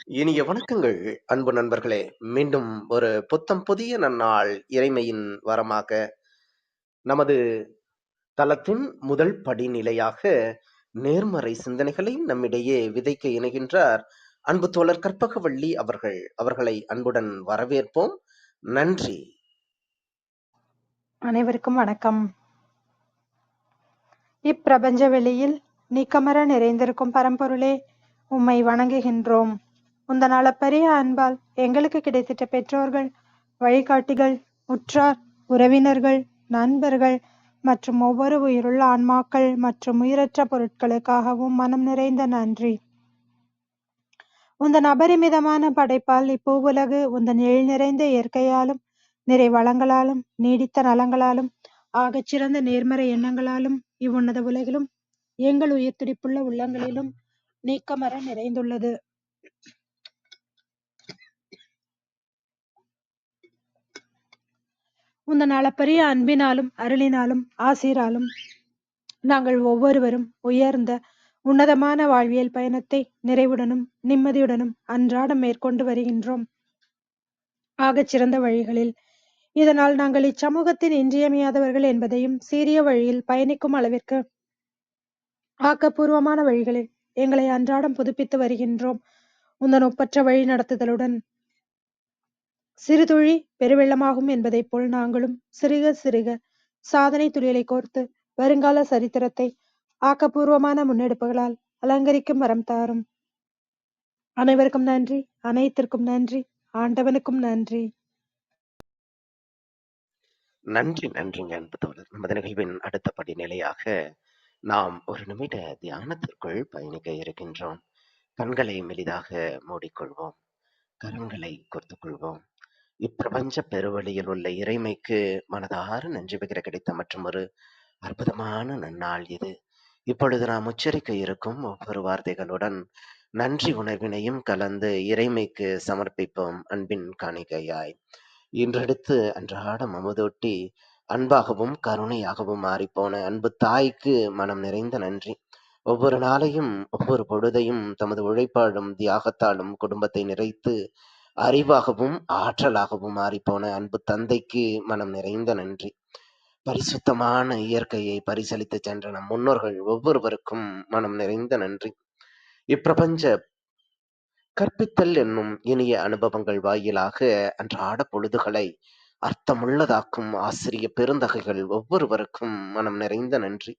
இனிய வணக்கங்கள், அன்பு நண்பர்களே. மீண்டும் ஒரு புத்தம் புதிய நன்னாள் இறைமையின் வரமாக நமது தளத்தின் முதல் படிநிலையாக நேர்மறை சிந்தனைகளை நம்மிடையே விதைக்க இணைகின்றார் அன்பு தோழர் கற்பகவள்ளி அவர்கள். அவர்களை அன்புடன் வரவேற்போம். நன்றி. அனைவருக்கும் வணக்கம். இப்பிரபஞ்ச வெளியில் நீக்கமற நிறைந்திருக்கும் பரம்பொருளே, உம்மை வணங்குகின்றோம். உந்தன் அளப்பரிய அன்பால் எங்களுக்கு கிடைத்திட்ட பெற்றோர்கள், வழிகாட்டிகள், உற்றார், உறவினர்கள், நண்பர்கள் மற்றும் ஒவ்வொரு உயிருள்ள ஆன்மாக்கள் மற்றும் உயிரற்ற பொருட்களுக்காகவும் மனம் நிறைந்த நன்றி. உந்தன் அபரிமிதமான படைப்பால் இப்பூவுலகு உந்தன் எழில் நிறைந்த இயற்கையாலும் நிறை வளங்களாலும் நீடித்த நலங்களாலும் ஆகச்சிறந்த நேர்மறை எண்ணங்களாலும் இவ்வுன்னத உலகிலும் எங்கள் உயிர் துடிப்புள்ள உள்ளங்களிலும் நீக்கமற நிறைந்துள்ளது. உந்தன் அளப்பரிய அன்பினாலும் அருளினாலும் ஆசீராலும் நாங்கள் ஒவ்வொருவரும் உயர்ந்த உன்னதமான வாழ்வியல் பயணத்தை நிறைவுடனும் நிம்மதியுடனும் அன்றாடம் மேற்கொண்டு வருகின்றோம், ஆகச்சிறந்த வழிகளில். இதனால் நாங்கள் இச்சமூகத்தின் இன்றியமையாதவர்கள் என்பதையும், சீரிய வழியில் பயணிக்கும் அளவிற்கு ஆக்கப்பூர்வமான வழிகளில் எங்களை அன்றாடம் புதுப்பித்து வருகின்றோம். உந்தன் ஒப்பற்ற வழி நடத்துதலுடன் சிறுதுளி பெருவெள்ளமாகும் என்பதைப் போல் நாங்களும் சிறுக சிறுக சாதனை துளிகளை கோர்த்து வருங்கால சரித்திரத்தை ஆக்கப்பூர்வமான முன்னெடுப்புகளால் அலங்கரிக்கும் வரம் தாரும். அனைவருக்கும் நன்றி, அனைத்திற்கும் நன்றி, ஆண்டவனுக்கும் நன்றி. நன்றிங்க அன்பு தோழர். நமது நிகழ்வின் அடுத்த படிநிலையாக நாம் ஒரு நிமிட தியானத்திற்குள் பயணிக்க இருக்கின்றோம். கண்களை மெலிதாக மூடிக்கொள்வோம். கரங்களை கோர்த்துக் கொள்வோம். இப்பிரபஞ்ச பெருவழியில் உள்ள இறைமைக்கு மனதார நன்றி பகிர கிடைத்த மற்றும் ஒரு அற்புதமான நன்னாள் இது. இப்பொழுது நாம் உச்சரிக்க இருக்கும் ஒவ்வொரு வார்த்தைகளுடன் நன்றி உணர்வினையும் கலந்து இறைமைக்கு சமர்ப்பிப்போம் அன்பின் காணிக்கையாய். இன்றெடுத்து அன்றாடம் அமுதூட்டி அன்பாகவும் கருணையாகவும் மாறிப்போன அன்பு தாய்க்கு மனம் நிறைந்த நன்றி. ஒவ்வொரு நாளையும் ஒவ்வொரு பொழுதையும் தமது உழைப்பாலும் தியாகத்தாலும் குடும்பத்தை நிறைத்து அறிவாகவும் ஆற்றலாகவும் மாறிப்போன அன்பு தந்தைக்கு மனம் நிறைந்த நன்றி. பரிசுத்தமான இயற்கையை பரிசளித்து சென்ற நம் முன்னோர்கள் ஒவ்வொருவருக்கும் மனம் நிறைந்த நன்றி. இப்பிரபஞ்ச கற்பித்தல் என்னும் இனிய அனுபவங்கள் வாயிலாக அன்றாட பொழுதுகளை அர்த்தமுள்ளதாக்கும் ஆசிரிய பெருந்தகைகள் ஒவ்வொருவருக்கும் மனம் நிறைந்த நன்றி.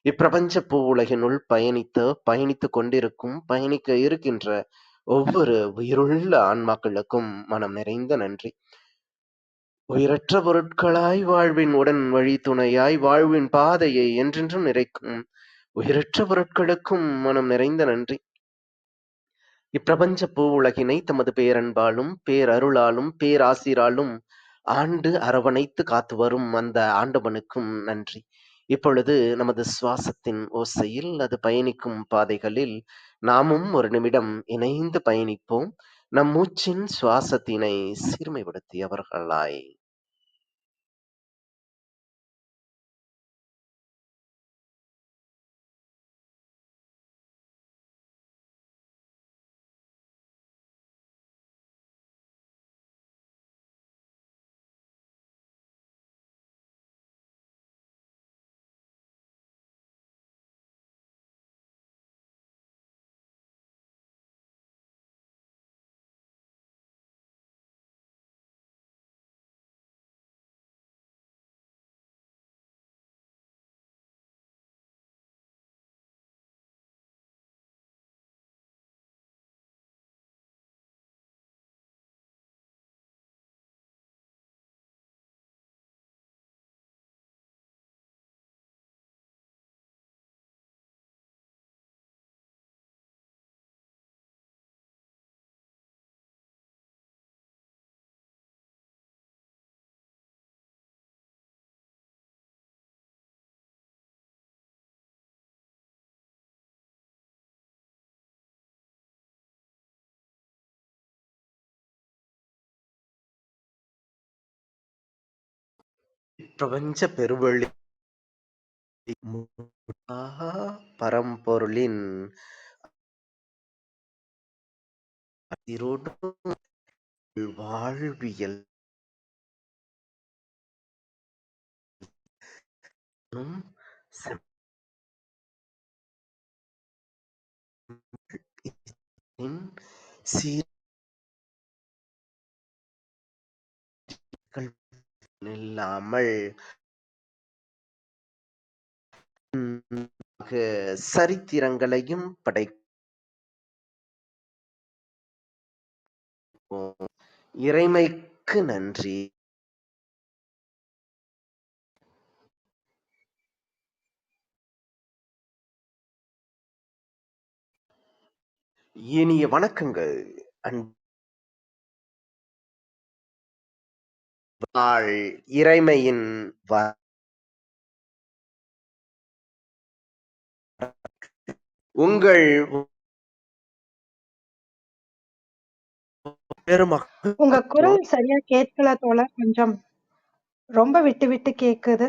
இப்பிரபஞ்ச பூ உலகினுள் பயணித்துக் கொண்டிருக்கும் பயணிக்க இருக்கின்ற ஒவ்வொரு உயிருள்ள ஆன்மாக்களுக்கும் மனம் நிறைந்த நன்றி. உயிரற்ற பொருட்களாய் வாழ்வின் உடன் வழி துணையாய் வாழ்வின் பாதையை என்றென்றும் நிறைக்கும் உயிரற்ற பொருட்களுக்கும் மனம் நிறைந்த நன்றி. இப்பிரபஞ்ச பூ உலகினை தமது பேரன்பாலும் பேரருளாலும் பேராசிராலும் ஆண்டு அரவணைத்து காத்து வரும் அந்த ஆண்டவனுக்கும் நன்றி. இப்பொழுது நமது சுவாசத்தின் ஓசையில் அது பயணிக்கும் பாதைகளில் நாமும் ஒரு நிமிடம் இணைந்து பயணிப்போம், நம் மூச்சின் சுவாசத்தினை சீர்மைப்படுத்தியவர்களாய். பிரபஞ்ச பெருவெளி பரம்பொருளின் அதிரோடும் வாழ்வியல் சீர்கள் இல்லாமல் சரித்திரங்களையும் படைப்போம். இறைமைக்கு நன்றி. இனிய வணக்கங்கள். இறைமையின் உங்கள் உங்க குரல் சரியா கேட்கல தோழர். கொஞ்சம் ரொம்ப விட்டு விட்டு கேக்குது.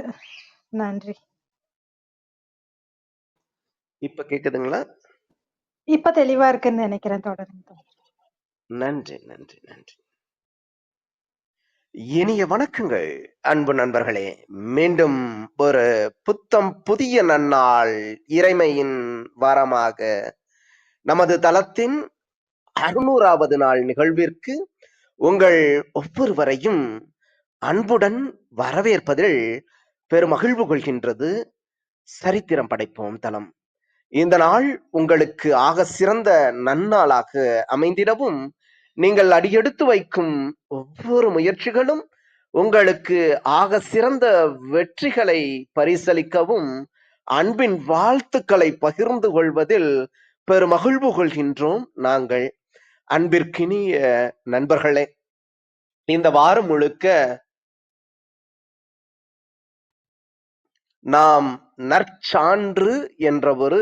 நன்றி. இப்ப கேக்குதுங்களா? இப்ப தெளிவா இருக்குன்னு நினைக்கிறேன். தொடருங்க. நன்றி நன்றி நன்றி. இனிய வணக்கங்கள் அன்பு நண்பர்களே. மீண்டும் ஒரு புதிய நன்னாள் இறைமையின் வாரமாக நமது தளத்தின் 600வது நாள் நிகழ்விற்கு உங்கள் ஒவ்வொருவரையும் அன்புடன் வரவேற்பதில் பெருமகிழ்வு கொள்கின்றது சரித்திரம் படைப்போம் தளம். இந்த நாள் உங்களுக்கு ஆக சிறந்த நன்னாளாக அமைந்திடவும், நீங்கள் அடியெடுத்து வைக்கும் ஒவ்வொரு முயற்சிகளும் உங்களுக்கு ஆக சிறந்த வெற்றிகளை பரிசளிக்கவும், அன்பின் வாழ்த்துக்களை பகிர்ந்து கொள்வதில் பெருமகிழ்வு கொள்கின்றோம் நாங்கள். அன்பிற்கினிய நண்பர்களே, இந்த வாரம் முழுக்க நாம் நற்சான்று என்ற ஒரு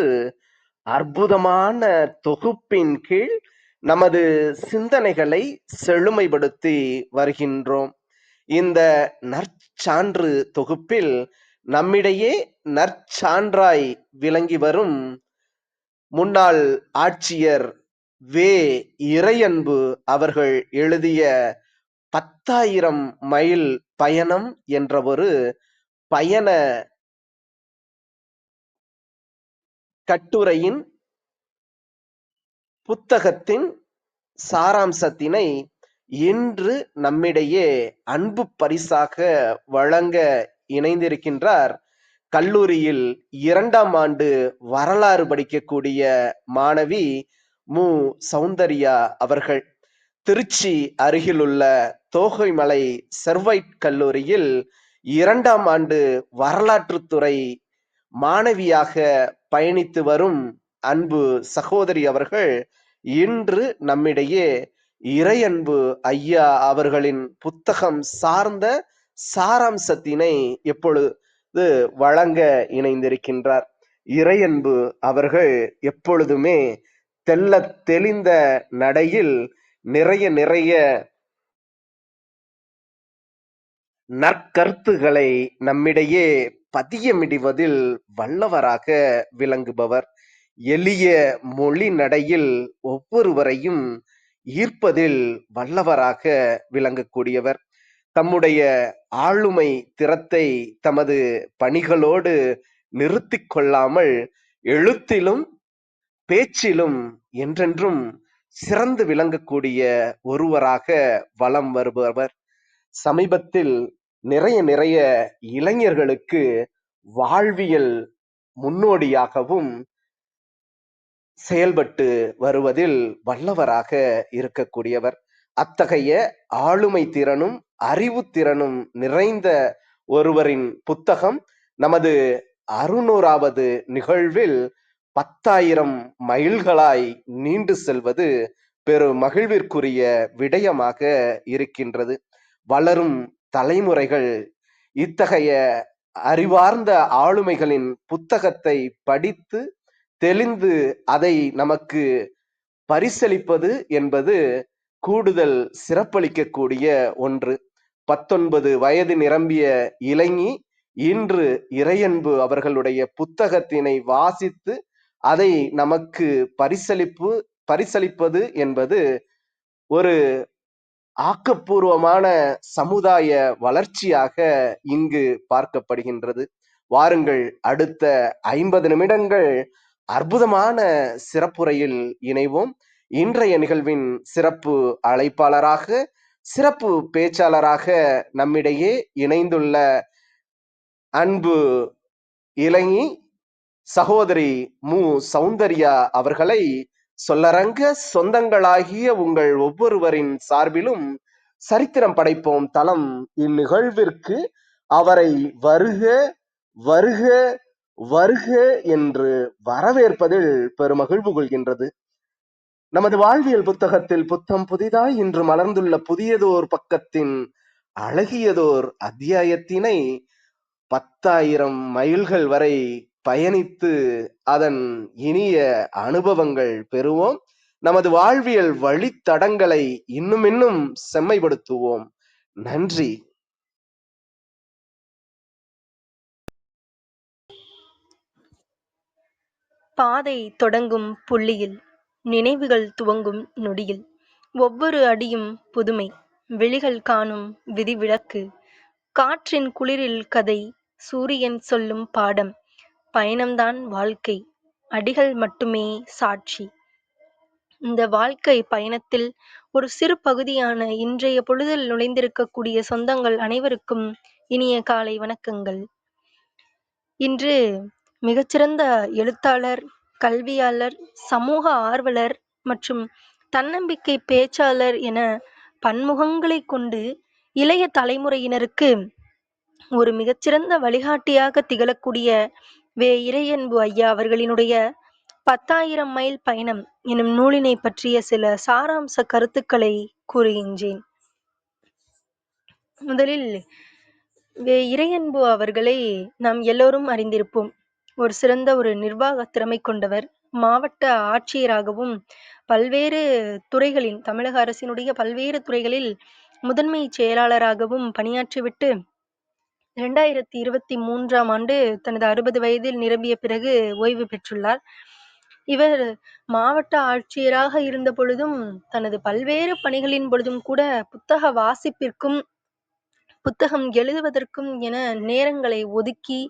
அற்புதமான தொகுப்பின் கீழ் நமது சிந்தனைகளை செழுமைப்படுத்தி வருகின்றோம். இந்த நற்சான்று தொகுப்பில் நம்மிடையே நற்சான்றாய் விளங்கி வரும் முன்னாள் ஆட்சியர் வே. இறையன்பு அவர்கள் எழுதிய 10,000 மைல் பயணம் என்ற ஒரு பயண கட்டுரையின் புத்தகத்தின் சாராம்சத்தினை இன்று நம்மிடையே அன்பு பரிசாக வழங்க இணைந்திருக்கின்றார் கல்லூரியில் 2ஆம் ஆண்டு வரலாறு படிக்கக்கூடிய மாணவி மு. சௌந்தர்யா அவர்கள். திருச்சி அருகிலுள்ள தோகைமலை செர்வைட் கல்லூரியில் 2ஆம் ஆண்டு வரலாற்றுத்துறை மாணவியாக பயணித்து வரும் அன்பு சகோதரி அவர்கள் இன்று நம்மிடையே இறையன்பு ஐயா அவர்களின் புத்தகம் சார்ந்த சாராம்சத்தினை எப்பொழுது வழங்க இணைந்திருக்கின்றார். இறையன்பு அவர்கள் எப்பொழுதுமே தெள்ளத் தெளிந்த நடையில் நிறைய நற்கருத்துகளை நம்மிடையே பதியமிடுவதில் வல்லவராக விளங்குபவர். எளிய மொழி நடையில் ஒவ்வொருவரையும் ஈர்ப்பதில் வல்லவராக விளங்கக்கூடியவர். தம்முடைய ஆளுமை திறத்தை தமது பணிகளோடு நிறுத்திக் கொள்ளாமல் எழுத்திலும் பேச்சிலும் என்றென்றும் சிறந்து விளங்கக்கூடிய ஒருவராக வலம் வருபவர். சமீபத்தில் நிறைய இளைஞர்களுக்கு வாழ்வியல் முன்னோடியாகவும் செயல்பட்டு வருவதில் வல்லவராக இருக்கக்கூடியவர். அத்தகைய ஆளுமை திறனும் அறிவு திறனும் நிறைந்த ஒருவரின் புத்தகம் நமது 600வது நிகழ்வில் 10,000 மைல்களாய் நீண்டு செல்வது பெரு மகிழ்விற்குரிய விடயமாக இருக்கின்றது. வளரும் தலைமுறைகள் இத்தகைய அறிவார்ந்த ஆளுமைகளின் புத்தகத்தை படித்து தெளிந்து அதை நமக்கு பரிசளிப்பது என்பது கூடுதல் சிறப்பளிக்கக்கூடிய ஒன்று. 19 வயது நிரம்பிய இளைஞி இன்று இறையன்பு அவர்களுடைய புத்தகத்தினை வாசித்து அதை நமக்கு பரிசளிப்பது என்பது ஒரு ஆக்கப்பூர்வமான சமுதாய வளர்ச்சியாக இங்கு பார்க்கப்படுகின்றது. வாருங்கள், அடுத்த 50 நிமிடங்கள் அற்புதமான சிறப்புரையில் இணைவோம். இன்றைய நிகழ்வின் சிறப்பு அழைப்பாளராக, சிறப்பு பேச்சாளராக நம்மிடையே இணைந்துள்ள அன்பு இளைஞி சகோதரி மு சௌந்தர்யா அவர்களை சொல்லரங்க சொந்தங்களாகிய உங்கள் ஒவ்வொருவரின் சார்பிலும் சரித்திரம் படைப்போம் தளம் இந்நிகழ்விற்கு அவரை வருக வருக வருக என்று வரவேற்பதில் பெருமகிழ்வு கொள்கின்றது. நமது வாழ்வியல் புத்தகத்தில் புத்தம் புதிதாய் இன்று மலர்ந்துள்ள புதியதோர் பக்கத்தின் அழகியதோர் அத்தியாயத்தினை 10,000 மைல்கள் வரை பயணித்து அதன் இனிய அனுபவங்கள் பெறுவோம். நமது வாழ்வியல் வழித்தடங்களை இன்னும் செம்மைப்படுத்துவோம். நன்றி. பாதை தொடங்கும் புள்ளியில், நினைவுகள் துவங்கும் நொடியில், ஒவ்வொரு அடியும் புதுமை, விழிகள் காணும் விதிவிலக்கு, காற்றின் குளிரில் கதை, சூரியன் சொல்லும் பாடம், பயணம்தான் வாழ்க்கை, அடிகள் மட்டுமே சாட்சி. இந்த வாழ்க்கை பயணத்தில் ஒரு சிறு பகுதியான இன்றைய பொழுதில் நுழைந்திருக்கக்கூடிய சொந்தங்கள் அனைவருக்கும் இனிய காலை வணக்கங்கள். இன்று மிகச்சிறந்த எழுத்தாளர், கல்வியாளர், சமூக ஆர்வலர் மற்றும் தன்னம்பிக்கை பேச்சாளர் என பன்முகங்களை கொண்டு இளைய தலைமுறையினருக்கு ஒரு மிகச்சிறந்த வழிகாட்டியாக திகழக்கூடிய வே. இறையன்பு ஐயா அவர்களினுடைய 10,000 மைல் பயணம் எனும் நூலினை பற்றிய சில சாராம்ச கருத்துக்களை கூறுகின்றேன். முதலில் வே. இறையன்பு அவர்களை நாம் எல்லோரும் அறிந்திருப்போம். ஒரு சிறந்த நிர்வாக திறமை கொண்டவர், மாவட்ட ஆட்சியராகவும் பல்வேறு துறைகளின், தமிழக அரசினுடைய பல்வேறு துறைகளில் முதன்மை செயலாளராகவும் பணியாற்றிவிட்டு 2023ஆம் ஆண்டு தனது 60 வயதில் நிரம்பிய பிறகு ஓய்வு பெற்றுள்ளார். இவர் மாவட்ட ஆட்சியராக இருந்த பொழுதும் தனது பல்வேறு பணிகளின் பொழுதும் கூட புத்தக வாசிப்பிற்கும் புத்தகம் எழுதுவதற்கும் என நேரங்களை ஒதுக்கி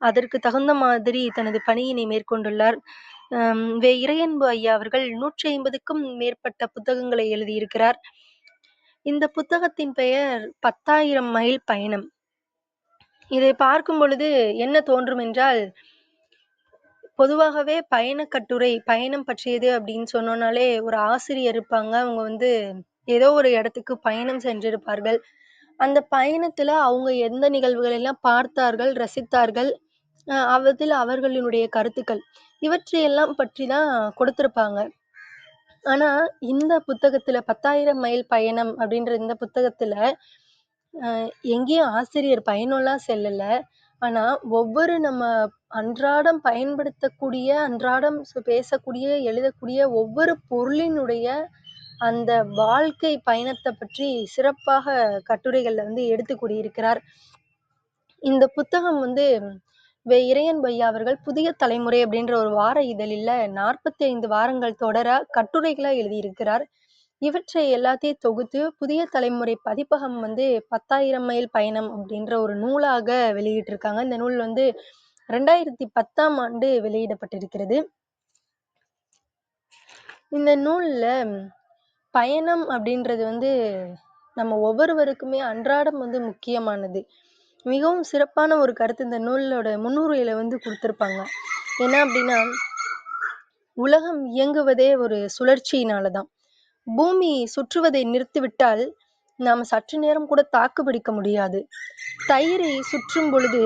அதற்கு தகுந்த மாதிரி தனது பணியினை மேற்கொண்டுள்ளார். வே. இறையன்பு ஐயா அவர்கள் 150க்கும் மேற்பட்ட புத்தகங்களை எழுதியிருக்கிறார். இந்த புத்தகத்தின் பெயர் 10,000 மைல் பயணம். இதை பார்க்கும் பொழுது என்ன தோன்றும் என்றால், பொதுவாகவே பயணக்கட்டுரை, பயணம் பற்றியது அப்படின்னு சொன்னோம்னாலே ஒரு ஆசிரியர் இருப்பாங்க. அவங்க ஏதோ ஒரு இடத்துக்கு பயணம் சென்றிருப்பார்கள். அந்த பயணத்துல அவங்க எந்த நிகழ்வுகள் எல்லாம் பார்த்தார்கள், ரசித்தார்கள், அதில் அவர்களுடைய கருத்துக்கள் இவற்றையெல்லாம் பற்றி தான் கொடுத்திருப்பாங்க. ஆனா இந்த புத்தகத்துல 10,000 மைல் பயணம் அப்படின்ற இந்த புத்தகத்துல எங்கேயும் ஆசிரியர் பயணம்லாம் செல்லல. ஆனா ஒவ்வொரு நம்ம அன்றாடம் பயன்படுத்தக்கூடிய, அன்றாடம் பேசக்கூடிய, எழுதக்கூடிய ஒவ்வொரு பொருளினுடைய அந்த வாழ்க்கை பயணத்தை பற்றி சிறப்பாக கட்டுரைகள்ல எடுத்து கூறியிருக்கிறார். இந்த புத்தகம் வே. இறையன்பு ஐயா அவர்கள் புதிய தலைமுறை அப்படின்ற ஒரு வார இதழில் 45 வாரங்கள் தொடரா கட்டுரைகளா எழுதியிருக்கிறார். இவற்றை எல்லாத்தையும் தொகுத்து புதிய தலைமுறை பதிப்பகம் 10,000 மைல் பயணம் அப்படின்ற ஒரு நூலாக வெளியிட்டிருக்காங்க. இந்த நூல் 2010ஆம் ஆண்டு வெளியிடப்பட்டிருக்கிறது. இந்த நூல்ல பயணம் அப்படின்றது நம்ம ஒவ்வொருவருக்குமே அன்றாடம் முக்கியமானது. மிகவும் சிறப்பான ஒரு கருத்து இந்த நூலோட முன்னுரையில கொடுத்திருப்பாங்க. என்ன அப்படின்னா, உலகம் இயங்குவதே ஒரு சுழற்சியினாலதான். பூமி சுற்றுவதை நிறுத்திவிட்டால் நாம் சற்று நேரம் கூட தாக்கு பிடிக்க முடியாது. தயிரை சுற்றும் பொழுது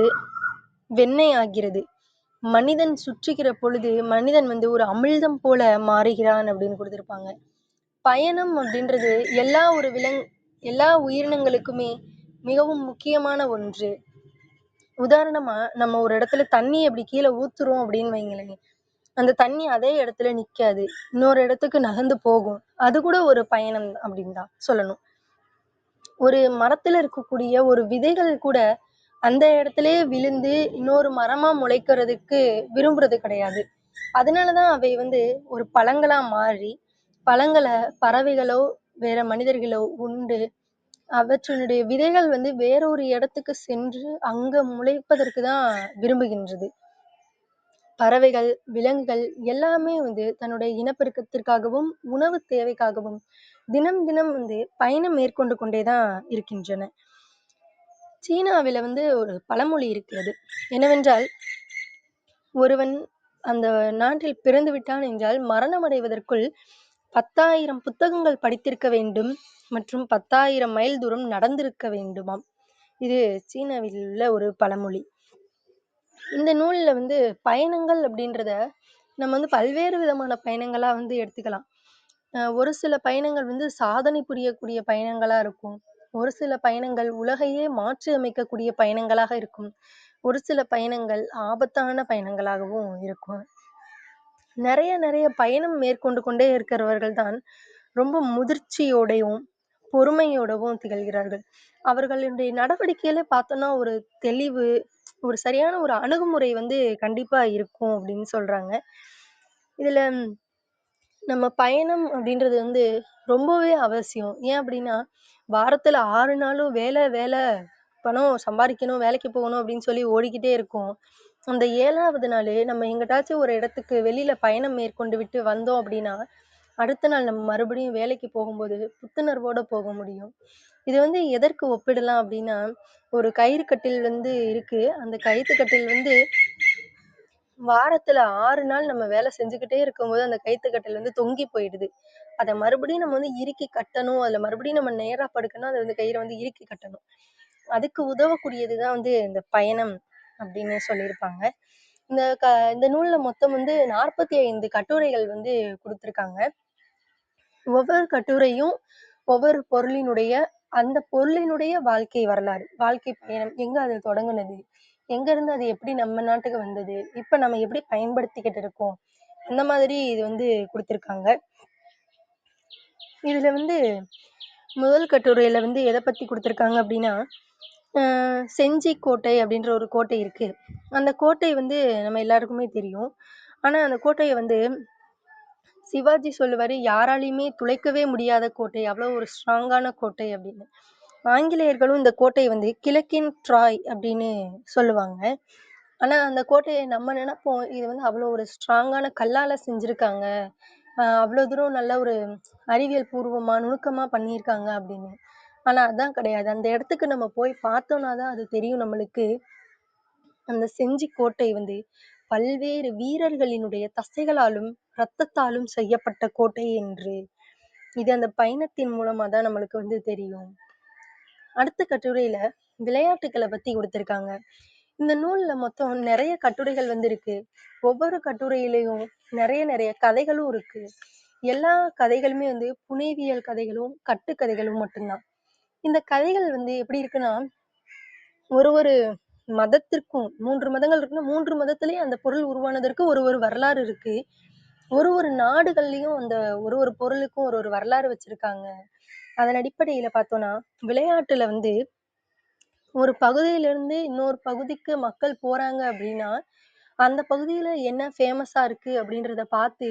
வெண்ணெய் ஆகிறது. மனிதன் சுற்றுகிற பொழுது மனிதன் ஒரு அமிழ்தம் போல மாறுகிறான் அப்படின்னு கொடுத்திருப்பாங்க. பயணம் அப்படின்றது எல்லா உயிரினங்களுக்குமே மிகவும் முக்கியமான ஒன்று. உதாரணமா நம்ம ஒரு இடத்துல தண்ணி அப்படி கீழே ஊத்துறோம் அப்படின்னு வைங்களேன், அந்த தண்ணி அதே இடத்துல நிக்காது, இன்னொரு இடத்துக்கு நகர்ந்து போகும். அது கூட ஒரு பயணம் அப்படின்னு தான் சொல்லணும். ஒரு மரத்துல இருக்கக்கூடிய ஒரு விதைகள் கூட அந்த இடத்துலயே விழுந்து இன்னொரு மரமா முளைக்கிறதுக்கு விரும்புறது கிடையாது. அதனாலதான் அவை ஒரு பழங்களா மாறி பழங்களை பறவைகளோ வேற மனிதர்கள உண்டு அவற்றினுடைய விதைகள் வந்து வேறொரு இடத்துக்கு சென்று அங்க முளைப்பதற்கு தான் விரும்புகின்றது. பறவைகள், விலங்குகள் எல்லாமே வந்து தன்னுடைய இனப்பெருக்கத்திற்காகவும், உணவு தேவைக்காகவும் தினம் தினம் வந்து பயணம் மேற்கொண்டு கொண்டே தான் இருக்கின்றன. சீனாவில வந்து ஒரு பழமொழி இருக்கிறது. என்னவென்றால், ஒருவன் அந்த நாட்டில் பிறந்து விட்டான் என்றால் மரணம் அடைவதற்குள் 10,000 புத்தகங்கள் படித்திருக்க வேண்டும் மற்றும் 10,000 மைல் தூரம் நடந்திருக்க வேண்டுமாம். இது சீனாவில் உள்ள ஒரு பழமொழி. இந்த நூல்ல வந்து பயணங்கள் அப்படின்றத நம்ம வந்து பல்வேறு விதமான பயணங்களா வந்து எடுத்துக்கலாம். ஒரு சில பயணங்கள் வந்து சாதனை புரியக்கூடிய பயணங்களா இருக்கும். ஒரு சில பயணங்கள் உலகையே மாற்றி அமைக்கக்கூடிய பயணங்களாக இருக்கும். ஒரு சில பயணங்கள் ஆபத்தான பயணங்களாகவும் இருக்கும். நெறைய நெறைய பயணம் மேற்கொண்டு கொண்டே இருக்கிறவர்கள் தான் ரொம்ப முதிர்ச்சியோடையும், பொறுமையோடவும் திகழ்கிறார்கள். அவர்களுடைய நடவடிக்கையிலே பார்த்தோம்னா, ஒரு தெளிவு, ஒரு சரியான ஒரு அணுகுமுறை வந்து கண்டிப்பா இருக்கும் அப்படின்னு சொல்றாங்க. இதுல நம்ம பயணம் அப்படின்றது வந்து ரொம்பவே அவசியம். ஏன் அப்படின்னா, வாரத்துல 6 நாளும் வேலை, வேலை, பணம் சம்பாரிக்கணும், வேலைக்கு போகணும் அப்படின்னு சொல்லி ஓடிக்கிட்டே இருக்கோம். அந்த 7வது நாளு நம்ம எங்கிட்டாச்சும் ஒரு இடத்துக்கு வெளியில பயணம் மேற்கொண்டு விட்டு வந்தோம் அப்படின்னா, அடுத்த நாள் நம்ம மறுபடியும் வேலைக்கு போகும்போது புத்துணர்வோட போக முடியும். இது வந்து எதற்கு ஒப்பிடலாம் அப்படின்னா, ஒரு கயிறு கட்டில் வந்து இருக்கு. அந்த கயித்து கட்டில் வந்து வாரத்துல 6 நாள் நம்ம வேலை செஞ்சுக்கிட்டே இருக்கும்போது, அந்த கயித்து கட்டில் வந்து தொங்கி போயிடுது. அத மறுபடியும் நம்ம வந்து இறுக்கி கட்டணும். அதுல மறுபடியும் நம்ம நேரா படுக்கணும்னா, அத வந்து கயிற வந்து இறுக்கி கட்டணும். அதுக்கு உதவக்கூடியது தான் வந்து இந்த பயணம் அப்படின்னு சொல்லியிருப்பாங்க. இந்த க இந்த நூல்ல மொத்தம் வந்து 45 கட்டுரைகள் வந்து குடுத்திருக்காங்க. ஒவ்வொரு கட்டுரையும் ஒவ்வொரு பொருளினுடைய அந்த பொருளினுடைய வாழ்க்கை வரலாறு, வாழ்க்கை பயணம், எங்க அது தொடங்குனது? எங்கருந்து அது எப்படி நம்ம நாட்டுக்கு வந்தது? இப்ப நம்ம எப்படி பயன்படுத்திக்கிட்டு இருக்கோம்? அந்த மாதிரி இது வந்து குடுத்திருக்காங்க. இதுல வந்து முதல் கட்டுரையில வந்து எத பத்தி குடுத்திருக்காங்க அப்படின்னா, அ செஞ்சி கோட்டை அப்படின்ற ஒரு கோட்டை இருக்கு. அந்த கோட்டை வந்து நம்ம எல்லாருக்குமே தெரியும். ஆனா அந்த கோட்டைய வந்து சிவாஜி சொல்லுவாரு, "யாராலயுமே துளைக்கவே முடியாத கோட்டை. அவ்வளோ ஒரு ஸ்ட்ராங்கான கோட்டை" அப்படின்னு. ஆங்கிலேயர்களும் இந்த கோட்டைய வந்து கிழக்கின் ட்ராய் அப்படின்னு சொல்லுவாங்க. ஆனா அந்த கோட்டைய நம்ம நெனப்போம், இது வந்து அவ்வளோ ஒரு ஸ்ட்ராங்கான கல்லால செஞ்சிருக்காங்க. அவ்வளோ தூரம் நல்ல ஒரு அறிவியல் பூர்வமா, நுணுக்கமா பண்ணியிருக்காங்க அப்படின்னு. ஆனா அதான் கிடையாது. அந்த இடத்துக்கு நம்ம போய் பார்த்தோம்னா தான் அது தெரியும் நம்மளுக்கு. அந்த செஞ்சி கோட்டை வந்து பல்வேறு வீரர்களினுடைய தசைகளாலும், இரத்தத்தாலும் செய்யப்பட்ட கோட்டை என்று. இது அந்த பயணத்தின் மூலமா தான் நம்மளுக்கு வந்து தெரியும். அடுத்த கட்டுரையில விளையாட்டுக்கள பத்தி குடுத்திருக்காங்க. இந்த நூல்ல மொத்தம் நெறைய கட்டுரைகள் வந்து இருக்கு. ஒவ்வொரு கட்டுரையிலயும் நெறைய நெறைய கதைகளும் இருக்கு. எல்லா கதைகளுமே வந்து புனைவியல் கதைகளும், கட்டுக்கதைகளும் மட்டும் தான். இந்த கதைகள் வந்து எப்படி இருக்குன்னா, ஒரு ஒரு மதத்திற்கும் 3 மதங்கள் இருக்குன்னா, 3 மதத்திலயும் அந்த பொருள் உருவானதற்கு ஒரு ஒரு வரலாறு இருக்கு. ஒரு ஒரு நாடுகள்லயும் அந்த ஒரு ஒரு பொருளுக்கும் ஒரு ஒரு வரலாறு வச்சிருக்காங்க. அதன் அடிப்படையில பார்த்தோம்னா, விளையாட்டுல வந்து ஒரு பகுதியிலிருந்து இன்னொரு பகுதிக்கு மக்கள் போறாங்க அப்படின்னா, அந்த பகுதியில என்ன ஃபேமஸா இருக்கு அப்படின்றத பார்த்து,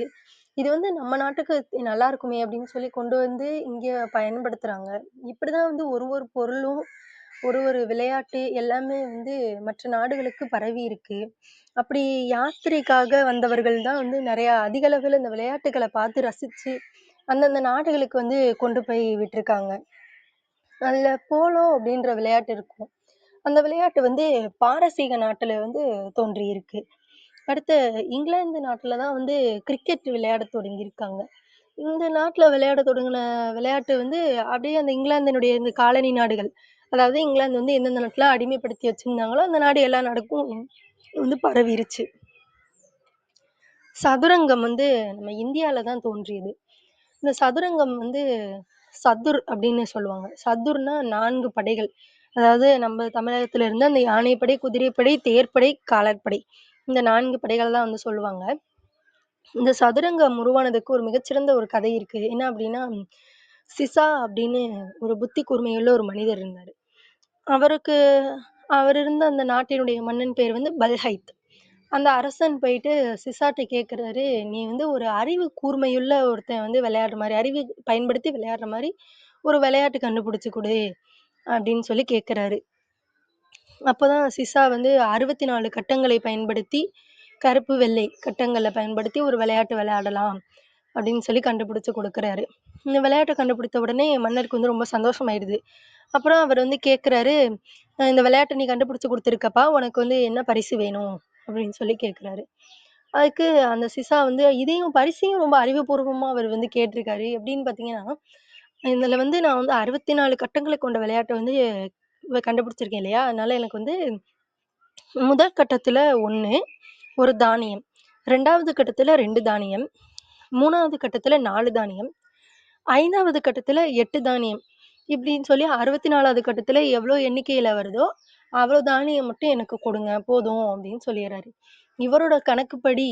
இது வந்து நம்ம நாட்டுக்கு நல்லா இருக்குமே அப்படின்னு சொல்லி கொண்டு வந்து இங்க பயன்படுத்துறாங்க. இப்படிதான் வந்து ஒரு ஒரு பொருளும், ஒரு ஒரு விளையாட்டு எல்லாமே வந்து மற்ற நாடுகளுக்கு பரவி இருக்கு. அப்படி யாத்திரைக்காக வந்தவர்கள் தான் வந்து நெறையா அதிக அளவுல இந்த விளையாட்டுகள பார்த்து ரசிச்சு, அந்தந்த நாடுகளுக்கு வந்து கொண்டு போய் விட்டுருக்காங்க. அதுல போலோ அப்படின்ற விளையாட்டு இருக்கும். அந்த விளையாட்டு வந்து பாரசீக நாட்டுல வந்து தோன்றியிருக்கு. அடுத்து இங்கிலாந்து நாட்டுல தான் வந்து கிரிக்கெட் விளையாடத் தொடங்கியிருக்காங்க. இந்த நாட்டுல விளையாடத் தொடங்குன விளையாட்டு வந்து அப்படியே அந்த இங்கிலாந்தினுடைய இந்த காலனி நாடுகள், அதாவது இங்கிலாந்து வந்து எந்தெந்த நாட்டுல அடிமைப்படுத்தி வச்சிருந்தாங்களோ, அந்த நாடு எல்லா நாடுக்கும் வந்து பரவிருச்சு. சதுரங்கம் வந்து நம்ம இந்தியால தான் தோன்றியது. இந்த சதுரங்கம் வந்து சதுர் அப்படின்னு சொல்லுவாங்க. சதுர்னா 4 படைகள். அதாவது நம்ம தமிழகத்துல இருந்து அந்த யானைப்படை, குதிரைப்படை, தேர்ப்படை, காலாட்படை. இந்த 4 படைகள் தான் வந்து சொல்லுவாங்க. இந்த சதுரங்கம் உருவானதுக்கு ஒரு மிகச்சிறந்த ஒரு கதை இருக்கு. என்ன அப்படின்னா, சிசா அப்படின்னு ஒரு புத்தி கூர்மையுள்ள ஒரு மனிதர் இருந்தாரு. அவருக்கு அவர் இருந்த அந்த நாட்டினுடைய மன்னன் பேர் வந்து பல்ஹைத். அந்த அரசன் போயிட்டு சிசாட்ட கேட்குறாரு, "நீ வந்து ஒரு அறிவு கூர்மையுள்ள ஒருத்தன் வந்து விளையாடுற மாரி, அறிவு பயன்படுத்தி விளையாடுற மாரி ஒரு விளையாட்டு கண்டுபிடிச்சு குடு" அப்படின்னு சொல்லி கேட்குறாரு. அப்பதான் சிசா வந்து 64 கட்டங்களை பயன்படுத்தி, கருப்பு, வெள்ளை கட்டங்கள பயன்படுத்தி ஒரு விளையாட்டு விளையாடலாம் அப்படின்னு சொல்லி கண்டுபிடிச்சு குடுக்குறாரு. இந்த விளையாட்ட கண்டுபிடித்த உடனே மன்னருக்கு வந்து ரொம்ப சந்தோஷமாயிடுது. அப்புறம் அவர் வந்து கேட்குறாரு, இந்த விளையாட்ட நீ கண்டுபிடிச்சு குடுத்துருக்கப்பா, உனக்கு வந்து என்ன பரிசு வேணும்?" அப்படின்னு சொல்லி கேட்குறாரு. அதுக்கு அந்த சிசா வந்து இதையும் பரிசையும் ரொம்ப அறிவுபூர்வமா அவர் வந்து கேட்டிருக்காரு. எப்படின்னு பார்த்தீங்கன்னா, "இதுல வந்து நான் வந்து 64 கட்டங்கள கொண்ட விளையாட்ட வந்து கண்டுபிடிச்சிருக்கேன் இல்லையா? அதனால எனக்கு வந்து முதல் கட்டத்துல 1 ஒரு தானியம். 2வது கட்டத்துல 2 தானியம். 3வது கட்டத்துல 4 தானியம். 5வது கட்டத்துல 8 தானியம். இப்படின்னு சொல்லி 64வது கட்டத்துல எவ்வளோ எண்ணிக்கையில வருதோ, அவ்வளோ தானியம் மட்டும் எனக்கு கொடுங்க போதும் அப்படின்னு சொல்லிர்றாரு. இவரோட கணக்குப்படி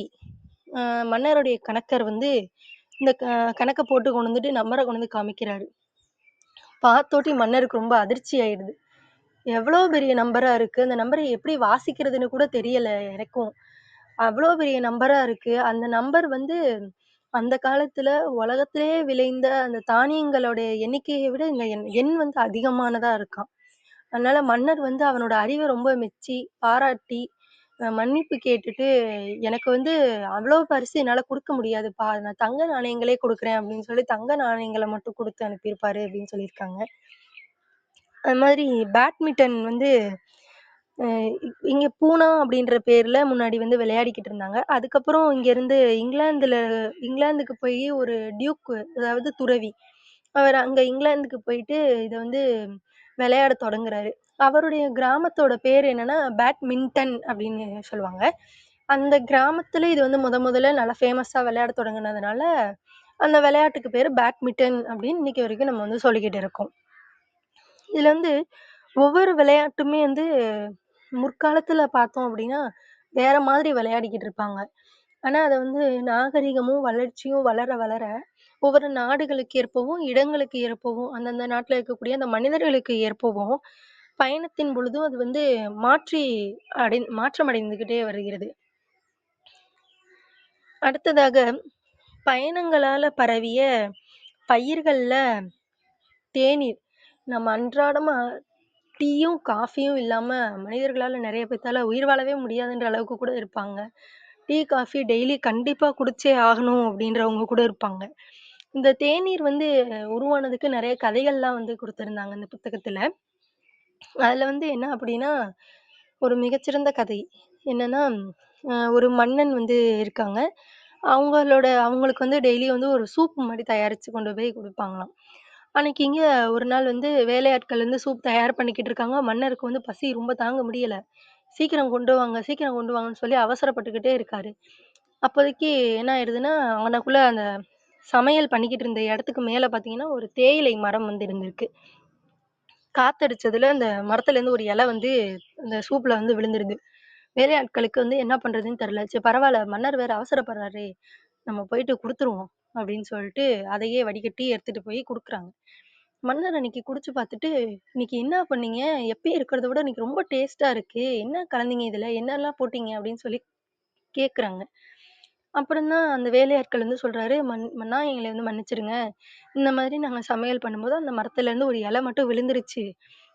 அ மன்னருடைய கணக்கர் வந்து இந்த கணக்க போட்டு கொண்டு வந்துட்டு நம்பர கொண்டு வந்து காமிக்கிறாரு. பார்த்தோட்டி மன்னருக்கு ரொம்ப அதிர்ச்சி ஆயிடுது. எவ்வளோ பெரிய நம்பரா இருக்கு. அந்த நம்பர எப்படி வாசிக்கிறதுன்னு கூட தெரியல எனக்கும். அவ்வளோ பெரிய நம்பரா இருக்கு. அந்த நம்பர் வந்து அந்த காலத்துல உலகத்திலேயே விளைந்த அந்த தானியங்களுடைய எண்ணிக்கைய விட இந்த எண் வந்து அதிகமானதா இருக்காம். அதனால மன்னர் வந்து அவனோட அறிவ ரொம்ப மெச்சி, பாராட்டி, மன்னிப்பு கேட்டுட்டு, "எனக்கு வந்து அவ்வளோ பரிசு என்னால குடுக்க முடியாதுப்பா. நான் தங்க நாணயங்களே குடுக்குறேன்" அப்படின்னு சொல்லி தங்க நாணயங்கள மட்டும் குடுத்து அனுப்பியிருப்பாரு அப்படின்னு சொல்லியிருக்காங்க. அது மாதிரி பேட்மிட்டன் வந்து அ இங்க பூனா அப்படின்ற பேர்ல முன்னாடி வந்து விளையாடிக்கிட்டு இருந்தாங்க. அதுக்கப்புறம் இங்கேருந்து இங்கிலாந்துக்கு போயி ஒரு டியூக் அதாவது துறவி. அவர் அங்க இங்கிலாந்துக்கு போயிட்டு இத வந்து விளையாட தொடங்குறாரு. அவருடைய கிராமத்தோட பேர் என்னன்னா, பேட்மின்டன் அப்படின்னு சொல்லுவாங்க. அந்த கிராமத்துல இது வந்து முதல்ல நல்லா ஃபேமஸா விளையாட தொடங்குனதுனால, அந்த விளையாட்டுக்கு பேரு பேட்மிட்டன் அப்படின்னு இன்னைக்கு வரைக்கும் நம்ம வந்து சொல்லிக்கிட்டு இருக்கோம். இதுல வந்து ஒவ்வொரு விளையாட்டுமே வந்து முற்காலத்துல பார்த்தோம் அப்படின்னா, வேற மாதிரி விளையாடிக்கிட்டு இருப்பாங்க. ஆனா அத வந்து நாகரிகமும், வளர்ச்சியும் வளர வளர, ஒவ்வொரு நாடுகளுக்கு ஏற்பவும், இடங்களுக்கு ஏற்பவும், அந்தந்த நாட்டுல இருக்கக்கூடிய அந்த மனிதர்களுக்கு ஏற்பவும், பயணத்தின் பொழுதும் அது வந்து மாற்றி மாற்றம் அடைந்துகிட்டே வருகிறது. அடுத்ததாக பயணங்களால பரவிய பயிர்கள்ல தேநீர். நம்ம அன்றாடமா டீயும், காஃபியும் இல்லாம மனிதர்களால நெறைய பேத்தால உயிர் வாழவே முடியாதுன்ற அளவுக்கு கூட இருப்பாங்க. டீ, காஃபி டெய்லி கண்டிப்பா குடிச்சே ஆகணும் அப்டின்றவங்க கூட இருப்பாங்க. இந்த தேநீர் வந்து உருவானதுக்கு நெறைய கதைகள்லாம் வந்து குடுத்திருந்தாங்க இந்த புத்தகத்துல. அதுல வந்து என்ன அப்டின்னா, ஒரு மிகச்சிறந்த கதை. என்னன்னா, ஒரு மன்னன் வந்து இருக்காங்க. அவங்களுக்கு வந்து டெய்லி வந்து ஒரு சூப் மாரி தயாரிச்சு கொண்டு போய் குடுப்பாங்களாம். அன்னைக்கு ஒரு நாள் வந்து வேலையாட்கள் வந்து சூப் தயார் பண்ணிக்கிட்டு இருக்காங்க. மன்னருக்கு வந்து பசி ரொம்ப தாங்க முடியல. "சீக்கிரம் கொண்டு வாங்க, சீக்கிரம் கொண்டு வாங்கன்னு" சொல்லி அவசரப்பட்டுக்கிட்டே இருக்காரு. அப்போதைக்கு என்ன ஆயிடுதுன்னா, அங்கனக்குள்ள அந்த சமையல் பண்ணிக்கிட்டு இருந்த இடத்துக்கு மேல பார்த்தீங்கன்னா, ஒரு தேயிலை மரம் வந்து இருந்திருக்கு. காத்தடிச்சதுல அந்த மரத்துலேருந்து ஒரு இலை வந்து அந்த சூப்ல வந்து விழுந்துருது. வேலையாட்களுக்கு வந்து என்ன பண்றதுன்னு தெரியல. சரி பரவால்ல, மன்னர் வேற அவசரப்படுறாரே, நம்ம போயிட்டு குடுத்துருவோம் அப்படின்னு சொல்லிட்டு, அதையே வடிகட்டி எடுத்துட்டு போய் குடுக்குறாங்க. மன்னர் அன்னைக்கு குடிச்சு பார்த்துட்டு, "இன்னைக்கு என்ன பண்ணீங்க? எப்பயும் இருக்கிறத விட இன்னைக்கு ரொம்ப டேஸ்ட்டா இருக்கு. என்ன கலந்தீங்க இதுல? என்னலாம் போட்டீங்க?" அப்படின்னு சொல்லி கேட்குறாங்க. அப்புறம் தான் அந்த வேலையாட்கள் வந்து சொல்றாரு, மன்னா எங்கள வந்து மன்னிச்சுடுங்க. இந்த மாதிரி நாங்க சமையல் பண்ணும்போது அந்த மரத்துலேருந்து ஒரு இலை மட்டும் விழுந்துருச்சு.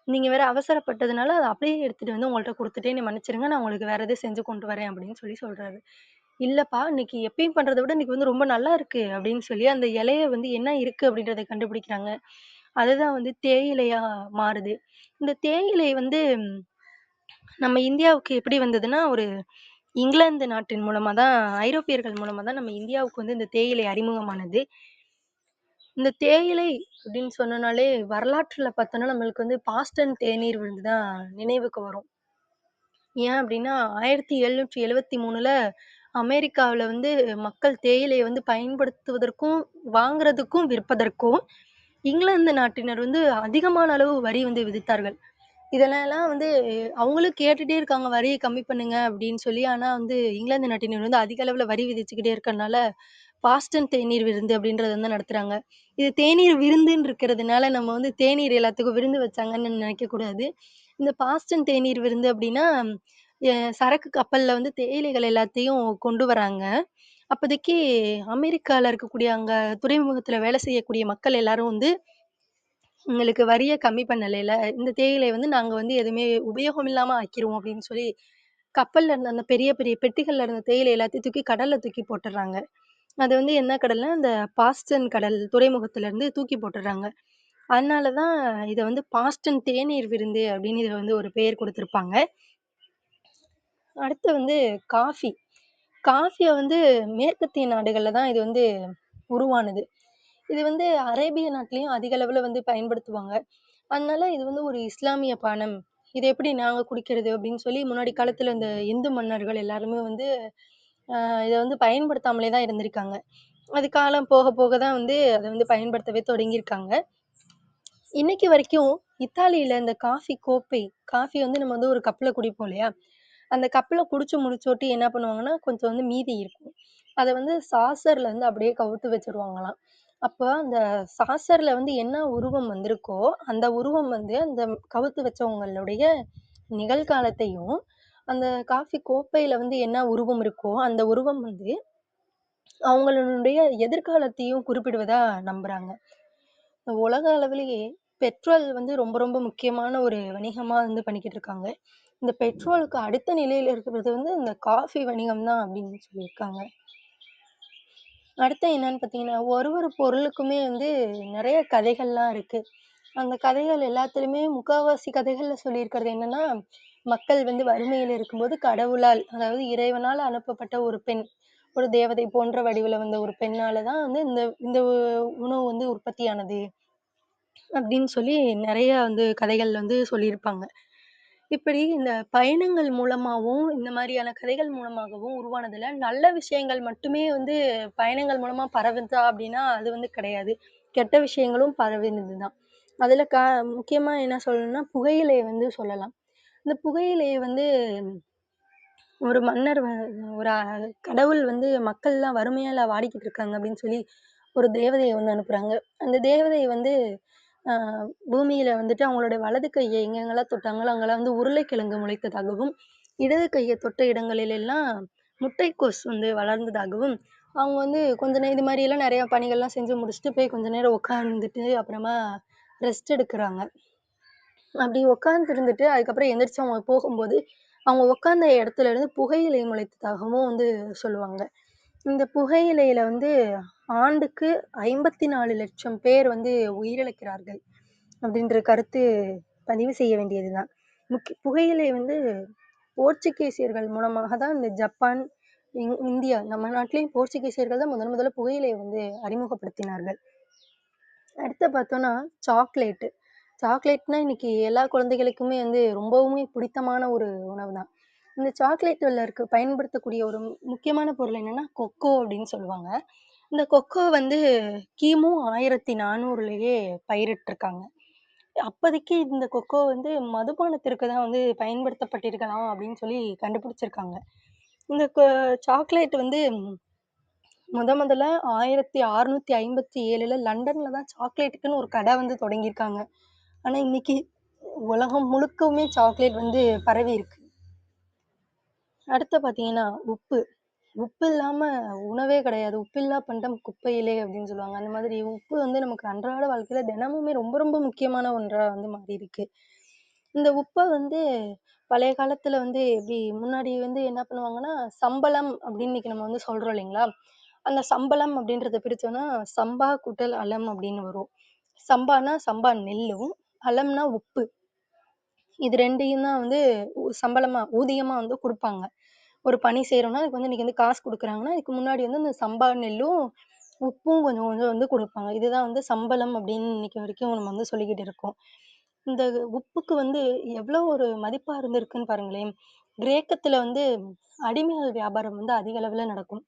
நீங்க வேற அவசரப்பட்டதுனால, அத அப்படியே எடுத்துட்டு வந்து உங்கள்ட்ட குடுத்துட்டேன். என்னை மன்னிச்சுருங்க. நான் உங்களுக்கு வேற எதுவும் செஞ்சு கொண்டு வரேன் அப்படின்னு சொல்லி சொல்றாரு. இல்லப்பா, இன்னைக்கு எப்பயும் பண்றத விட இன்னைக்கு வந்து ரொம்ப நல்லா இருக்கு அப்படின்னு சொல்லி அந்த இலைய வந்து என்ன இருக்கு அப்படின்றத கண்டுபிடிக்கிறாங்க. அதுதான் வந்து தேயிலையா மாறுது. இந்த தேயிலை வந்து நம்ம இந்தியாவுக்கு எப்படி வந்ததுன்னா, ஒரு இங்கிலாந்து நாட்டின் மூலமா தான் ஐரோப்பியர்கள் மூலமா தான் நம்ம இந்தியாவுக்கு வந்து இந்த தேயிலை அறிமுகமானது. இந்த தேயிலை அப்படின்னு சொன்னோம்னாலே வரலாற்றுல பார்த்தோம்னா, நம்மளுக்கு வந்து பாஸ்டன் தேநீர் விருந்து தான் நினைவுக்கு வரும். ஏன் அப்படின்னா, 1773ல அமெரிக்காவுல வந்து மக்கள் தேயிலைய வந்து பயன்படுத்துவதற்கும், வாங்குறதுக்கும், விற்பதற்கும் இங்கிலாந்து நாட்டினர் வந்து அதிகமான அளவு வரி வந்து விதித்தார்கள். இதெல்லாம் வந்து அவங்களும் கேட்டுட்டே இருக்காங்க, "வரிய கம்மி பண்ணுங்க" அப்படின்னு சொல்லி. ஆனா வந்து இங்கிலாந்து நாட்டினர் வந்து அதிக அளவுல வரி விதிச்சுக்கிட்டே இருக்கறனால, பாஸ்டன் தேநீர் விருந்து அப்படின்றத வந்து நடத்துறாங்க. இது தேநீர் விருந்துன்னு இருக்கிறதுனால, நம்ம வந்து தேநீர் எல்லாத்துக்கும் விருந்து வச்சாங்கன்னு நினைக்கக்கூடாது. இந்த பாஸ்டன் தேநீர் விருந்து அப்படின்னா, சரக்கு கப்பல்ல வந்து தேயிலைகள் எல்லாத்தையும் கொண்டு வராங்க. அப்போதைக்கு அமெரிக்கால இருக்கக்கூடிய அங்க துறைமுகத்துல வேலை செய்யக்கூடிய மக்கள் எல்லாரும் வந்து, "எங்களுக்கு வரிய கம்மி பண்ணலைல, இந்த தேயிலைய வந்து நாங்க வந்து எதுவுமே உபயோகம் இல்லாம ஆக்கிருவோம்" அப்படின்னு சொல்லி, கப்பல்ல இருந்த அந்த பெரிய பெரிய பெட்டிகள்ல இருந்த தேயிலை எல்லாத்தையும் தூக்கி கடல்ல தூக்கி போட்டுர்றாங்க. அது வந்து என்ன கடல்னா, அந்த பாஸ்டன் கடல் துறைமுகத்துல இருந்து தூக்கி போட்டுர்றாங்க. அதனால தான் இத வந்து பாஸ்டன் தேநீர் விருந்து அப்படின்னு இத வந்து ஒரு பெயர் குடுத்திருப்பாங்க. அடுத்து வந்து காஃபி. காஃபிய வந்து மேற்கத்திய நாடுகள்ல தான் இது வந்து உருவானது. இது வந்து அரேபிய நாட்டிலயும் அதிக அளவுல வந்து பயன்படுத்துவாங்க. அதனால இது வந்து ஒரு இஸ்லாமிய பானம். "இத எப்படி நாங்க குடிக்கிறது?" அப்படின்னு சொல்லி முன்னாடி காலத்துல இந்த இந்து மன்னர்கள் எல்லாருமே வந்து இத வந்து பயன்படுத்தாமலே தான் இருந்திருக்காங்க. அது காலம் போக போக தான் வந்து அத வந்து பயன்படுத்தவே தொடங்கியிருக்காங்க. இன்னைக்கு வரைக்கும் இத்தாலியில இந்த காஃபி கோப்பை, காஃபி வந்து நம்ம வந்து ஒரு கப்ல குடிப்போம் இல்லையா? அந்த கப்ல குடிச்சு முடிச்சோட்டி என்ன பண்ணுவாங்கன்னா, கொஞ்சம் வந்து மீதி இருக்கும். அத வந்து சாசர்ல வந்து அப்படியே கவுத்து வச்சுருவாங்களாம். அப்ப அந்த சாசர்ல வந்து என்ன உருவம் வந்திருக்கோ, அந்த உருவம் வந்து அந்த கவுத்து வச்சவங்களுடைய நிகழ்காலத்தையும், அந்த காஃபி கோப்பையில வந்து என்ன உருவம் இருக்கோ, அந்த உருவம் வந்து அவங்களுடைய எதிர்காலத்தையும் குறிப்பிடுவதா நம்புறாங்க. உலக அளவிலேயே பெட்ரோல் வந்து ரொம்ப ரொம்ப முக்கியமான ஒரு வணிகமா வந்து பண்ணிக்கிட்டு இருக்காங்க. இந்த பெட்ரோலுக்கு அடுத்த நிலையில இருக்கிறது வந்து இந்த காஃபி வணிகம் தான் அப்படின்னு சொல்லியிருக்காங்க. அடுத்து என்னன்னு பார்த்தீங்கன்னா, ஒரு ஒரு பொருளுக்குமே வந்து நெறைய கதைகள்லாம் இருக்கு. அந்த கதைகள் எல்லாத்துலயுமே முக்காவாசி கதைகள்ல சொல்லியிருக்கிறது என்னன்னா, மக்கள் வந்து வறுமையில இருக்கும்போது கடவுளால், அதாவது இறைவனால அனுப்பப்பட்ட ஒரு பெண், ஒரு தேவதை போன்ற வடிவில வந்த ஒரு பெண்ணால தான் வந்து இந்த இந்த உணவு வந்து உற்பத்தியானது. அப்படின்னு சொல்லி நெறைய வந்து கதைகள் வந்து சொல்லியிருப்பாங்க. இப்படி இந்த பயணங்கள் மூலமாவும், இந்த மாரியான கதைகள் மூலமாகவும் உருவானதுல நல்ல விஷயங்கள் மட்டுமே வந்து பயணங்கள் மூலமா பரவுதா அப்படின்னா, அது வந்து கிடையாது. கெட்ட விஷயங்களும் பரவினது தான். அதுல முக்கியமா என்ன சொல்லணும்னா, புகையிலைய வந்து சொல்லலாம். இந்த புகையிலைய வந்து ஒரு மன்னர் ஒரு கடவுள் வந்து மக்கள்லாம் வறுமையால வாடிக்கிட்டு இருக்காங்க அப்படின்னு சொல்லி, ஒரு தேவதைய வந்து அனுப்புறாங்க. அந்த தேவதை வந்து அ பூமியில வந்துட்டு அவங்களுடைய வலது கைய எங்கெங்கலாம் தொட்டாங்களோ, அங்கலாம் வந்து உருளைக்கிழங்கு முளைத்ததாகவும், இடது கைய தொட்ட இடங்களிலெல்லாம் முட்டைக்கோஸ் வந்து வளர்ந்ததாகவும், அவங்க வந்து கொஞ்ச இது மாரியெல்லாம் நெறைய பணிகள்லாம் செஞ்சு முடிச்சுட்டு போய் கொஞ்ச நேரம் உட்கார்ந்துட்டு, அப்புறமா ரெஸ்ட் எடுக்குறாங்க. அப்படி உட்கார்ந்து இருந்துட்டு, அதுக்கப்புறம் எந்திரிச்சு அவங்க போகும்போது, அவங்க உட்கார்ந்த இடத்துல இருந்து புகையிலை முளைத்ததாகவும் வந்து சொல்லுவாங்க. இந்த புகையிலையில வந்து ஆண்டுக்கு 54,00,000 பேர் வந்து உயிரிழக்கிறார்கள். அப்படின்ற கருத்து பதிவு செய்ய வேண்டியது தான். புகையிலை வந்து போர்ச்சுகீசியர்கள் மூலமாக தான் இந்த ஜப்பான், இந்தியா நம்ம நாட்டிலேயும் போர்ச்சுகீசியர்கள் தான் முதல்ல புகையிலைய வந்து அறிமுகப்படுத்தினார்கள். அடுத்து பார்த்தோம்னா, சாக்லேட்டு. சாக்லேட்னா இன்னைக்கு எல்லா குழந்தைகளுக்குமே வந்து ரொம்பவுமே பிடித்தமான ஒரு உணவு தான். இந்த சாக்லேட்டுல பயன்படுத்தக்கூடிய ஒரு முக்கியமான பொருள் என்னன்னா, கொக்கோ அப்படின்னு சொல்லுவாங்க. இந்த கொக்கோ வந்து கிமு 1400லயே பயிரிட்டுருக்காங்க. அப்போதைக்கு இந்த கொக்கோ வந்து மதுபானத்திற்கு தான் வந்து பயன்படுத்தப்பட்டிருக்கலாம் அப்படின்னு சொல்லி கண்டுபிடிச்சிருக்காங்க. இந்த சாக்லேட் வந்து முதல்ல 1657ல லண்டன்ல தான் சாக்லேட்டுக்குன்னு ஒரு கடை வந்து தொடங்கியிருக்காங்க. ஆனா இன்னைக்கு உலகம் முழுக்கவுமே சாக்லேட் வந்து பரவி இருக்கு. அடுத்து பார்த்தீங்கன்னா, உப்பு. உப்பு இல்லாம உணவே கிடையாது. "உப்பில்லா பண்டம் குப்பையிலே" அப்படின்னு சொல்லுவாங்க. அந்த மாதிரி உப்பு வந்து நமக்கு அன்றாட வாழ்க்கையில தினமுமே ரொம்ப ரொம்ப முக்கியமான ஒன்றா வந்து மாறியிருக்கு. இந்த உப்ப வந்து பழைய காலத்துல வந்து எப்படி முன்னாடி வந்து என்ன பண்ணுவாங்கன்னா, சம்பளம் அப்படின்னு இன்னைக்கு நம்ம வந்து சொல்றோம் இல்லைங்களா? அந்த சம்பளம் அப்படின்றத பிரிச்சோம்னா, சம்பா கூட்டல் அலம் அப்படின்னு வரும். சம்பான்னா சம்பா நெல்லும், அலம்னா உப்பு. இது 2யும் தான் வந்து சம்பளமா, ஊதியமா வந்து குடுப்பாங்க. ஒரு பணி செய்றோம்னா, அதுக்கு வந்து இன்னைக்கு வந்து காசு குடுக்குறாங்கன்னா, இதுக்கு முன்னாடி வந்து இந்த சம்பா நெல்லும், உப்பும் கொஞ்சம் கொஞ்சம் வந்து குடுப்பாங்க. இதுதான் வந்து சம்பளம் அப்படின்னு இன்னைக்கு வரைக்கும் நம்ம வந்து சொல்லிக்கிட்டு இருக்கோம். இந்த உப்புக்கு வந்து எவ்வளோ ஒரு மதிப்பா இருந்திருக்குன்னு பாருங்களேன். கிரேக்கத்துல வந்து அடிமைகள் வியாபாரம் வந்து அதிக அளவுல நடக்கும்.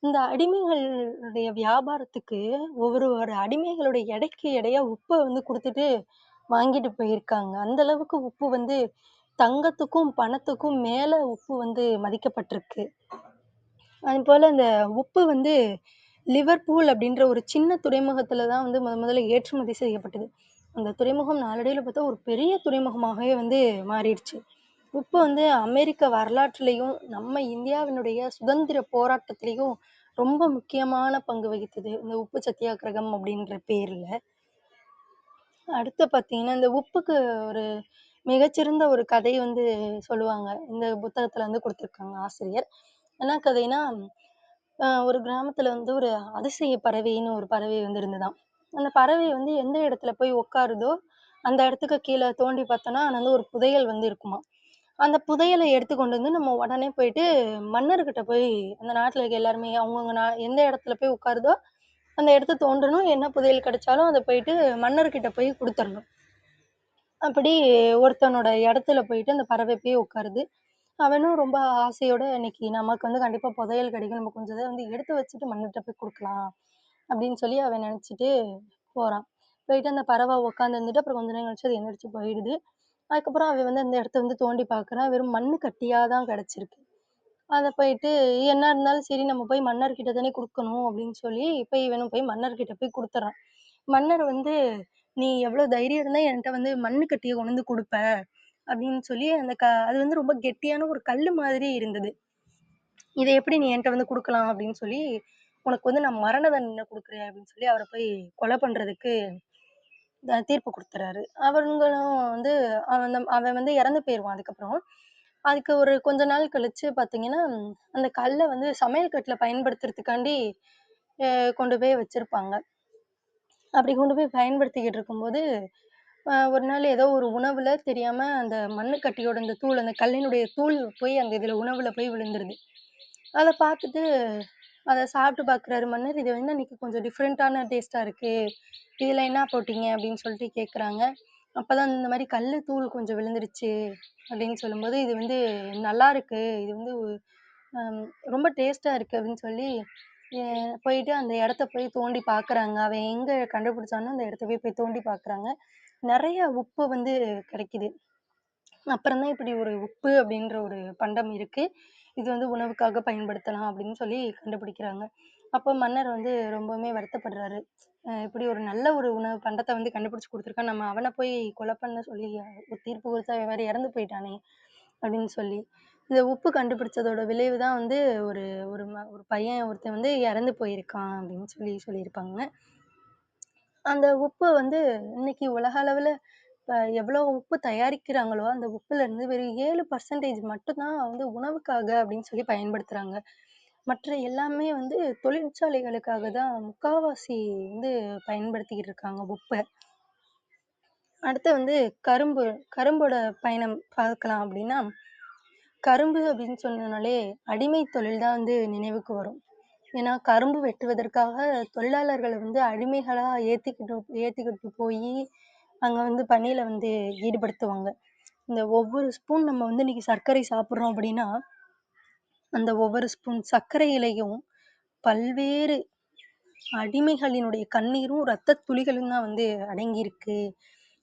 இந்த அடிமைகளுடைய வியாபாரத்துக்கு ஒரு அடிமைகளுடைய எடைக்கு எடையா உப்ப வந்து குடுத்துட்டு வாங்கிட்டு போயிருக்காங்க. அந்த அளவுக்கு உப்பு வந்து தங்கத்துக்கும், பணத்துக்கும் மேல உப்பு வந்து மதிக்கப்பட்டிருக்கு. அதுபோல இந்த உப்பு வந்து லிவர்பூல் அப்படின்ற ஒரு சின்ன துறைமுகத்துல தான் வந்து முதல்ல ஏற்றுமதி செய்யப்பட்டது. அந்த துறைமுகம் நாளடைவில பார்த்தா ஒரு பெரிய துறைமுகமாகவே வந்து மாறிடுச்சு. உப்பு வந்து அமெரிக்க வரலாற்றிலயும், நம்ம இந்தியாவினுடைய சுதந்திர போராட்டத்திலயும் ரொம்ப முக்கியமான பங்கு வகித்தது. இந்த உப்பு சத்தியாகிரகம் அப்படின்ற பேர்ல. அடுத்து பார்த்தீங்கன்னா, இந்த உப்புக்கு ஒரு மிகச்சிறந்த ஒரு கதை வந்து சொல்லுவாங்க. இந்த புத்தகத்துல வந்து குடுத்துருக்காங்க ஆசிரியர். என்ன கதைன்னா, ஒரு கிராமத்துல வந்து ஒரு அதிசய பறவைன்னு ஒரு பறவை வந்து இருந்ததாம். அந்த பறவை வந்து எந்த இடத்துல போய் உட்காருதோ, அந்த இடத்துக்கு கீழ தோண்டி பார்த்தோம்னா, அங்க வந்து ஒரு புதையல் வந்து இருக்குமாம். அந்த புதையல எடுத்து கொண்டு வந்து நம்ம உடனே போயிட்டு மன்னர்கிட்ட போய் அந்த நாட்டுல இருக்க எல்லாருமே அவங்கவங்க எந்த இடத்துல போய் உட்காருதோ, அந்த இடத்த தோண்டணும். என்ன புதையல் கிடைச்சாலும் அத போயிட்டு மன்னர்கிட்ட போய் குடுத்தரணும். அப்படி ஒருத்தனோட இடத்துல போயிட்டு அந்த பறவை போய் உட்காருது. அவனும் ரொம்ப ஆசையோட இன்னைக்கு நமக்கு வந்து கண்டிப்பா புதையல் கிடைக்கும். நம்ம கொஞ்சம் இத வந்து எடுத்து வச்சுட்டு மன்னர்ட்ட போய் குடுக்கலாம். அப்படின்னு சொல்லி அவன் நினைச்சுட்டு போறான். போயிட்டு அந்த பறவை உட்கார்ந்து இருந்துட்டு அப்புறம் கொஞ்ச நேரம் கழிச்சு அது எந்திரிச்சு போயிடுது. அதுக்கப்புறம் அவன் வந்து அந்த இடத்த வந்து தோண்டி பார்க்குறான். வெறும் மண்ணு கட்டியா தான் கிடைச்சிருக்கு. அத போயிட்டு என்ன இருந்தாலும் சரி நம்ம போய் மன்னர்கிட்ட தானே குடுக்கணும் அப்படின்னு சொல்லி, போய் இவனும் போய் மன்னர்கிட்ட போய் குடுத்துர்றான். மன்னர் வந்து, "நீ எவ்ளோ தைரியம் இருந்தா என்ட்ட வந்து மண்ணு கட்டிய கொண்டு வந்து குடுப்ப?" அப்படின்னு சொல்லி அந்த அது வந்து ரொம்ப கெட்டியான ஒரு கல்லு மாதிரி இருந்தது. "இத எப்படி நீ என்ட்ட வந்து குடுக்கலாம்?" அப்படின்னு சொல்லி, "உனக்கு வந்து நான் மரண தண்டனை குடுக்குறேன்" அப்படின்னு சொல்லி அவர போய் கொலை பண்றதுக்கு தீர்ப்பு குடுத்துறாரு. அவங்களும் வந்து அவன் வந்து இறந்து போயிருவான் அதுக்கப்புறம். அதுக்கு ஒரு கொஞ்ச நாள் கழிச்சு பார்த்தீங்கன்னா, அந்த கல்ல வந்து சமையல் கட்டுல பயன்படுத்துறதுக்காண்டி அ கொண்டு போய் வச்சிருப்பாங்க. அப்படி கொண்டு போய் பயன்படுத்திக்கிட்டு இருக்கும்போது, ஒரு நாள் ஏதோ ஒரு உணவுல தெரியாம அந்த மண்ணு கட்டியோட அந்த தூள், அந்த கல்லினுடைய தூள் போய் அந்த இதுல உணவுல போய் விழுந்துருது. அத பார்த்துட்டு அத சாப்பிட்டு பார்க்குறாரு மன்னர். "இது என்ன இன்னைக்கு கொஞ்சம் டிஃபரெண்ட்டான டேஸ்ட்டா இருக்கு. இதுல என்ன போட்டீங்க?" அப்படின்னு சொல்லிட்டு கேட்குறாங்க. அப்பதான் இந்த மாரி "கல்லு தூள் கொஞ்சம் விழுந்துருச்சு" அப்படின்னு சொல்லும்போது, "இது வந்து நல்லாருக்கு. இது வந்து அம் ரொம்ப டேஸ்ட்டா இருக்கு" அப்படின்னு சொல்லி, எ போயிட்டு அந்த இடத்த போய் தோண்டி பார்க்குறாங்க. அவன் எங்க கண்டுபிடிச்சானோ அந்த இடத்த போய் தோண்டி பார்க்குறாங்க. நெறைய உப்பு வந்து கிடைக்குது. அப்புறம் தான் இப்படி ஒரு உப்பு அப்படின்ற ஒரு பண்டம் இருக்கு. இது வந்து உணவுக்காக பயன்படுத்தலாம் அப்படின்னு சொல்லி கண்டுபிடிக்கிறாங்க. அப்போ மன்னர் வந்து ரொம்பவுமே வருத்தப்படுறாரு. இப்படி ஒரு நல்ல ஒரு உணவு பண்டத்த வந்து கண்டுபிடிச்சு குடுத்துருக்கான். நம்ம அவன போய் கொலை பண்ண சொல்லி ஒரு தீர்ப்பு குடுத்து அவன் வேற இறந்து போயிட்டானே! அப்படின்னு சொல்லி. இந்த உப்பு கண்டுபிடிச்சதோட விளைவு தான் வந்து ஒரு ஒரு பையன் ஒருத்தன் வந்து இறந்து போயிருக்கான் அப்படின்னு சொல்லி சொல்லியிருப்பாங்க. அந்த உப்பு வந்து இன்னைக்கு உலக அளவுல எவ்வளோ உப்பு தயாரிக்கிறாங்களோ, அந்த உப்புல இருந்து வெறும் 7% மட்டும் தான் வந்து உணவுக்காக அப்படின்னு சொல்லி பயன்படுத்துறாங்க. மற்ற எல்லாமே வந்து தொழிற்சாலைகளுக்காக தான் முக்காவாசி வந்து பயன்படுத்திக்கிட்டு இருக்காங்க உப்ப. அடுத்து வந்து கரும்பு. கரும்போட பயணம் பார்க்கலாம் அப்படின்னா, கரும்பு அப்படின்னு சொன்னனாலே அடிமை தொழில் தான் வந்து நினைவுக்கு வரும். ஏன்னா, கரும்பு வெட்டுவதற்காக தொழிலாளர்கள வந்து அடிமைகளா ஏத்திக்கிட்டு போயி, அங்க வந்து பணியில வந்து ஈடுபடுத்துவாங்க. இந்த ஒவ்வொரு ஸ்பூன் நம்ம வந்து இன்னைக்கு சர்க்கரை சாப்பிடுறோம் அப்படின்னா, அந்த ஒவ்வொரு ஸ்பூன் சர்க்கரையிலயும் பல்வேறு அடிமைகளினுடைய கண்ணீரும், ரத்தத் துளிகளும் தான் வந்து அடங்கியிருக்கு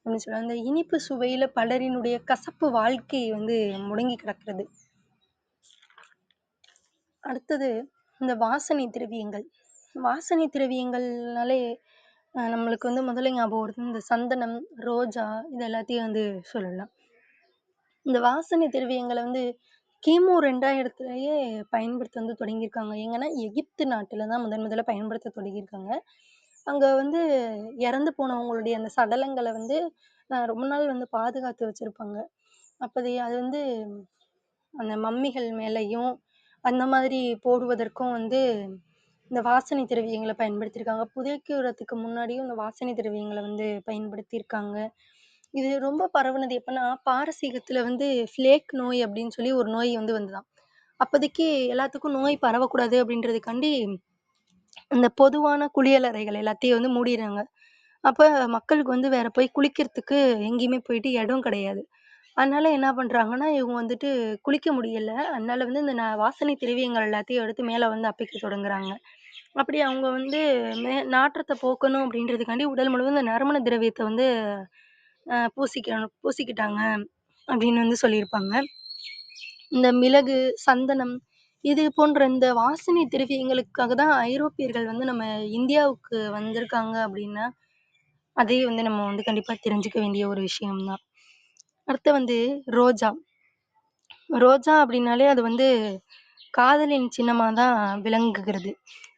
அப்படின்னு சொல்லுவாங்க. அந்த இனிப்பு சுவையில பலரினுடைய கசப்பு வாழ்க்கை வந்து முடங்கி கிடக்கிறது. அடுத்தது இந்த வாசனை திரவியங்கள். வாசனை திரவியங்கள்னாலே நம்மளுக்கு வந்து முதல்ல ஞாபகம் வருது இந்த சந்தனம், ரோஜா இது எல்லாத்தையும் வந்து சொல்லலாம். இந்த வாசனை திரவியங்கள வந்து கிமு 2000த்திலேயே பயன்படுத்த வந்து தொடங்கியிருக்காங்க. எங்கன்னா, எகிப்து நாட்டுல தான் முதல்ல பயன்படுத்த தொடங்கியிருக்காங்க. அங்க வந்து இறந்து போனவங்களுடைய அந்த சடலங்கள வந்து ரொம்ப நாள் வந்து பாதுகாத்து வச்சிருப்பாங்க. அது வந்து அந்த மம்மிகள் மேலயும், அந்த மாதிரி போடுவதற்கும் வந்து இந்த வாசனை திரவியங்கள பயன்படுத்தியிருக்காங்க. புதைக்கிறதுக்கு முன்னாடியும் இந்த வாசனை திரவியங்கள வந்து பயன்படுத்தியிருக்காங்க. இது ரொம்ப பரவுனது எப்பன்னா, பாரசீகத்தில வந்து ஃப்ளேக் நோய் அப்படின்னு சொல்லி ஒரு நோய் வந்து வந்ததாம். அப்போதைக்கு எல்லாத்துக்கும் நோய் பரவக்கூடாது அப்படின்றதுக்காண்டி, இந்த பொதுவான குளியலறைகள் எல்லாத்தையும் வந்து மூடிர்றாங்க. அப்ப மக்களுக்கு வந்து வேற போய் குளிக்கிறதுக்கு எங்கேயுமே போயிட்டு இடம் கிடையாது. அதனால என்ன பண்றாங்கன்னா, இவங்க வந்துட்டு குளிக்க முடியல. அதனால வந்து இந்த வாசனை திரவியங்கள் எல்லாத்தையும் எடுத்து மேல வந்து அப்பிக்க தொடங்குறாங்க. அப்படி அவங்க வந்து நாற்றத்த போக்கணும் அப்படின்றதுக்காண்டி உடல் முழுவதும் இந்த நறுமண திரவியத்த வந்து பூசிக்கிட்டாங்க அப்படின்னு வந்து சொல்லியிருப்பாங்க. இந்த மிளகு, சந்தனம் இது போன்ற இந்த வாசனை திரவியங்களுக்காக தான் ஐரோப்பியர்கள் வந்து நம்ம இந்தியாவுக்கு வந்திருக்காங்க அப்படின்னா, அதையும் வந்து நம்ம வந்து கண்டிப்பா தெரிஞ்சுக்க வேண்டிய ஒரு விஷயம் தான். அடுத்து வந்து ரோஜா. ரோஜா அப்படின்னாலே அது வந்து காதலின் சின்னமா தான் விளங்குகிறது.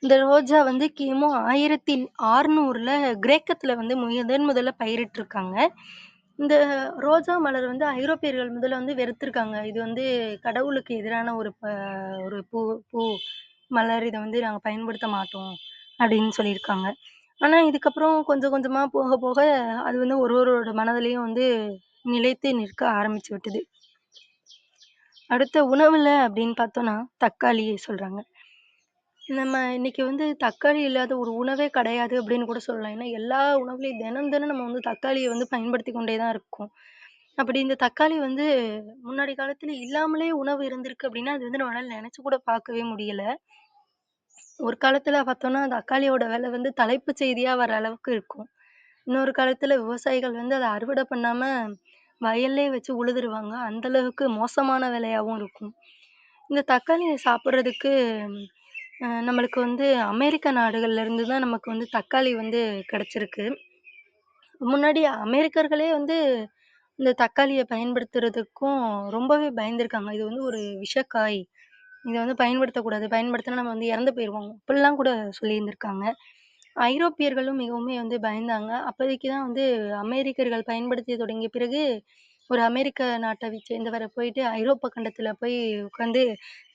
இந்த ரோஜா வந்து கிமு 1600ல கிரேக்கத்துல வந்து முதல்ல பயிரிட்டுருக்காங்க. இந்த ரோஜா மலர் வந்து ஐரோப்பியர்கள் முதல்ல வந்து வெறுத்துருக்காங்க. இது வந்து கடவுளுக்கு எதிரான ஒரு பூ மலர். இத வந்து நாங்க பயன்படுத்த மாட்டோம் அப்படின்னு சொல்லியிருக்காங்க. ஆனா இதுக்கப்புறம் கொஞ்சம் கொஞ்சமா போக போக அது வந்து ஒருவரோட மனதிலயும் வந்து நிலைத்து நிற்க ஆரம்பிச்சு விட்டது. அடுத்த உணவுல அப்படின்னு பார்த்தோம்னா, தக்காளி சொல்றாங்க. நம்ம இன்னைக்கு வந்து தக்காளி இல்லாத ஒரு உணவே கிடையாது அப்படின்னு கூட சொல்லலாம். ஏன்னா, எல்லா உணவுலயும் தினம் தினம் நம்ம வந்து தக்காளிய வந்து பயன்படுத்திக் கொண்டே தான் இருக்கோம். அப்படி இந்த தக்காளி வந்து முன்னாடி காலத்துல இல்லாமலே உணவு இருந்திருக்கு அப்படின்னா, அது வந்து நம்மளால நெனச்சு கூட பார்க்கவே முடியல. ஒரு காலத்துல பார்த்தோம்னா, தக்காளியோட விலை வந்து தலைப்புச் செய்தியா வர அளவுக்கு இருக்கும். இன்னொரு காலத்துல விவசாயிகள் வந்து அத அறுவடை பண்ணாம வயல்லயே வச்சு உழுதுருவாங்க. அந்த அளவுக்கு மோசமான விலையாவும் இருக்கும். இந்த தக்காளிய சாப்பிடுறதுக்கு நம்மளுக்கு வந்து அமெரிக்க நாடுகள்ல இருந்து தான் நமக்கு வந்து தக்காளி வந்து கிடைச்சிருக்கு. முன்னாடி அமெரிக்கர்களே வந்து இந்த தக்காளிய பயன்படுத்துறதுக்கும் ரொம்பவே பயந்துருக்காங்க. இது வந்து ஒரு விஷக்காய். இத வந்து பயன்படுத்தக்கூடாது. பயன்படுத்தினா நம்ம வந்து இறந்து போயிருவோம். இப்படிலாம் கூட சொல்லியிருந்திருக்காங்க. ஐரோப்பியர்களும் மிகவுமே வந்து பயந்தாங்க. அப்போதைக்கு தான் வந்து அமெரிக்கர்கள் பயன்படுத்த தொடங்கிய பிறகு, ஒரு அமெரிக்க நாட்டை சேர்ந்தவர போயிட்டு ஐரோப்பா கண்டத்தில போய் உட்காந்து,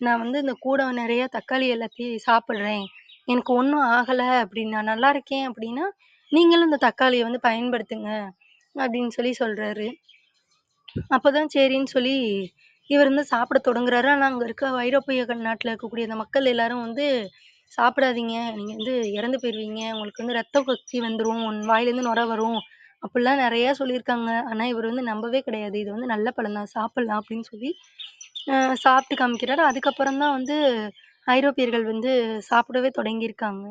"நான் வந்து இந்த கூடை நெறைய தக்காளி எல்லாத்தையும் சாப்பிடுறேன். எனக்கு ஒண்ணும் ஆகல அப்படின்னு நான் நல்லா இருக்கேன் அப்படின்னா, நீங்களும் இந்த தக்காளிய வந்து பயன்படுத்துங்க." அப்படின்னு சொல்லி சொல்றாரு. அப்பதான் சரின்னு சொல்லி இவர் வந்து சாப்பிட தொடங்குறாரு. ஆனா, அங்க இருக்க ஐரோப்பிய நாட்டுல இருக்கக்கூடிய அந்த மக்கள் எல்லாரும் வந்து, "சாப்பிடாதீங்க. நீங்க வந்து இறந்து போயிருவீங்க. உங்களுக்கு வந்து ரத்த கொக்கி வந்துரும். வாயிலேருந்து நுரை வரும்." அப்படிலாம் நெறையா சொல்லியிருக்காங்க. ஆனா, இவர் வந்து நம்பவே கிடையாது. "இது வந்து நல்ல பழம் தான். சாப்பிடலாம்." அப்படின்னு சொல்லி அ சாப்பிட்டு காமிக்கிறாரு. அதுக்கப்புறம் தான் வந்து ஐரோப்பியர்கள் வந்து சாப்பிடவே தொடங்கியிருக்காங்க.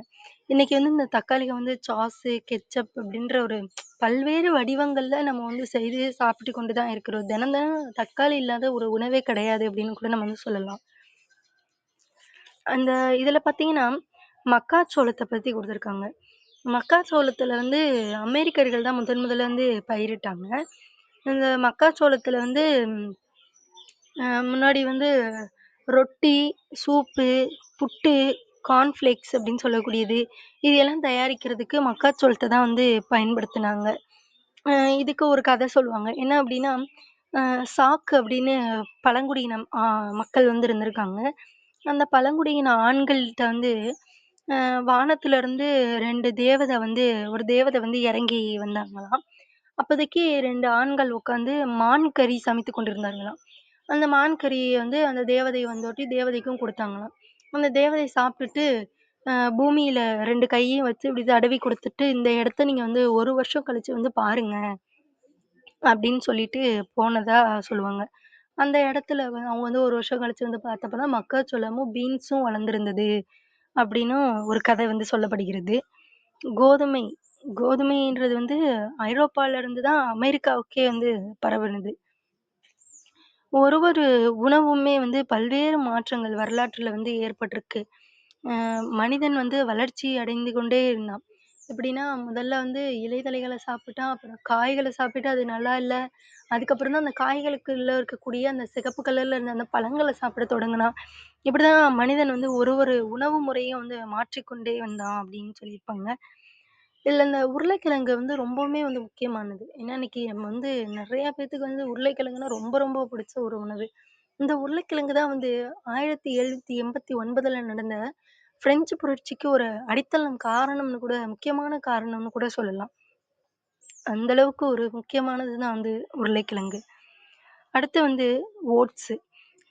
இன்னைக்கு வந்து இந்த தக்காளிக வந்து சாஸு, கெட்சப் அப்படின்ற ஒரு பல்வேறு வடிவங்கள்ல நம்ம வந்து செய்து சாப்பிட்டு கொண்டு தான் இருக்கிறோம். தினம் தினம் தக்காளி இல்லாத ஒரு உணவே கிடையாது அப்படின்னு கூட நம்ம வந்து சொல்லலாம். அந்த இதுல பார்த்தீங்கன்னா, மக்காச்சோளத்த பத்தி குடுத்துருக்காங்க. மக்காச்சோளத்துல வந்து அமெரிக்கர்கள் தான் முதல்ல வந்து பயிரிட்டாங்க. இந்த மக்காச்சோளத்துல வந்து முன்னாடி வந்து ரொட்டி, சூப்பு, புட்டு, கார்ன்ஃப்ளேக்ஸ் அப்படின்னு சொல்லக்கூடியது. இது எல்லாம் தயாரிக்கிறதுக்கு மக்காச்சோளத்த தான் வந்து பயன்படுத்துனாங்க. அ இதுக்கு ஒரு கதை சொல்லுவாங்க. என்ன அப்படின்னா, அ சாக்கு அப்படின்னு பழங்குடியினம் மக்கள் வந்து இருந்திருக்காங்க. அந்த பழங்குடியின ஆண்கள்ட்ட வந்து வானத்திலருந்து 2 தேவதை வந்து ஒரு தேவதை வந்து இறங்கி வந்தாங்களாம். அப்போதைக்கு 2 ஆண்கள் உட்காந்து மான் கறி சமைத்துக் கொண்டிருந்தார்களாம். அந்த மான் கறிய வந்து அந்த தேவதை வந்தோட்டி தேவதைக்கும் குடுத்தாங்களாம். அந்த தேவதை சாப்பிட்டுட்டு, பூமியில 2 கையையும் வச்சு இப்படி தடவி குடுத்துட்டு, "இந்த இடத்த நீங்க வந்து 1 வருஷம் கழிச்சு வந்து பாருங்க." அப்படின்னு சொல்லிட்டு போனதா சொல்லுவாங்க. அந்த இடத்துல அவங்க வந்து 1 வருஷம் கழிச்சு வந்து பார்த்தப்ப தான் மக்காச்சோளமும், பீன்ஸும் வளர்ந்திருந்தது அப்படின்னும் ஒரு கதை வந்து சொல்லப்படுகிறது. கோதுமை கோதுமைன்றது வந்து ஐரோப்பால இருந்து தான் அமெரிக்காவுக்கே வந்து பரவுனது. ஒரு உணவுமே வந்து பல்வேறு மாற்றங்கள் வரலாற்றுல வந்து ஏற்பட்டிருக்கு. மனிதன் வந்து வளர்ச்சி அடைந்து கொண்டே இருந்தான். எப்படின்னா, முதல்ல வந்து இலைதழைகள சாப்பிட்டான். அப்புறம் காய்கள சாப்பிட்டு அது நல்லா இல்ல. அதுக்கப்புறம் தான் அந்த காய்களுக்குள்ள இருக்கக்கூடிய அந்த சிகப்பு கலர்ல இருந்த அந்த பழங்கள சாப்பிட தொடங்குனான். இப்படிதான் மனிதன் வந்து ஒரு உணவு முறையும் வந்து மாற்றிக்கொண்டே வந்தான் அப்படின்னு சொல்லியிருப்பாங்க. இதுல இந்த உருளைக்கிழங்கு வந்து ரொம்பவுமே வந்து முக்கியமானது. ஏன்னா, இன்னைக்கு நம்ம வந்து நெறைய பேத்துக்கு வந்து உருளைக்கிழங்குனா ரொம்ப ரொம்ப பிடிச்ச ஒரு உணவு. இந்த உருளைக்கிழங்கு தான் வந்து 1789ல நடந்த பிரெஞ்சு புரட்சிக்கு ஒரு அடித்தளம் காரணம்னு கூட முக்கியமான காரணம்னு கூட சொல்லலாம். அந்த அளவுக்கு ஒரு முக்கியமானது தான் வந்து உருளைக்கிழங்கு. அடுத்து வந்து ஓட்ஸு.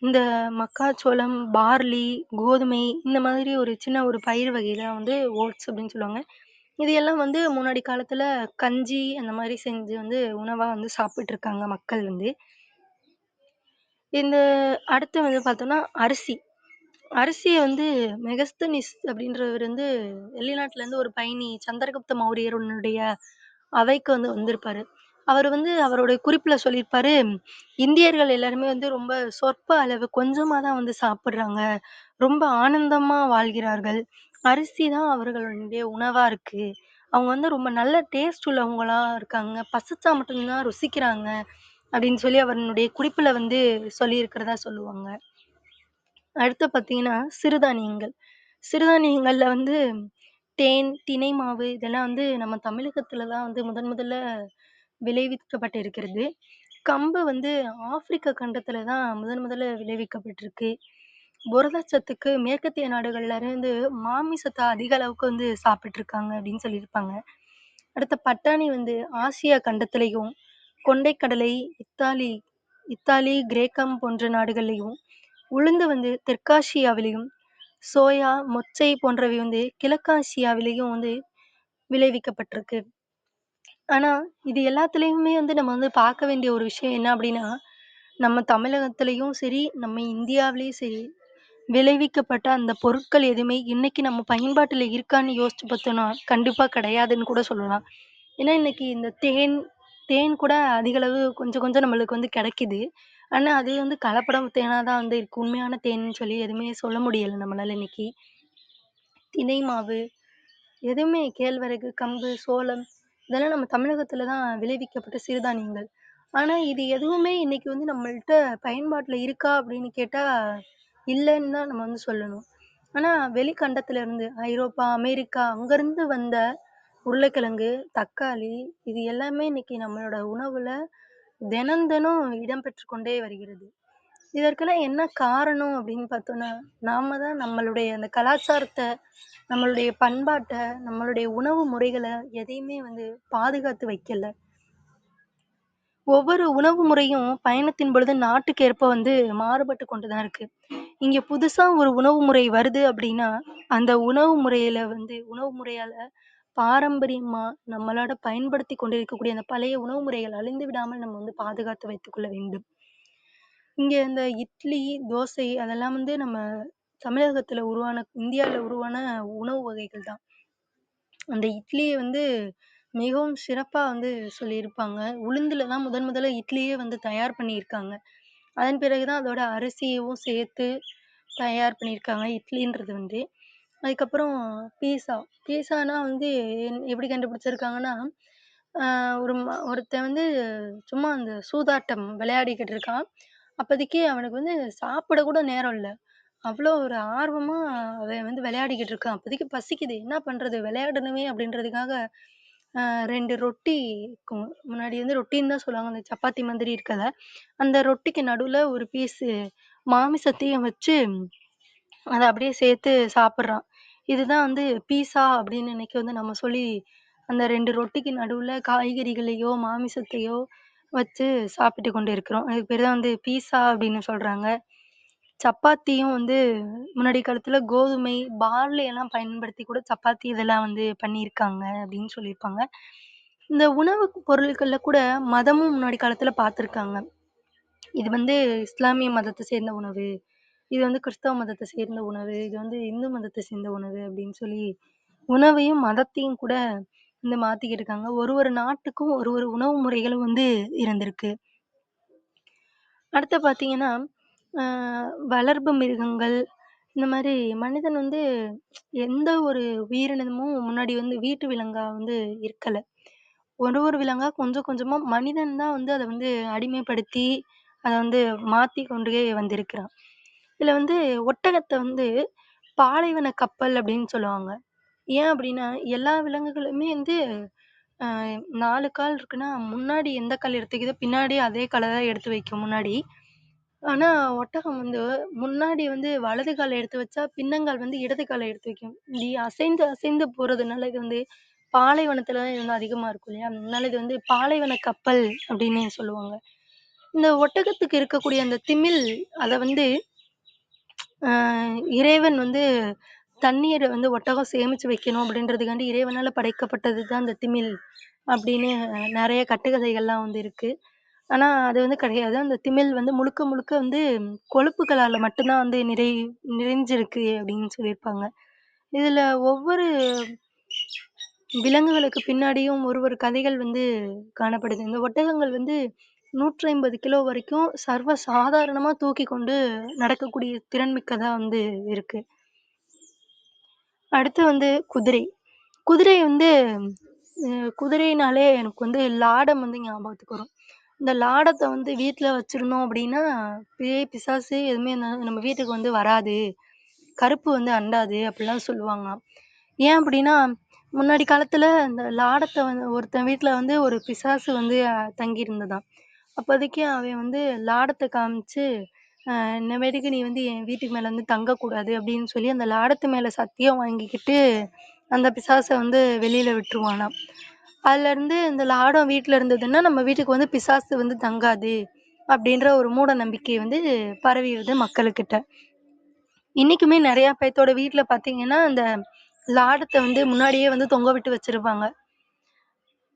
இந்த மக்காச்சோளம், பார்லி, கோதுமை இந்த மாதிரி ஒரு சின்ன ஒரு பயிர் வகை தான் வந்து ஓட்ஸ் அப்படின்னு சொல்லுவாங்க. இது எல்லாம் வந்து முன்னாடி காலத்துல கஞ்சி அந்த மாரி செஞ்சு வந்து உணவா வந்து சாப்பிட்டுருக்காங்க மக்கள் வந்து. இந்த அடுத்து வந்து பார்த்தோம்னா அரிசி. அரிசிய வந்து மெகஸ்தனிஸ் அப்படின்றவர் வந்து வெளிநாட்டுலேருந்து ஒரு பயணி சந்திரகுப்த மௌரியருடைய அவைக்கு வந்து வந்திருப்பாரு. அவரு வந்து அவருடைய குறிப்புல சொல்லியிருப்பாரு, "இந்தியர்கள் எல்லாருமே வந்து ரொம்ப சொற்ப அளவு கொஞ்சமா தான் வந்து சாப்பிடுறாங்க. ரொம்ப ஆனந்தமா வாழ்கிறார்கள். அரிசி தான் அவர்களுடைய உணவா இருக்கு. அவங்க வந்து ரொம்ப நல்ல டேஸ்ட் உள்ளவங்களா இருக்காங்க. பசிச்சா மட்டும் தான் ருசிக்கிறாங்க." அப்படின்னு சொல்லி அவருடைய குறிப்புல வந்து சொல்லியிருக்கிறதா சொல்லுவாங்க. அடுத்து பார்த்தீங்கன்னா, சிறுதானியங்கள். சிறுதானியங்கள்ல வந்து தேன், தினை மாவு இதெல்லாம் வந்து நம்ம தமிழகத்துல தான் வந்து முதல்ல விளைவிக்கப்பட்டு இருக்கிறது. கம்பு வந்து ஆப்பிரிக்க கண்டத்துல தான் முதல்ல விளைவிக்கப்பட்டிருக்கு. புரதச்சத்துக்கு மேற்கத்திய நாடுகள்ல இருந்து மாமிசத்த அதிக அளவுக்கு வந்து சாப்பிட்டுருக்காங்க அப்படின்னு சொல்லியிருப்பாங்க. அடுத்து பட்டாணி வந்து ஆசியா கண்டத்திலயும், கொண்டைக்கடலை இத்தாலி இத்தாலி, கிரேக்கம் போன்ற நாடுகள்லயும், உளுந்து வந்து தெற்காசியாவிலும், சோயா, மொச்சை போன்றவை வந்து கிழக்காசியாவிலயும் வந்து விளைவிக்கப்பட்டிருக்கு. ஆனா, இது எல்லாத்துலயுமே வந்து நம்ம வந்து பார்க்க வேண்டிய ஒரு விஷயம் என்ன அப்டின்னா, நம்ம தமிழகத்திலயும் சரி, நம்ம இந்தியாவிலயும் சரி, விளைவிக்கப்பட்ட அந்த பொருட்கள் எதுவுமே இன்னைக்கு நம்ம பயன்பாட்டுல இருக்கான்னு யோசிச்சு பார்த்தோம்னா, கண்டிப்பா கிடையாதுன்னு கூட சொல்லலாம். ஏன்னா, இன்னைக்கு இந்த தேன் தேன் கூட அதிக அளவு கொஞ்சம் கொஞ்சம் நம்மளுக்கு வந்து கிடைக்குது. ஆனா, அது வந்து கலப்படம் தேனா தான் வந்து இருக்கு. உண்மையான தேன்னு சொல்லி எதுவுமே சொல்ல முடியல நம்மளால இன்னைக்கு. தினை மாவு எதுவுமே கேழ்வரகு, கம்பு, சோளம் இதெல்லாம் நம்ம தமிழகத்துல தான் விளைவிக்கப்பட்ட சிறுதானியங்கள். ஆனா, இது எதுவுமே இன்னைக்கு வந்து நம்மள்ட்ட பயன்பாட்டுல இருக்கா அப்படின்னு கேட்டா, இல்லன்னு தான் நம்ம வந்து சொல்லணும். ஆனா, வெளிக்கண்டத்துல இருந்து ஐரோப்பா, அமெரிக்கா அங்கருந்து வந்த உருளைக்கிழங்கு, தக்காளி இது எல்லாமே இன்னைக்கு நம்மளோட உணவுல தினம் தினம் இடம்பெற்றுக் கொண்டே வருகிறது. இதற்கெல்லாம் என்ன காரணம் அப்படின்னு பார்த்தோம்னா, நாம தான் நம்மளுடைய அந்த கலாச்சாரத்த, நம்மளுடைய பண்பாட்ட, நம்மளுடைய உணவு முறைகள எதையுமே வந்து பாதுகாத்து வைக்கல. ஒவ்வொரு உணவு முறையும் பயணத்தின் பொழுது நாட்டுக்கேற்ப வந்து மாறுபட்டு கொண்டு தான் இருக்கு. இங்க புதுசா ஒரு உணவு முறை வருது அப்படின்னா, அந்த உணவு முறையில வந்து உணவு முறையால பாரம்பரியமா நம்மளோட பயன்படுத்திக் கொண்டிருக்கக்கூடிய அந்த பழைய உணவு முறைகள் அழிந்து விடாமல் நம்ம வந்து பாதுகாத்து வைத்துக் கொள்ள வேண்டும். இங்க இந்த இட்லி, தோசை அதெல்லாம் வந்து நம்ம தமிழகத்துல உருவான இந்தியால உருவான உணவு வகைகள் தான். அந்த இட்லிய வந்து மிகவும் சிறப்பா வந்து சொல்லியிருப்பாங்க. உளுந்துல தான் முதல்ல இட்லியே வந்து தயார் பண்ணியிருக்காங்க. அதன் பிறகு தான் அதோட அரிசியவும் சேர்த்து தயார் பண்ணியிருக்காங்க இட்லின்றது வந்து. அதுக்கப்புறம் பீஸா. பீஸானா வந்து எப்படி கண்டுபிடிச்சிருக்காங்கன்னா, அ ஒருத்தன் வந்து சும்மா அந்த சூதாட்டம் விளையாடிக்கிட்டு இருக்கான். அப்போதைக்கு அவனுக்கு வந்து சாப்பிட கூட நேரம் இல்ல. அவ்வளோ ஒரு ஆர்வமா அவன் வந்து விளையாடிக்கிட்டு இருக்கான். அப்போதைக்கு பசிக்குது. என்ன பண்றது? விளையாடணுமே அப்படின்றதுக்காக, 2 ரொட்டி முன்னாடி வந்து ரொட்டின்னு தான் சொல்லுவாங்க. அந்த சப்பாத்தி மாதிரி இருக்கத. அந்த ரொட்டிக்கு நடுவுல ஒரு பீஸு மாமிசத்தையும் வச்சு, அத அப்படியே சேர்த்து சாப்பிடுறான். இதுதான் வந்து பீஸா அப்படின்னு இன்னைக்கு வந்து நம்ம சொல்லி, அந்த 2 ரொட்டிக்கு நடுவுல காய்கறிகளையோ, மாமிசத்தையோ வச்சு சாப்பிட்டு கொண்டு இருக்கிறோம். அதுக்கு பேரு தான் வந்து பீஸா அப்படின்னு சொல்றாங்க. சப்பாத்தியும் வந்து முன்னாடி காலத்துல கோதுமை, பார்லி எல்லாம் பயன்படுத்தி கூட சப்பாத்தி இதெல்லாம் வந்து பண்ணியிருக்காங்க அப்படின்னு சொல்லியிருப்பாங்க. இந்த உணவு பொருட்கள்ல கூட மதமும் முன்னாடி காலத்துல பார்த்துருக்காங்க. இது வந்து இஸ்லாமிய மதத்த சேர்ந்த உணவு. இது வந்து கிறிஸ்தவ மதத்த சேர்ந்த உணவு. இது வந்து இந்து மதத்த சேர்ந்த உணவு அப்படின்னு சொல்லி, உணவையும், மதத்தையும் கூட வந்து மாத்திக்கிட்டு இருக்காங்க. ஒரு ஒரு நாட்டுக்கும் ஒரு ஒரு உணவு முறைகளும் வந்து இருந்திருக்கு. அடுத்து பார்த்தீங்கன்னா, அ வளர்ப்பு மிருகங்கள் இந்த மாரி மனிதன் வந்து எந்த ஒரு உயிரினமும் முன்னாடி வந்து வீட்டு விலங்கா வந்து இருக்கல. ஒரு விலங்கா கொஞ்சம் கொஞ்சமா மனிதன் தான் வந்து அத வந்து அடிமைப்படுத்தி, அத வந்து மாத்தி கொண்டே வந்திருக்கிறான். இதுல வந்து ஒட்டகத்த வந்து பாலைவன கப்பல் அப்படின்னு சொல்லுவாங்க. ஏன் அப்படின்னா, எல்லா விலங்குகளுமே வந்து அ 4 கால் இருக்குன்னா, முன்னாடி எந்த கால் எடுத்து வைக்குதோ, பின்னாடி அதே கால தான் எடுத்து வைக்கும் முன்னாடி. ஆனா, ஒட்டகம் வந்து முன்னாடி வந்து வலது கால எடுத்து வச்சா, பின்னங்கால் வந்து இடது கால எடுத்து வைக்கும். இப்படி அசைந்து அசைந்து போறதுனால இது வந்து பாலைவனத்துல தான் இது வந்து அதிகமா இருக்கும் இல்லையா? அதனால இது வந்து பாலைவன கப்பல் அப்படின்னு சொல்லுவாங்க. இந்த ஒட்டகத்துக்கு இருக்கக்கூடிய அந்த திமில், அத வந்து அ இறைவன் வந்து தண்ணீர வந்து ஒட்டகம் சேமிச்சு வைக்கணும் அப்படின்றதுக்காண்டி இறைவனால படைக்கப்பட்டது தான் அந்த திமில் அப்படின்னு நெறைய கட்டுக்கதைகள்லாம் வந்து இருக்கு. ஆனா அது வந்து கிடையாது. அந்த திமில் வந்து முழுக்க முழுக்க வந்து கொழுப்புகளால மட்டும் தான் வந்து நிறைஞ்சிருக்கு அப்படின்னு சொல்லியிருப்பாங்க. இதுல ஒவ்வொரு விலங்குகளுக்கு பின்னாடியும் ஒரு கதைகள் வந்து காணப்படுது. இந்த ஒட்டகங்கள் வந்து 150 கிலோ வரைக்கும் சர்வ சாதாரணமா தூக்கிக் கொண்டு நடக்கக்கூடிய திறன் மிக்கதா வந்து இருக்கு. அடுத்து வந்து குதிரை. குதிரை வந்து குதிரைனாலே எனக்கு வந்து லாடம் வந்து ஞாபகத்துக்கு வரும். இந்த லாடத்த வந்து வீட்ல வச்சிருந்தோம் அப்படின்னா, பேய், பிசாசு எதுவுமே நம்ம வீட்டுக்கு வந்து வராது. கருப்பு வந்து அண்டாது அப்படிலாம் சொல்லுவாங்களாம். ஏன் அப்படின்னா, முன்னாடி காலத்துல இந்த லாடத்த வந்து ஒருத்தன் வீட்ல வந்து ஒரு பிசாசு வந்து தங்கியிருந்ததாம். அப்போதைக்கு அவன் வந்து லாடத்த காமிச்சு, இன்னமேட்டுக்கு நீ வந்து என் வீட்டுக்கு மேல வந்து தங்கக்கூடாது அப்படின்னு சொல்லி, அந்த லாடத்து மேல சத்தியம் வாங்கிக்கிட்டு, அந்த பிசாச வந்து வெளியில விட்டுருவானாம். அதுலருந்து இந்த லாடம் வீட்ல இருந்ததுன்னா, நம்ம வீட்டுக்கு வந்து பிசாசு வந்து தங்காது. அப்படின்ற ஒரு மூட நம்பிக்கை வந்து பரவிருது மக்களுக்கிட்ட. இன்னைக்குமே நெறைய பேத்தோட வீட்ல பார்த்தீங்கன்னா, அந்த லாடத்த வந்து முன்னாடியே வந்து தொங்க விட்டு வச்சிருப்பாங்க.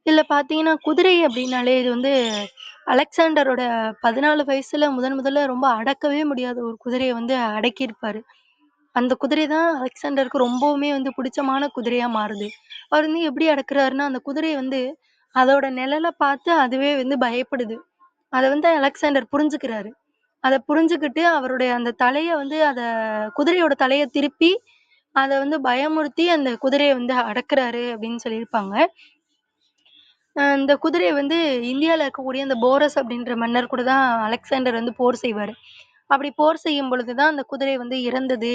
இதுல பார்த்தீங்கன்னா, குதிரை அப்படின்னாலே இது வந்து அலெக்சாண்டரோட 14 வயசுல முதல்ல ரொம்ப அடக்கவே முடியாத ஒரு குதிரைய வந்து அடக்கியிருப்பாரு. அந்த குதிரை தான் அலெக்சாண்டருக்கு ரொம்பவுமே வந்து புடிச்சமான குதிரையா மாறுது. அவர் வந்து எப்படி அடக்குறாருன்னா, அந்த குதிரைய வந்து அதோட நிழல பார்த்து அதுவே வந்து பயப்படுது. அத வந்து அலெக்சாண்டர் புரிஞ்சுக்கிறாரு. அத புரிஞ்சுகிட்டு அவருடைய அந்த தலைய வந்து குதிரையோட தலைய திருப்பி, அத வந்து பயமுறுத்தி அந்த குதிரைய வந்து அடக்குறாரு அப்படின்னு சொல்லியிருப்பாங்க. இந்த குதிரைய வந்து இந்தியால இருக்கக்கூடிய அந்த போரஸ் அப்படின்ற மன்னர் கூட தான் அலெக்சாண்டர் வந்து போர் செய்வாரு. அப்படி போர் செய்யும் பொழுது தான் அந்த குதிரை வந்து இறந்தது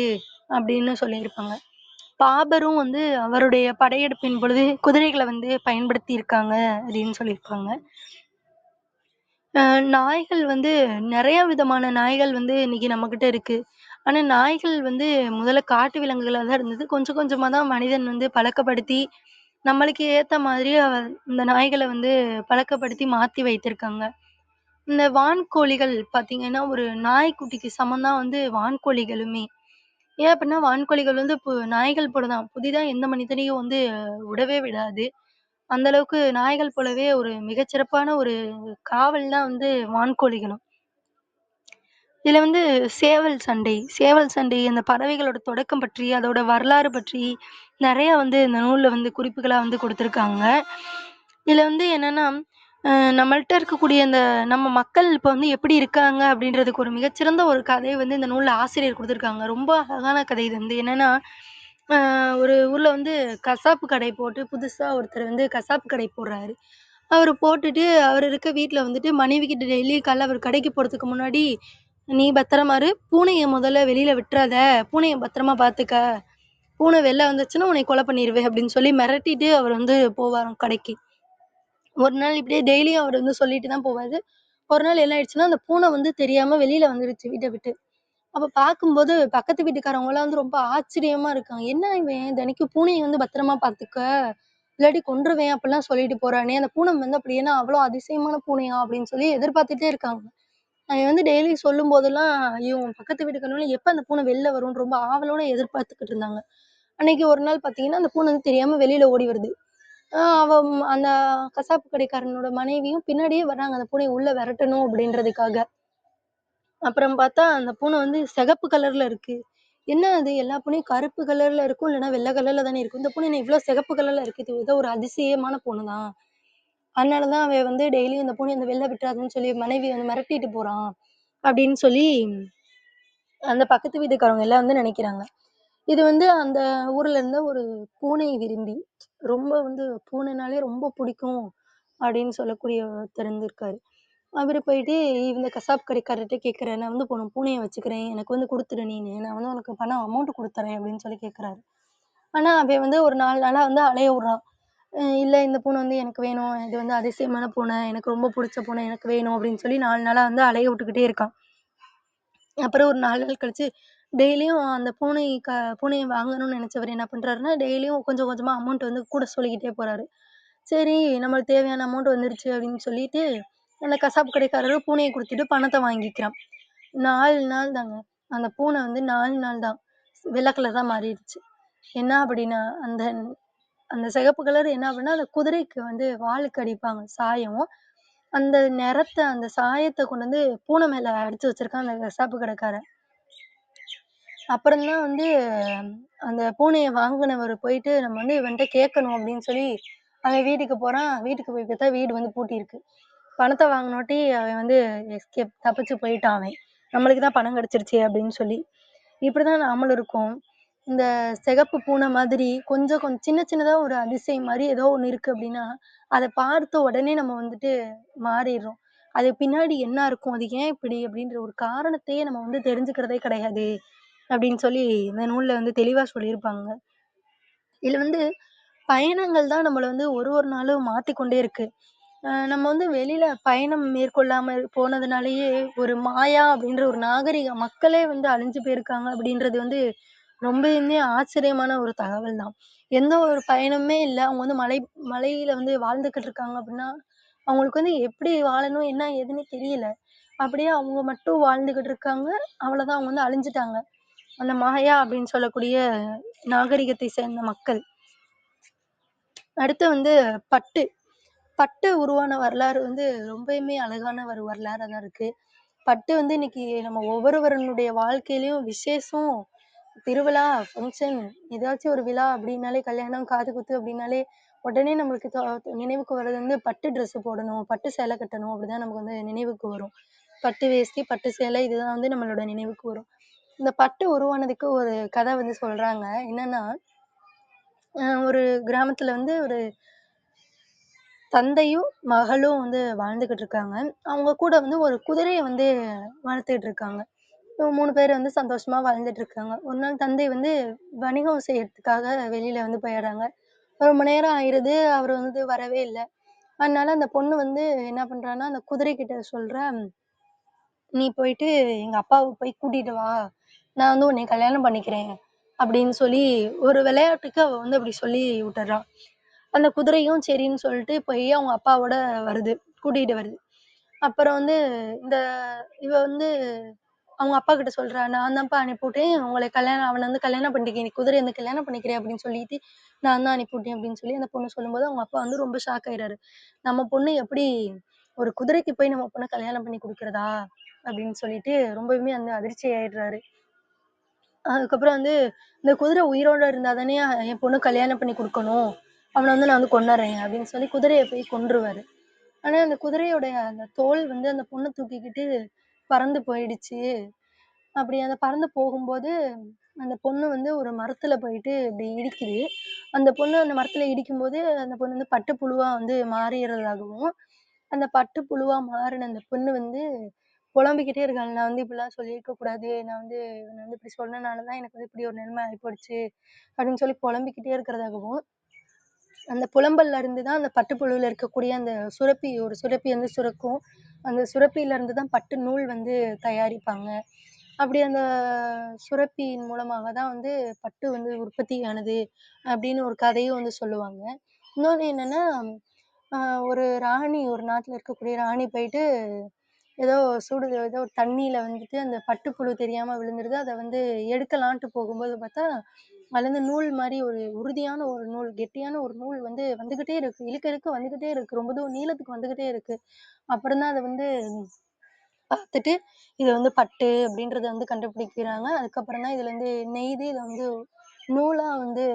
அப்படின்னு சொல்லியிருப்பாங்க. பாபரும் வந்து அவருடைய படையெடுப்பின் பொழுது குதிரைகள வந்து பயன்படுத்தி இருக்காங்க அப்படின்னு சொல்லியிருக்காங்க. அ நாய்கள் வந்து நெறைய விதமான நாய்கள் வந்து இன்னைக்கு நம்மகிட்ட இருக்கு. ஆனா நாய்கள் வந்து முதல்ல காட்டு விலங்குகளா தான் இருந்தது. கொஞ்சம் கொஞ்சமா தான் மனிதன் வந்து பழக்கப்படுத்தி, நம்மளுக்கு ஏத்த மாதிரி இந்த நாய்கள வந்து பழக்கப்படுத்தி மாத்தி வைத்திருக்காங்க. இந்த வான்கோழிகள் பார்த்தீங்கன்னா, ஒரு நாய்க்குட்டிக்கு சமம் தான் வந்து வான்கோழிகளுமே. ஏன் அப்டின்னா, வான்கோழிகள் வந்து நாய்கள் போல தான். புதிதா எந்த மனிதனையும் வந்து விடவே விடாது. அந்த அளவுக்கு நாய்கள் போலவே ஒரு மிகச்சிறப்பான ஒரு காவல் தான் வந்து வான்கோழிகளும். இதுல வந்து சேவல் சண்டை அந்த பறவைகளோட தொடக்கம் பற்றி, அதோட வரலாறு பற்றி நெறைய வந்து இந்த நூல்ல வந்து குறிப்புகளா வந்து குடுத்துருக்காங்க. இதுல வந்து என்னன்னா, அ நம்மள்ட்ட இருக்கக்கூடிய இந்த நம்ம மக்கள் இப்ப வந்து எப்படி இருக்காங்க அப்படின்றதுக்கு ஒரு மிகச்சிறந்த ஒரு கதை வந்து இந்த நூல்ல ஆசிரியர் குடுத்துருக்காங்க. ரொம்ப அழகான கதை இது வந்து. என்னன்னா, அ ஒரு ஊர்ல வந்து கசாப்பு கடை போட்டு புதுசா ஒருத்தர் வந்து கசாப்பு கடை போடுறாரு. அவரு போட்டுட்டு, அவரு இருக்க வீட்ல வந்துட்டு மனைவி கிட்ட டெய்லி காலைல அவரு கடைக்கு போறதுக்கு முன்னாடி, "நீ பத்திரமா இரு. பூனைய முதல்ல வெளியில விட்றாத. பூனைய பத்திரமா பாத்துக்க. பூனை வெளில வந்துச்சுன்னா உன்னைய கொலை பண்ணிருவேன்" அப்படின்னு சொல்லி மிரட்டிட்டு அவர் வந்து போவாராம் கடைக்கு. ஒரு நாள் இப்படியே டெய்லியும் அவர் வந்து சொல்லிட்டு தான் போவாரு. ஒரு நாள் என்ன ஆயிடுச்சுன்னா, அந்த பூனை வந்து தெரியாம வெளியில வந்துருச்சு வீட்ட விட்டு. அப்ப பார்க்கும்போது பக்கத்து வீட்டுக்காரவங்கலாம் வந்து ரொம்ப ஆச்சரியமா இருக்காங்க. "என்ன இவன் தினைக்கும் பூனைய வந்து பத்திரமா பார்த்துக்க, இல்லாட்டி கொன்றுவேன்" அப்படிலாம் சொல்லிட்டு போறானே, அந்த பூனை வந்து அப்படி என்ன அவ்வளோ அதிசயமான பூனையா? அப்படின்னு சொல்லி எதிர்பார்த்துட்டே இருக்காங்க. அவன் வந்து டெய்லி சொல்லும்போதெல்லாம், இவங்க பக்கத்து வீட்டுக்காரவங்கலாம் எப்ப அந்த பூனை வெளில வரும்னு ரொம்ப ஆவலோட எதிர்பார்த்துக்கிட்டு இருந்தாங்க. அன்னைக்கு ஒரு நாள் பார்த்தீங்கன்னா, அந்த பூனை வந்து தெரியாம வெளியில ஓடி வருது. அந்த கசாப்பு கடைக்காரனோட மனைவியும் பின்னாடியே வர்றாங்க, அந்த பூனைய உள்ள விரட்டணும் அப்படின்றதுக்காக. அப்புறம் பார்த்தா, அந்த பூனை வந்து சிகப்பு கலர்ல இருக்கு. என்ன அது எல்லா பூனையும் கருப்பு கலர்ல இருக்கும், இல்லன்னா வெள்ள கலர்ல தானே இருக்கும். இந்த பூனை என்ன இவ்ளோ சிகப்பு கலர்ல இருக்கு? இது ஏதோ ஒரு அதிசயமான பூனை தான். அதனால தான் அவன் வந்து டெய்லியும் இந்த பூனைய வந்து வெளில விட்டுறாதன்னு சொல்லி மனைவிய வந்து மிரட்டிட்டு போறான். அப்படின்னு சொல்லி அந்த பக்கத்து வீட்டுக்காரவங்க எல்லாம் வந்து நெனைக்கிறாங்க. இது வந்து அந்த ஊர்ல இருந்த ஒரு பூனை விரும்பி, ரொம்ப வந்து பூனைனாலே ரொம்ப புடிக்கும் அப்படின்னு சொல்லக்கூடிய ஒருத்தர் இருந்திருக்காரு. அவரு போயிட்டு இந்த கசாப்பு கடைக்காரர்ட்ட கேட்கிறாரு, "நான் வந்து பூனைய வச்சுக்கிறேன். எனக்கு வந்து குடுத்துடு நீனு. நான் வந்து உனக்கு பணம் அமௌண்ட் குடுத்துர்றேன்" அப்படின்னு சொல்லி கேட்கிறாரு. ஆனா அவன் வந்து ஒரு 4 நாளா வந்து அலைய விடுறான். "இல்ல இந்த பூனை வந்து எனக்கு வேணும். இது வந்து அதிசயமான பூனை. எனக்கு ரொம்ப புடிச்ச பூனை. எனக்கு வேணும்" அப்படின்னு சொல்லி 4 நாளா வந்து அலைய விட்டுக்கிட்டே இருக்கான். அப்புறம் ஒரு 4 நாள் கழிச்சு, டெய்லியும் அந்த பூனைய வாங்கணும்னு நெனச்சவரு என்ன பண்றாருன்னா, டெய்லியும் கொஞ்சம் கொஞ்சமா அமௌண்ட் வந்து கூட சொல்லிக்கிட்டே போறாரு. சரி நம்மளுக்கு தேவையான அமௌண்ட் வந்துருச்சு அப்படின்னு சொல்லிட்டு, அந்த கசாப்பு கடைக்காரரு பூனைய குடுத்துட்டு பணத்த வாங்கிக்கிறான். 4 நாள் தாங்க. அந்த பூனை வந்து 4 நாள் தான். வெள்ள கலரா மாறிடுச்சு. என்ன அப்படின்னா, அந்த அந்த சிகப்பு கலர் என்ன அப்படின்னா, அந்த குதிரைக்கு வந்து வாலுக்கு அடிப்பாங்க சாயம். அந்த அந்த சாயத்த கொண்டு வந்து பூனை மேல அடிச்சு வச்சிருக்கான் அந்த கசாப்பு கடைக்காரன். அப்புறம் தான் வந்து அந்த பூனைய வாங்குனவரு போயிட்டு, நம்ம வந்து இவன்ட்ட கேட்கணும் அப்படின்னு சொல்லி, அவன் வீட்டுக்கு போறான். வீட்டுக்கு போய் பார்த்தா வீடு வந்து பூட்டியிருக்கு. பணத்த வாங்குனோட்டி அவன் வந்து தப்பிச்சு போயிட்டான் அவன். நம்மளுக்கு தான் பணம் கிடைச்சிருச்சே அப்படின்னு சொல்லி. இப்படிதான் நாமளும் இருக்கோம். இந்த சிகப்பு பூனை மாதிரி கொஞ்சம் சின்ன சின்னதா ஒரு அதிசயம் மாரி ஏதோ ஒண்ணு இருக்கு அப்படின்னா, அத பார்த்த உடனே நம்ம வந்துட்டு மாறிர்றோம். அது பின்னாடி என்ன இருக்கும்? அது ஏன் இப்படி? அப்படின்ற ஒரு காரணத்தையே நம்ம வந்து தெரிஞ்சுக்கிறதே கிடையாது. அப்படின்னு சொல்லி இந்த நூல்ல வந்து தெளிவா சொல்லியிருப்பாங்க. இதுல வந்து பயணங்கள் தான் நம்மள வந்து ஒரு ஒரு நாளும் மாத்திக்கொண்டே இருக்கு. நம்ம வந்து வெளியில பயணம் மேற்கொள்ளாம போனதுனாலேயே ஒரு மாயா அப்படின்ற ஒரு நாகரிக மக்களே வந்து அழிஞ்சு போயிருக்காங்க அப்படின்றது வந்து ரொம்பயுமே ஆச்சரியமான ஒரு தகவல் தான். எந்த ஒரு பயணமுமே இல்ல. அவங்க வந்து மலையில வந்து வாழ்ந்துகிட்டு இருக்காங்க அப்படின்னா, அவங்களுக்கு வந்து எப்படி வாழணும், என்ன ஏதுன்னே தெரியல. அப்படியே அவங்க மட்டும் வாழ்ந்துகிட்டு இருக்காங்க. அவ்வளோதான் அவங்க வந்து அழிஞ்சுட்டாங்க. அந்த மாயா அப்படின்னு சொல்லக்கூடிய நாகரிகத்தை சேர்ந்த மக்கள். அடுத்து வந்து பட்டு. பட்டு உருவான வரலாறு வந்து ரொம்பயுமே அழகான ஒரு வரலாறா தான் இருக்கு. பட்டு வந்து இன்னைக்கு நம்ம ஒவ்வொருவருடைய வாழ்க்கையிலயும் விசேஷம், திருவிழா, ஃபங்ஷன் ஏதாச்சும் ஒரு விழா அப்படின்னாலே, கல்யாணம், காது குத்து அப்படின்னாலே, உடனே நம்மளுக்கு நினைவுக்கு வர்றது வந்து பட்டு ட்ரெஸ் போடணும், பட்டு சேலை கட்டணும் அப்படிதான் நமக்கு வந்து நினைவுக்கு வரும். பட்டு வேஷ்டி, பட்டு சேலை இதுதான் வந்து நம்மளோட நினைவுக்கு வரும். இந்த பட்டு உருவானதுக்கு ஒரு கதை வந்து சொல்றாங்க. என்னன்னா, ஒரு கிராமத்துல வந்து ஒரு தந்தையும், மகளும் வந்து வாழ்ந்துகிட்டு இருக்காங்க. அவங்க கூட வந்து ஒரு குதிரைய வந்து வளர்த்துட்டு இருக்காங்க. இவங்க 3 பேர் வந்து சந்தோஷமா வாழ்ந்துட்டு இருக்காங்க. ஒரு நாள் தந்தை வந்து வணிகம் செய்யறதுக்காக வெளியில வந்து போயிடுறாங்க. ரொம்ப நேரம் ஆயிருது. அவரு வந்து வரவே இல்ல. அதனால அந்த பொண்ணு வந்து என்ன பண்றான்னா, அந்த குதிரைக்கிட்ட சொல்றா, "நீ போயிட்டு எங்க அப்பாவ போய் கூட்டிட்டு வா. நான் வந்து உன்னைய கல்யாணம் பண்ணிக்கிறேன்." அப்படின்னு சொல்லி ஒரு விளையாட்டுக்கு அவ வந்து அப்படி சொல்லி விட்டுர்றா. அந்த குதிரையும் சரின்னு சொல்லிட்டு போய் அவங்க அப்பாவோட வருது. கூட்டிட்டு வருது. அப்புறம் வந்து இந்த இவ வந்து அவங்க அப்பாகிட்ட சொல்றா, "நான் தான்ப்பா அனுப்பிவிட்டேன். உங்கள அவன வந்து கல்யாணம் பண்ணிக்க நீ குதிரைய வந்து கல்யாணம் பண்ணிக்கிறேன்" அப்படின்னு சொல்லிட்டு, "நான் தான் அனுப்பிவிட்டேன்" அப்படின்னு சொல்லி அந்த பொண்ணு சொல்லும்போது, அவங்க அப்பா வந்து ரொம்ப ஷாக் ஆயிறாரு. நம்ம பொண்ணு எப்படி ஒரு குதிரைக்கு போய் நம்ம பொண்ண கல்யாணம் பண்ணி குடுக்குறதா? அப்படின்னு சொல்லிட்டு ரொம்பவுமே வந்து அதிர்ச்சி ஆயிடுறாரு. அதுக்கப்புறம் வந்து, "இந்த குதிரை உயிரோட இருந்தா தானே என் பொண்ணுக்கு கல்யாணம் பண்ணி குடுக்கணும். அவன வந்து நான் வந்து கொன்னுர்றேன்" அப்படின்னு சொல்லி குதிரைய போய் கொன்றுவாரு. ஆனா அந்த குதிரையோட அந்த தோல் வந்து அந்த பொண்ண தூக்கிக்கிட்டு பறந்து போயிடுச்சு. அப்படி அந்த பறந்து போகும்போது, அந்த பொண்ணு வந்து ஒரு மரத்துல போயிட்டு இப்படி இடிக்குது. அந்த பொண்ணு அந்த மரத்துல இடிக்கும்போது, அந்த பொண்ணு வந்து பட்டுப்புழுவா வந்து மாறிறதாகவும், அந்த பட்டுப்புழுவா மாறுன அந்த பொண்ணு வந்து புலம்பிக்கிட்டே இருக்காங்க. "நான் வந்து இப்படிலாம் சொல்லியிருக்க கூடாது. நான் வந்து இவன வந்து இப்படி சொன்னனால தான் எனக்கு வந்து இப்படி ஒரு நிலைமை ஆயிப்போச்சு." அப்படின்னு சொல்லி புலம்பிக்கிட்டே இருக்கிறதாகவும், அந்த புலம்பல்ல இருந்து தான் அந்த பட்டுப்புழுவுல இருக்கக்கூடிய அந்த ஒரு சுரப்பி வந்து சுரக்கும். அந்த சுரப்பியில இருந்து தான் பட்டு நூல் வந்து தயாரிப்பாங்க. அப்படி அந்த சுரப்பியின் மூலமாக தான் வந்து பட்டு வந்து உற்பத்தியானது அப்படின்னு ஒரு கதையும் வந்து சொல்லுவாங்க. இன்னொன்னு என்னன்னா, ஒரு ராணி ஒரு நாட்டுல இருக்கக்கூடிய ராணி போயிட்டு ஏதோ தண்ணீல வந்துட்டு அந்த பட்டுப்புழு தெரியாம விழுந்துருது. அத வந்து எடுக்கலான்ட்டு போகும்போது பார்த்தா, அதுலருந்து நூல் மாரி ஒரு உறுதியான ஒரு நூல், கெட்டியான ஒரு நூல் வந்து வந்துகிட்டே இருக்கு. இழுக்க இழுக்க வந்துகிட்டே இருக்கு. ரொம்ப தூரம் நீளத்துக்கு வந்துகிட்டே இருக்கு. அப்புறம் தான் அத வந்து பார்த்துட்டு, இது வந்து பட்டு அப்படின்றத வந்து கண்டுபிடிக்கிறாங்க. அதுக்கப்புறம் தான் இதுல வந்து நெய்து இத வந்து நூலா வந்து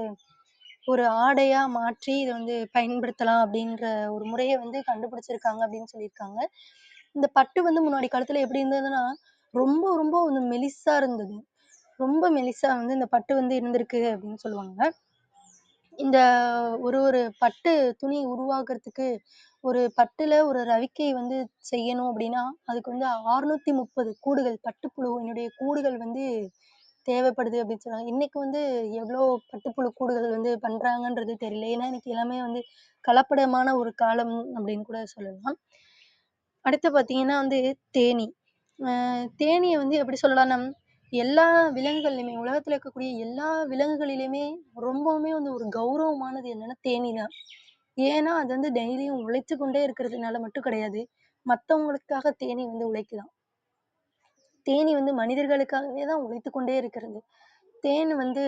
ஒரு ஆடையா மாற்றி இத வந்து பயன்படுத்தலாம் அப்படின்ற ஒரு முறைய வந்து கண்டுபிடிச்சிருக்காங்க அப்படின்னு சொல்லியிருக்காங்க. இந்த பட்டு வந்து முன்னாடி காலத்துல எப்படி இருந்ததுன்னா, ரொம்ப ரொம்ப வந்து மெலிசா இருந்தது. ரொம்ப மெலிசா வந்து இந்த பட்டு வந்து இருந்திருக்கு அப்படின்னு சொல்லுவாங்க. இந்த ஒரு பட்டு துணி உருவாகுறதுக்கு ஒரு பட்டுல ஒரு ரவிக்கை வந்து செய்யணும் அப்படின்னா, அதுக்கு வந்து 630 கூடுகள் பட்டுப்புழுவினுடைய கூடுகள் வந்து தேவைப்படுது அப்படின்னு சொன்னாங்க. இன்னைக்கு வந்து எவ்வளோ பட்டுப்புழு கூடுகள் வந்து பண்றாங்கன்றது தெரியல. ஏன்னா, இன்னைக்கு எல்லாமே வந்து கலப்படமான ஒரு காலம் அப்படின்னு கூட சொல்லலாம். அடுத்து பார்த்தீங்கன்னா வந்து தேனீ. தேனீய வந்து எப்படி சொல்லலாம்னா, எல்லா விலங்குகள்லயுமே உலகத்துல இருக்கக்கூடிய எல்லா விலங்குகளிலுமே ரொம்பவுமே வந்து ஒரு கௌரவமானது என்னன்னா தேனீ தான். ஏன்னா, அது வந்து டெய்லியும் உழைத்துக் கொண்டே இருக்கிறதுனால மட்டும் கிடையாது. மத்தவங்களுக்காக தேனீ வந்து உழைக்குதாம். தேனீ வந்து மனிதர்களுக்காகவே தான் உழைத்துக் கொண்டே இருக்கிறது. தேன் வந்து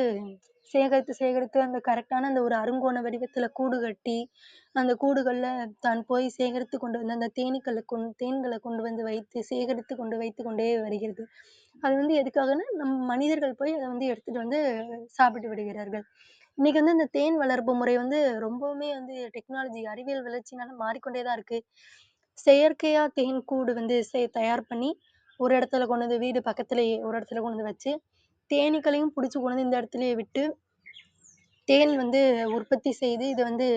சேகரித்து, சேகரித்து அந்த கரெக்டான அந்த ஒரு அருங்கோண வடிவத்துல கூடு கட்டி, அந்த கூடுகள்ல தான் போய் சேகரித்து கொண்டு வந்து அந்த தேன்கள கொண்டு வந்து வைத்து, சேகரித்து கொண்டு வைத்துக் கொண்டே வருகிறது. அது வந்து எதுக்காகன்னா, மனிதர்கள் போய் அத வந்து எடுத்துட்டு வந்து சாப்பிட்டு விடுகிறார்கள். இன்னைக்கு வந்து இந்த தேன் வளர்ப்பு முறை வந்து ரொம்பவுமே வந்து டெக்னாலஜி அறிவியல் வளர்ச்சினால மாறிக்கொண்டே தான் இருக்கு. செயற்கையா தேன் கூடு வந்து தயார் பண்ணி, ஒரு இடத்துல கொண்டு வந்து வீடு பக்கத்திலேயே ஒரு இடத்துல கொண்டு வந்து வச்சு, தேனீக்களையும் புடிச்சு கொண்டு வந்து இந்த இடத்துலயே விட்டு, தேன் வந்து உற்பத்தி செய்து இத வந்து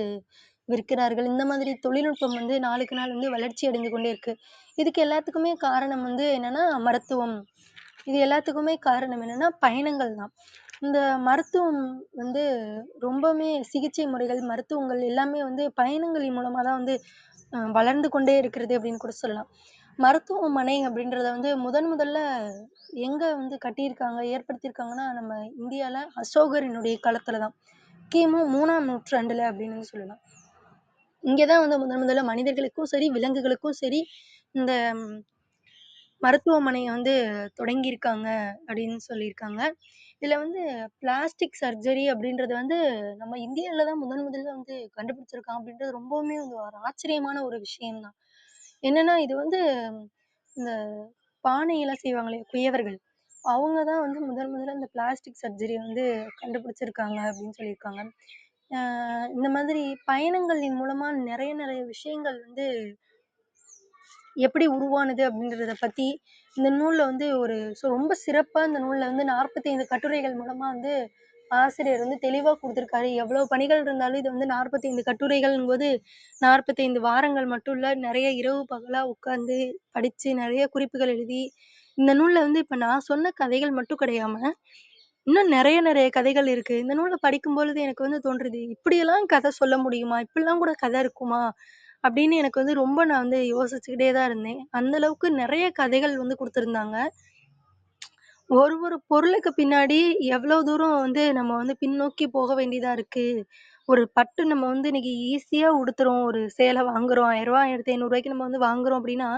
விற்கிறார்கள். இந்த மாதிரி தொழில்நுட்பம் வந்து நாளுக்கு நாள் வந்து வளர்ச்சி அடைந்து கொண்டே இருக்கு. இதுக்கு எல்லாத்துக்குமே காரணம் வந்து என்னன்னா மருத்துவம். இது எல்லாத்துக்குமே காரணம் என்னன்னா பயணங்கள் தான். இந்த மருத்துவம் வந்து ரொம்பவுமே சிகிச்சை முறைகள், மருத்துவங்கள் எல்லாமே வந்து பயணங்களின் மூலமா தான் வந்து வளர்ந்து கொண்டே இருக்கிறது அப்படின்னு கூட சொல்லலாம். மருத்துவமனை அப்படின்றத வந்து முதல்ல எங்க வந்து கட்டியிருக்காங்க, ஏற்படுத்தியிருக்காங்கன்னா, நம்ம இந்தியால அசோகரினுடைய காலத்துல தான். கிமு 3ஆம் நூற்றாண்டுல அப்படின்னு வந்து சொல்லலாம். இங்க தான் வந்து முதல்ல மனிதர்களுக்கும் சரி, விலங்குகளுக்கும் சரி, இந்த மருத்துவமனைய வந்து தொடங்கியிருக்காங்க அப்படின்னு சொல்லியிருக்காங்க. இதுல வந்து பிளாஸ்டிக் சர்ஜரி அப்படின்றது வந்து நம்ம இந்தியால தான் முதல்ல வந்து கண்டுபிடிச்சிருக்கான் அப்படின்றது ரொம்பவுமே வந்து ஒரு ஆச்சரியமான ஒரு விஷயம் தான். என்னன்னா, இது வந்து இந்த பானையெல்லாம் செய்வாங்களே குயவர்கள், அவங்க தான் வந்து முதல்ல இந்த பிளாஸ்டிக் சர்ஜரிய வந்து கண்டுபிடிச்சிருக்காங்க அப்படின்னு சொல்லியிருக்காங்க. அ இந்த மாதிரி பயணங்களின் மூலமா நெறைய விஷயங்கள் வந்து எப்படி உருவானது அப்படின்றத பத்தி இந்த நூல்ல வந்து ஒரு ரொம்ப சிறப்பா இந்த நூல்ல வந்து 45 கட்டுரைகள் மூலமா வந்து ஆசிரியர் வந்து தெளிவா குடுத்திருக்காரு. எவ்வளவு பணிகள் இருந்தாலும் இது வந்து 45 கட்டுரைகள்ங்கும்போது 45 வாரங்கள் மட்டும் இல்ல, நெறைய இரவு பகலா உட்கார்ந்து படிச்சு நெறைய குறிப்புகள் எழுதி, இந்த நூல்ல வந்து இப்ப நான் சொன்ன கதைகள் மட்டும் கிடையாம, இன்னும் நெறைய கதைகள் இருக்கு. இந்த நூல படிக்கும்பொழுது எனக்கு வந்து தோன்றுது, இப்படியெல்லாம் கதை சொல்ல முடியுமா? இப்படிலாம் கூட கதை இருக்குமா? அப்படின்னு எனக்கு வந்து ரொம்ப நான் வந்து யோசிச்சுக்கிட்டே தான் இருந்தேன். அந்த அளவுக்கு நெறைய கதைகள் வந்து குடுத்திருந்தாங்க. ஒரு பொருளுக்கு பின்னாடி எவ்வளோ தூரம் வந்து நம்ம வந்து பின்னோக்கி போக வேண்டியதா இருக்கு. ஒரு பட்டு நம்ம வந்து இன்னைக்கு ஈஸியா உடுத்துறோம். ஒரு சேலை வாங்குறோம். ரூ. 1000 1500 நம்ம வந்து வாங்குறோம் அப்படின்னா,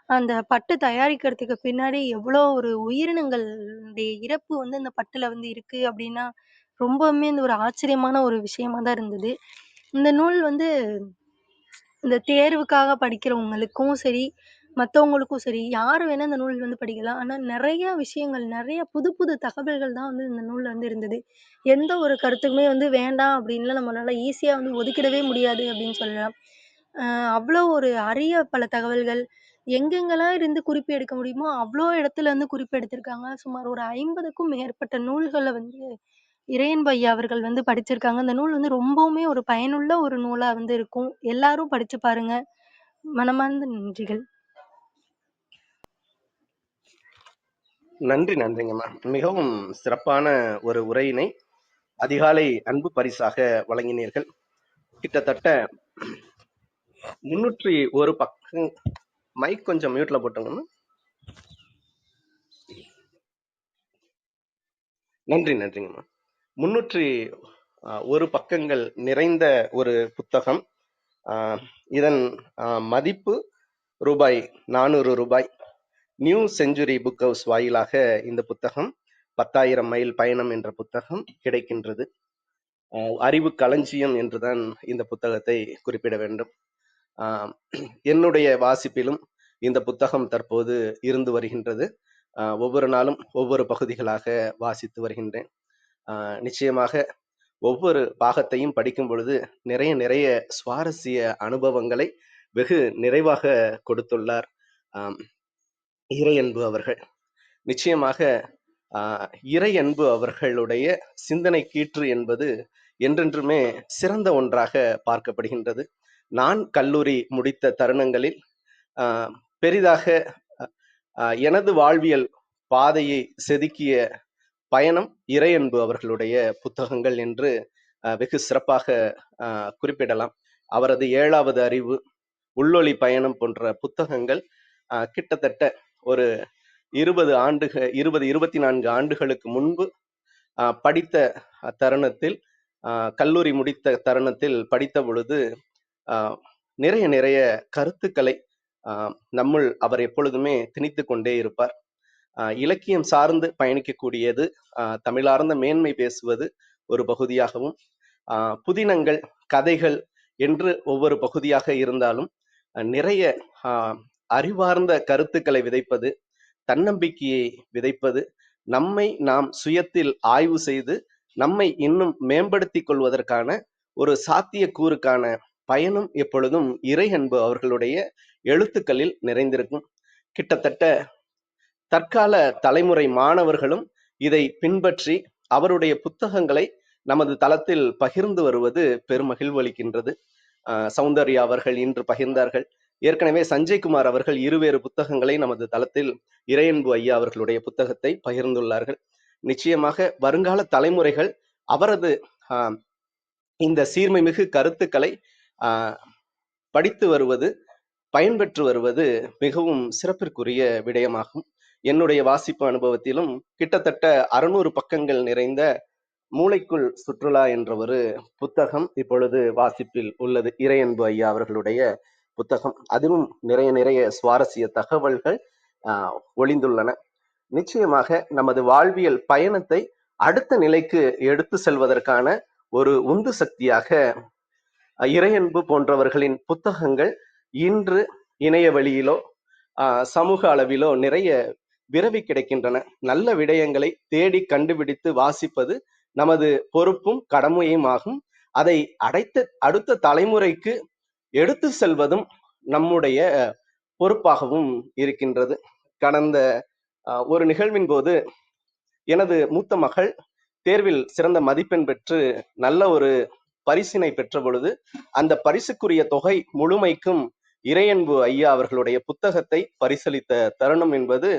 அந்த பட்டு தயாரிக்கிறதுக்கு பின்னாடி எவ்வளோ ஒரு உயிரினங்களுடைய இறப்பு வந்து இந்த பட்டுல வந்து இருக்கு அப்படின்னா, ரொம்பவுமே வந்து ஒரு ஆச்சரியமான ஒரு விஷயமா தான் இருந்தது. இந்த நூல் வந்து இந்த தேர்வுக்காக படிக்கிறவங்களுக்கும் சரி, மத்தவங்களுக்கும் சரி, யாரு வேணா இந்த நூல் வந்து படிக்கலாம். ஆனா நெறைய விஷயங்கள், நெறைய புது தகவல்கள் தான் வந்து இந்த நூல்ல வந்து இருந்தது. எந்த ஒரு கருத்துக்குமே வந்து வேண்டாம் அப்டின்லாம் நம்மளால ஈஸியா வந்து ஒதுக்கிடவே முடியாது அப்டின்னு சொல்லலாம். அ அவ்ளோ ஒரு அரிய பல தகவல்கள், எங்கெங்கலாம் இருந்து குறிப்பு எடுக்க முடியுமோ, அவ்ளோ இடத்துல இருந்து குறிப்பு எடுத்திருக்காங்க. சுமார் ஒரு 50க்கும் மேற்பட்ட நூல்கள வந்து இறையன்பு ஐயா அவர்கள் வந்து படிச்சிருக்காங்க. அந்த நூல் வந்து ரொம்பவுமே ஒரு பயனுள்ள ஒரு நூலா வந்து இருக்கும். எல்லாரும் படிச்சு பாருங்க. மனமார்ந்த நன்றிகள். நன்றிங்கம்மா. மிகவும் சிறப்பான ஒரு உரையினை அதிகாலை அன்பு பரிசாக வழங்கினீர்கள். கிட்டத்தட்ட 301 பக்கம். மைக் கொஞ்சம் மியூட்ல போட்டுங்கம்மா. நன்றிங்கம்மா. 301 பக்கங்கள் நிறைந்த ஒரு புத்தகம். இதன் மதிப்பு ரூபாய் 400. நியூ செஞ்சுரி புக் ஹவுஸ் வாயிலாக இந்த புத்தகம் 10,000 மைல் பயணம் என்ற புத்தகம் கிடைக்கின்றது. அறிவு களஞ்சியம் என்றுதான் இந்த புத்தகத்தை குறிப்பிட வேண்டும். என்னுடைய வாசிப்பிலும் இந்த புத்தகம் தற்போது இருந்து வருகின்றது. ஒவ்வொரு நாளும் ஒவ்வொரு பகுதிகளாக வாசித்து வருகின்றேன். நிச்சயமாக ஒவ்வொரு பாகத்தையும் படிக்கும் பொழுது நிறைய சுவாரஸ்ய அனுபவங்களை வெகு நிறைவாக கொடுத்துள்ளார் இறையன்பு அவர்கள். நிச்சயமாக இறையன்பு அவர்களுடைய சிந்தனை கீற்று என்பது என்றென்றுமே சிறந்த ஒன்றாக பார்க்கப்படுகின்றது. நான் கல்லூரி முடித்த தருணங்களில் பெரிதாக எனது வாழ்வியல் பாதையை செதுக்கிய பயணம் இறையன்பு அவர்களுடைய புத்தகங்கள் என்று வெகு சிறப்பாக குறிப்பிடலாம். அவரது 7வது அறிவு, உள்ளொளி பயணம் போன்ற புத்தகங்கள் கிட்டத்தட்ட ஒரு 24 ஆண்டுகளுக்கு முன்பு படித்த தருணத்தில், கல்லூரி முடித்த தருணத்தில் படித்த பொழுது நிறைய கருத்துக்களை நம்முள் அவர் எப்பொழுதுமே திணித்து கொண்டே இருப்பார். இலக்கியம் சார்ந்து பயணிக்கக்கூடியது, தமிழார்ந்த மேன்மை பேசுவது ஒரு பகுதியாகவும், புதினங்கள், கதைகள் என்று ஒவ்வொரு பகுதியாக இருந்தாலும் நிறைய அறிவார்ந்த கருத்துக்களை விதைப்பது, தன்னம்பிக்கையை விதைப்பது, நம்மை நாம் சுயத்தில் ஆய்வு செய்து நம்மை இன்னும் மேம்படுத்திக் கொள்வதற்கான ஒரு சாத்தியக்கூறுக்கான பயணம் எப்பொழுதும் இறையன்பு அவர்களுடைய எழுத்துக்களில் நிறைந்திருக்கும். கிட்டத்தட்ட தற்கால தலைமுறை மாணவர்களும் இதை பின்பற்றி அவருடைய புத்தகங்களை நமது தளத்தில் பகிர்ந்து வருவது பெருமகிழ்வு அளிக்கின்றது. சௌந்தர்யா அவர்கள் இன்று பகிர்ந்தார்கள். ஏற்கனவே சஞ்சய்குமார் அவர்கள் இருவேறு புத்தகங்களை நமது தளத்தில் இறையன்பு ஐயா அவர்களுடைய புத்தகத்தை பகிர்ந்துள்ளார்கள். நிச்சயமாக வருங்கால தலைமுறைகள் அவரது இந்த சீர்மைமிகு கருத்துக்களை படித்து வருவது, பயன்பெற்று வருவது மிகவும் சிறப்பிற்குரிய விடயமாகும். என்னுடைய வாசிப்பு அனுபவத்திலும் கிட்டத்தட்ட 600 பக்கங்கள் நிறைந்த மூளைக்குள் சுற்றுலா என்ற ஒரு புத்தகம் இப்பொழுது வாசிப்பில் உள்ளது. இறையன்பு ஐயா அவர்களுடைய புத்தகம். அதிலும் நிறைய சுவாரஸ்ய தகவல்கள் ஒளிந்துள்ளன. நிச்சயமாக நமது வாழ்வியல் பயணத்தை அடுத்த நிலைக்கு எடுத்து செல்வதற்கான ஒரு உந்து சக்தியாக இறையன்பு போன்றவர்களின் புத்தகங்கள் இன்று இணைய வழியிலோ சமூக அளவிலோ நிறைய விரவி கிடைக்கின்றன. நல்ல விடயங்களை தேடி கண்டுபிடித்து வாசிப்பது நமது பொறுப்பும் கடமையும் ஆகும். அதை அடுத்த தலைமுறைக்கு எடுத்து செல்வதும் நம்முடைய பொறுப்பாகவும் இருக்கின்றது. கடந்த ஒரு நிகழ்வின் போது எனது மூத்த மகள் தேர்வில் சிறந்த மதிப்பெண் பெற்று நல்ல ஒரு பரிசினை பெற்ற பொழுது அந்த பரிசுக்குரிய தொகை முழுமைக்கும் இறையன்பு ஐயா அவர்களுடைய புத்தகத்தை பரிசளித்த தருணம் என்பது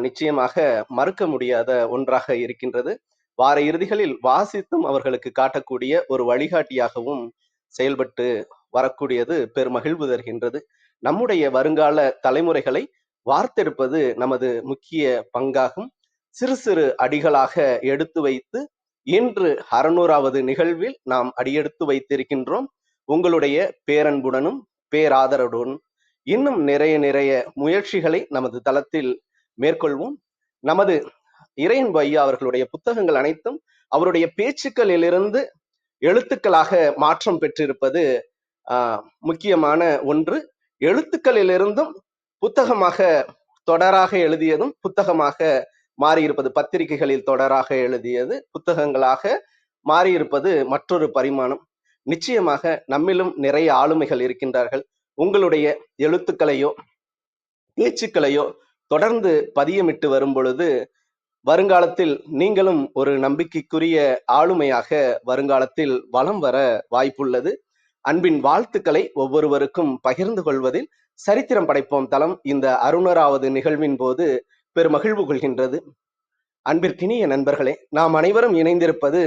நிச்சயமாக மறுக்க முடியாத ஒன்றாக இருக்கின்றது. வார இறுதிகளில் வாசித்தும் அவர்களுக்கு காட்டக்கூடிய ஒரு வழிகாட்டியாகவும் செயல்பட்டு வரக்கூடியது பெருமகிழ்வு தருகின்றது. நம்முடைய வருங்கால தலைமுறைகளை வார்த்தெடுப்பது நமது முக்கிய பங்காகும். சிறு சிறு அடிகளாக எடுத்து வைத்து இன்று 600வது நிகழ்வில் நாம் அடியெடுத்து வைத்திருக்கின்றோம். உங்களுடைய பேரன்புடனும் பேராதரவுடனும் இன்னும் நிறைய முயற்சிகளை நமது தளத்தில் மேற்கொள்வோம். நமது இறையன்பு ஐயா அவர்களுடைய புத்தகங்கள் அனைத்தும் அவருடைய பேச்சுக்களிலிருந்து எழுத்துக்களாக மாற்றம் பெற்றிருப்பது முக்கியமான ஒன்று. எழுத்துக்களிலிருந்தும் புத்தகமாக தொடராக எழுதியதும் புத்தகமாக மாறியிருப்பது, பத்திரிகைகளில் தொடராக எழுதியது புத்தகங்களாக மாறியிருப்பது மற்றொரு பரிமாணம். நிச்சயமாக நம்மிலும் நிறைய ஆளுமைகள் இருக்கின்றார்கள். உங்களுடைய எழுத்துக்களையோ பேச்சுக்களையோ தொடர்ந்து பதியமிட்டு வரும் பொழுது வருங்காலத்தில் நீங்களும் ஒரு நம்பிக்கைக்குரிய ஆளுமையாக வருங்காலத்தில் வலம் வர வாய்ப்புள்ளது. அன்பின் வாழ்த்துக்களை ஒவ்வொருவருக்கும் பகிர்ந்து கொள்வதில் சரித்திரம் படைப்போம் தளம் இந்த 600வது நிகழ்வின் போது பெருமகிழ்வு கொள்கின்றது. அன்பிற்கினிய நண்பர்களே, நாம் அனைவரும் இணைந்திருப்பது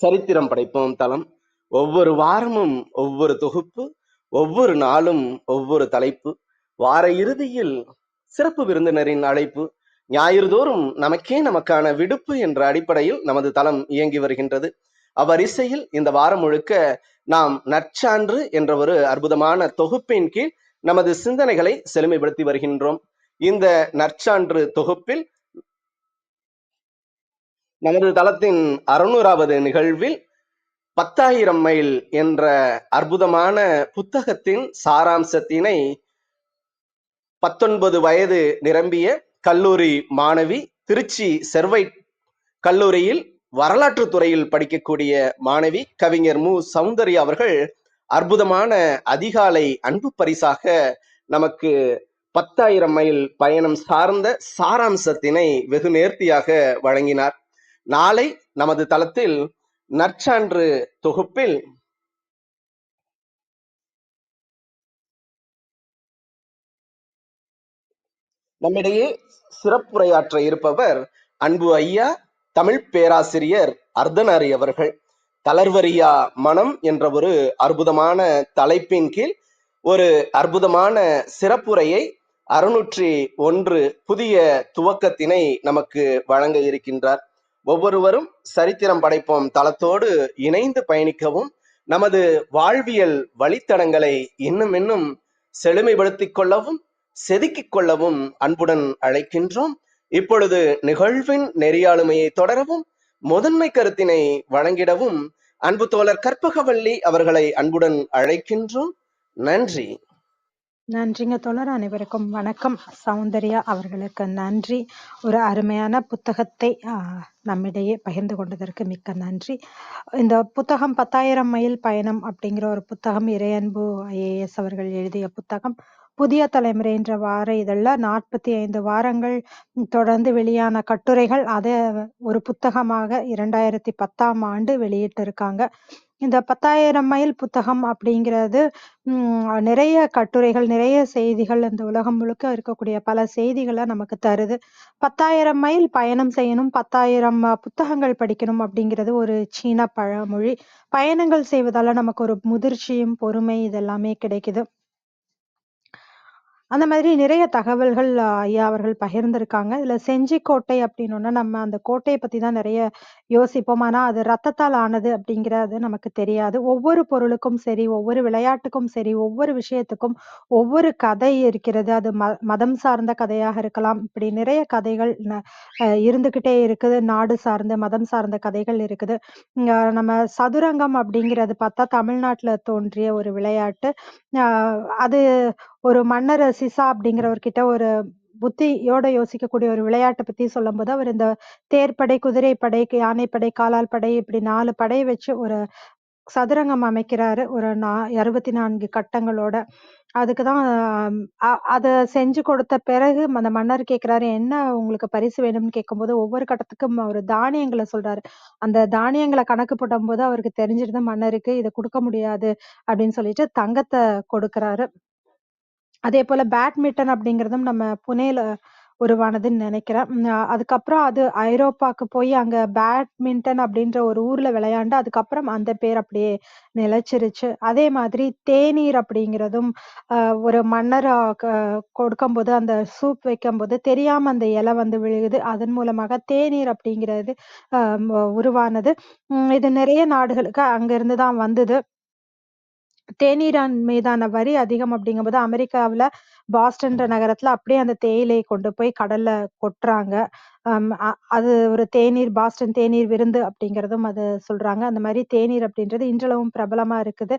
சரித்திரம் படைப்போம் தளம். ஒவ்வொரு வாரமும் ஒவ்வொரு தொகுப்பு, ஒவ்வொரு நாளும் ஒவ்வொரு தலைப்பு, வார இறுதியில் சிறப்பு விருந்தினரின் அழைப்பு, ஞாயிறுதோறும் நமக்கான விடுப்பு என்ற அடிப்படையில் நமது தளம் இயங்கி வருகின்றது. அவ்வரிசையில் இந்த வாரம் முழுக்க நாம் நற்சான்று என்ற ஒரு அற்புதமான தொகுப்பின் கீழ் நமது சிந்தனைகளை செழுமைப்படுத்தி வருகின்றோம். இந்த நற்சான்று தொகுப்பில் நமது தளத்தின் 600வது நிகழ்வில் 10,000 மைல் என்ற அற்புதமான புத்தகத்தின் சாராம்சத்தினை 19 வயது நிரம்பிய கல்லூரி மாணவி, திருச்சி செர்வைட் கல்லூரியில் வரலாற்று துறையில் படிக்கக்கூடிய மாணவி கவிஞர் மு. சௌந்தர்யா அவர்கள் அற்புதமான அதிகாலை அன்பு பரிசாக நமக்கு 10,000 மைல் பயணம் சார்ந்த சாராம்சத்தினை வெகு நேர்த்தியாக வழங்கினார். நாளை நமது தளத்தில் நற்சான்று தொகுப்பில் நம்மிடையே சிறப்புரையாற்ற இருப்பவர் அன்பு ஐயா தமிழ் பேராசிரியர் அர்த்தநாரி அவர்கள். தளர்வரியா மனம் என்ற ஒரு அற்புதமான தலைப்பின் கீழ் ஒரு அற்புதமான சிறப்புரையை 601 புதிய துவக்கத்தினை நமக்கு வழங்க இருக்கின்றார். ஒவ்வொருவரும் சரித்திரம் படைப்போம் தளத்தோடு இணைந்து பயணிக்கவும், நமது வாழ்வியல் வழித்தடங்களை இன்னும் செழுமைப்படுத்திக் கொள்ளவும் செதுக்கிக் கொள்ளவும் அன்புடன் அழைக்கின்றோம். இப்பொழுது நிகழ்வின் நெறியாளுமையை தொடரவும் முதன்மை கருத்தினை வழங்கிடவும் அன்பு தோழர் கற்பகவள்ளி அவர்களை அன்புடன் அழைக்கின்றோம். நன்றி. நன்றிங்க தோழர். அனைவருக்கும் வணக்கம். சௌந்தர்யா அவர்களுக்கு நன்றி. ஒரு அருமையான புத்தகத்தை நம்மிடையே பகிர்ந்து கொண்டதற்கு மிக்க நன்றி. இந்த புத்தகம் 10,000 மைல் பயணம் அப்படிங்கிற ஒரு புத்தகம் இறையன்பு IAS அவர்கள் எழுதிய புத்தகம். புதிய தலைமுறை என்ற வார இதழில் 45 வாரங்கள் தொடர்ந்து வெளியான கட்டுரைகள் அதை ஒரு புத்தகமாக 2010ஆம் ஆண்டு வெளியிட்டு இருக்காங்க. இந்த 10,000 மைல் புத்தகம் அப்படிங்கிறது நிறைய கட்டுரைகள், நிறைய செய்திகள் இந்த உலகம் முழுக்க இருக்கக்கூடிய பல செய்திகள நமக்கு தருது. 10,000 மைல் பயணம் செய்யணும், 10,000 புத்தகங்கள் படிக்கணும் அப்படிங்கிறது ஒரு சீன பழமொழி. பயணங்கள் செய்வதால நமக்கு ஒரு முதிர்ச்சியும், பொறுமை இதெல்லாமே கிடைக்குது. அந்த மாதிரி நிறைய தகவல்கள் ஐயா அவர்கள் பகிர்ந்திருக்காங்க. இதுல செஞ்சிக்கோட்டை அப்படின்னோன, நம்ம அந்த கோட்டைய பத்தி தான் நிறைய யோசிப்போம். ஆனா, அது ரத்தத்தால் ஆனது அப்படிங்கிறது நமக்கு தெரியாது. ஒவ்வொரு பொருளுக்கும் சரி, ஒவ்வொரு விளையாட்டுக்கும் சரி, ஒவ்வொரு விஷயத்துக்கும் ஒவ்வொரு கதை இருக்கிறது. அது மதம் சார்ந்த கதையாக இருக்கலாம். இப்படி நிறைய கதைகள் இருந்துகிட்டே இருக்குது. நாடு சார்ந்த, மதம் சார்ந்த கதைகள் இருக்குது. நம்ம சதுரங்கம் அப்படிங்கிறது பார்த்தா, தமிழ்நாட்டுல தோன்றிய ஒரு விளையாட்டு. அ அது ஒரு மன்னர் சிசா அப்படிங்கிறவர்கிட்ட ஒரு புத்தியோட யோசிக்கக்கூடிய ஒரு விளையாட்ட பத்தி சொல்லும்போது, அவர் இந்த தேர்ப்படை, குதிரைப்படை, யானைப்படை, காலாள் படை இப்படி 4 படை வச்சு ஒரு சதுரங்கம் அமைக்கிறாரு. ஒரு 64 கட்டங்களோட. அதுக்கு தான் அத செஞ்சு கொடுத்த பிறகு அந்த மன்னர் கேட்கிறாரு, "என்ன உங்களுக்கு பரிசு வேணும்னு?" கேட்கும்போது, ஒவ்வொரு கட்டத்துக்கும் அவரு தானியங்கள சொல்றாரு. அந்த தானியங்கள கணக்கு போடும்போது அவருக்கு தெரிஞ்சிருது மன்னருக்கு, "இத குடுக்க முடியாது" அப்படின்னு சொல்லிட்டு தங்கத்த கொடுக்குறாரு. அதேபோல பேட்மிட்டன் அப்படிங்கிறதும் நம்ம புனேல உருவானதுன்னு நினைக்கிறேன். அதுக்கப்புறம் அது ஐரோப்பாக்கு போய் அங்க பேட்மிண்டன் அப்படின்ற ஒரு ஊர்ல விளையாண்டு, அதுக்கப்புறம் அந்த பேர் அப்படியே நிலைச்சிருச்சு. அதே மாதிரி தேநீர் அப்படிங்கிறதும் அ ஒரு மன்னர் கொடுக்கும்போது, அந்த சூப் வைக்கும்போது தெரியாம அந்த இலை வந்து விழுகுது. அதன் மூலமாக தேநீர் அப்படிங்கிறது அ உருவானது. இது நிறைய நாடுகளுக்கு அங்க தான் வந்தது. தேநீரின் மீதான வரி அதிகம் அப்படிங்கும்போது, அமெரிக்காவுல பாஸ்டன்ற நகரத்துல அப்படியே அந்த தேயிலைய கொண்டு போய் கடல்ல கொட்டுறாங்க. அம் அ அது ஒரு தேநீர் பாஸ்டன் தேநீர் விருந்து அப்படிங்கிறதும் அது சொல்றாங்க. அந்த மாரி தேநீர் அப்படின்றது இன்றளவும் பிரபலமா இருக்குது.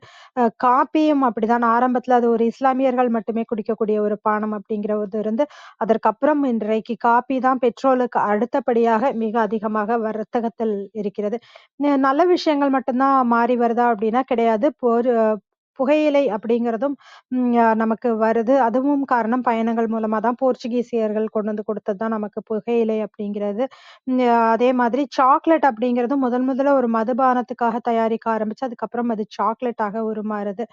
காப்பியும் அப்படிதான். ஆரம்பத்துல அது ஒரு இஸ்லாமியர்கள் மட்டுமே குடிக்கக்கூடிய ஒரு பானம் அப்படிங்கிறது இருந்து, அதற்கப்புறம் இன்றைக்கு காப்பி தான் பெட்ரோலுக்கு அடுத்தபடியாக மிக அதிகமாக வர்த்தகத்தில் இருக்கிறது. நல்ல விஷயங்கள் மட்டும் தான் மாறி வருதா அப்படின்னா கிடையாது. புகையிலை அப்படிங்கிறதும் நமக்கு வருது. அதுவும் காரணம் பயணங்கள் மூலமா தான். போர்ச்சுகீசியர்கள் கொண்டு வந்து குடுத்தது தான் நமக்கு புகையிலை அப்படிங்கிறது. அதே மாதிரி சாக்லேட் அப்படிங்கிறதும் முதல்ல ஒரு மதுபானத்துக்காக தயாரிக்க ஆரம்பிச்சு, அதுக்கப்புறம் அது சாக்லேட்டாக உருமாறுது.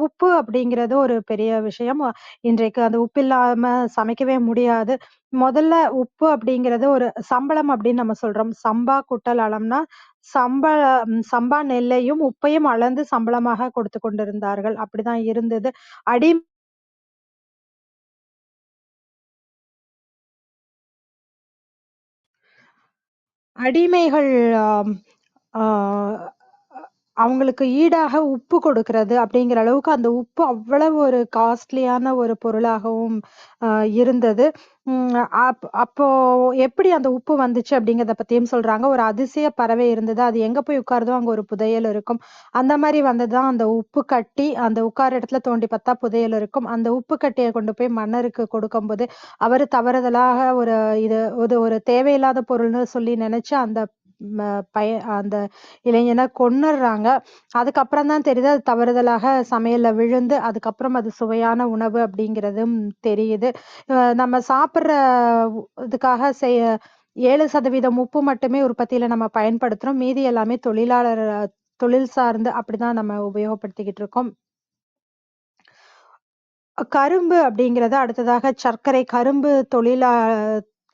உப்பு அப்படிங்கிறது ஒரு பெரிய விஷயம். இன்றைக்கு அந்த உப்பு இல்லாம சமைக்கவே முடியாது. முதல்ல உப்பு அப்படிங்கிறது ஒரு சம்பளம் அப்படின்னு நம்ம சொல்றோம். சம்பா கூட்டல் அளம்னா, சம்பா நெல்லையும், உப்பையும் அளந்து சம்பளமாக கொடுத்துக் கொண்டிருந்தார்கள். அப்படிதான் இருந்தது. அடி அடிமைகள் ஆம் ஆ அவங்களுக்கு ஈடாக உப்பு கொடுக்கிறது அப்படிங்கிற அளவுக்கு அந்த உப்பு அவ்வளவு ஒரு காஸ்ட்லியான ஒரு பொருளாகவும் அ இருந்தது. ம் அப்போ எப்படி அந்த உப்பு வந்துச்சு அப்படிங்கிறத பத்தியும் சொல்றாங்க. ஒரு அதிசய பறவை இருந்தது. அது எங்க போய் உட்காருதோ அங்க ஒரு புதையல் இருக்கும். அந்த மாரி வந்தது தான் அந்த உப்பு கட்டி. அந்த உட்கார இடத்துல தோண்டி பார்த்தா புதையல் இருக்கும். அந்த உப்பு கட்டிய கொண்டு போய் மன்னருக்கு கொடுக்கும்போது, அவரு தவறுதலாக ஒரு இது இது ஒரு தேவையில்லாத பொருள்னு சொல்லி நெனச்சு அந்த ம பய அந்த இளைஞன கொன்னுடுறாங்க. அதுக்கப்புறம் தான் தெரியுது அது தவறுதலாக சமையல்ல விழுந்து, அதுக்கப்புறம் அது சுவையான உணவு அப்படிங்கிறதும் தெரியுது. நம்ம சாப்பிடுற இதுக்காக 7% உப்பு மட்டுமே உற்பத்தியில நம்ம பயன்படுத்துறோம். மீதி எல்லாமே தொழில் சார்ந்து அப்படிதான் நம்ம உபயோகப்படுத்திக்கிட்டு இருக்கோம். கரும்பு அப்படிங்கிறது அடுத்ததாக சர்க்கரை, கரும்பு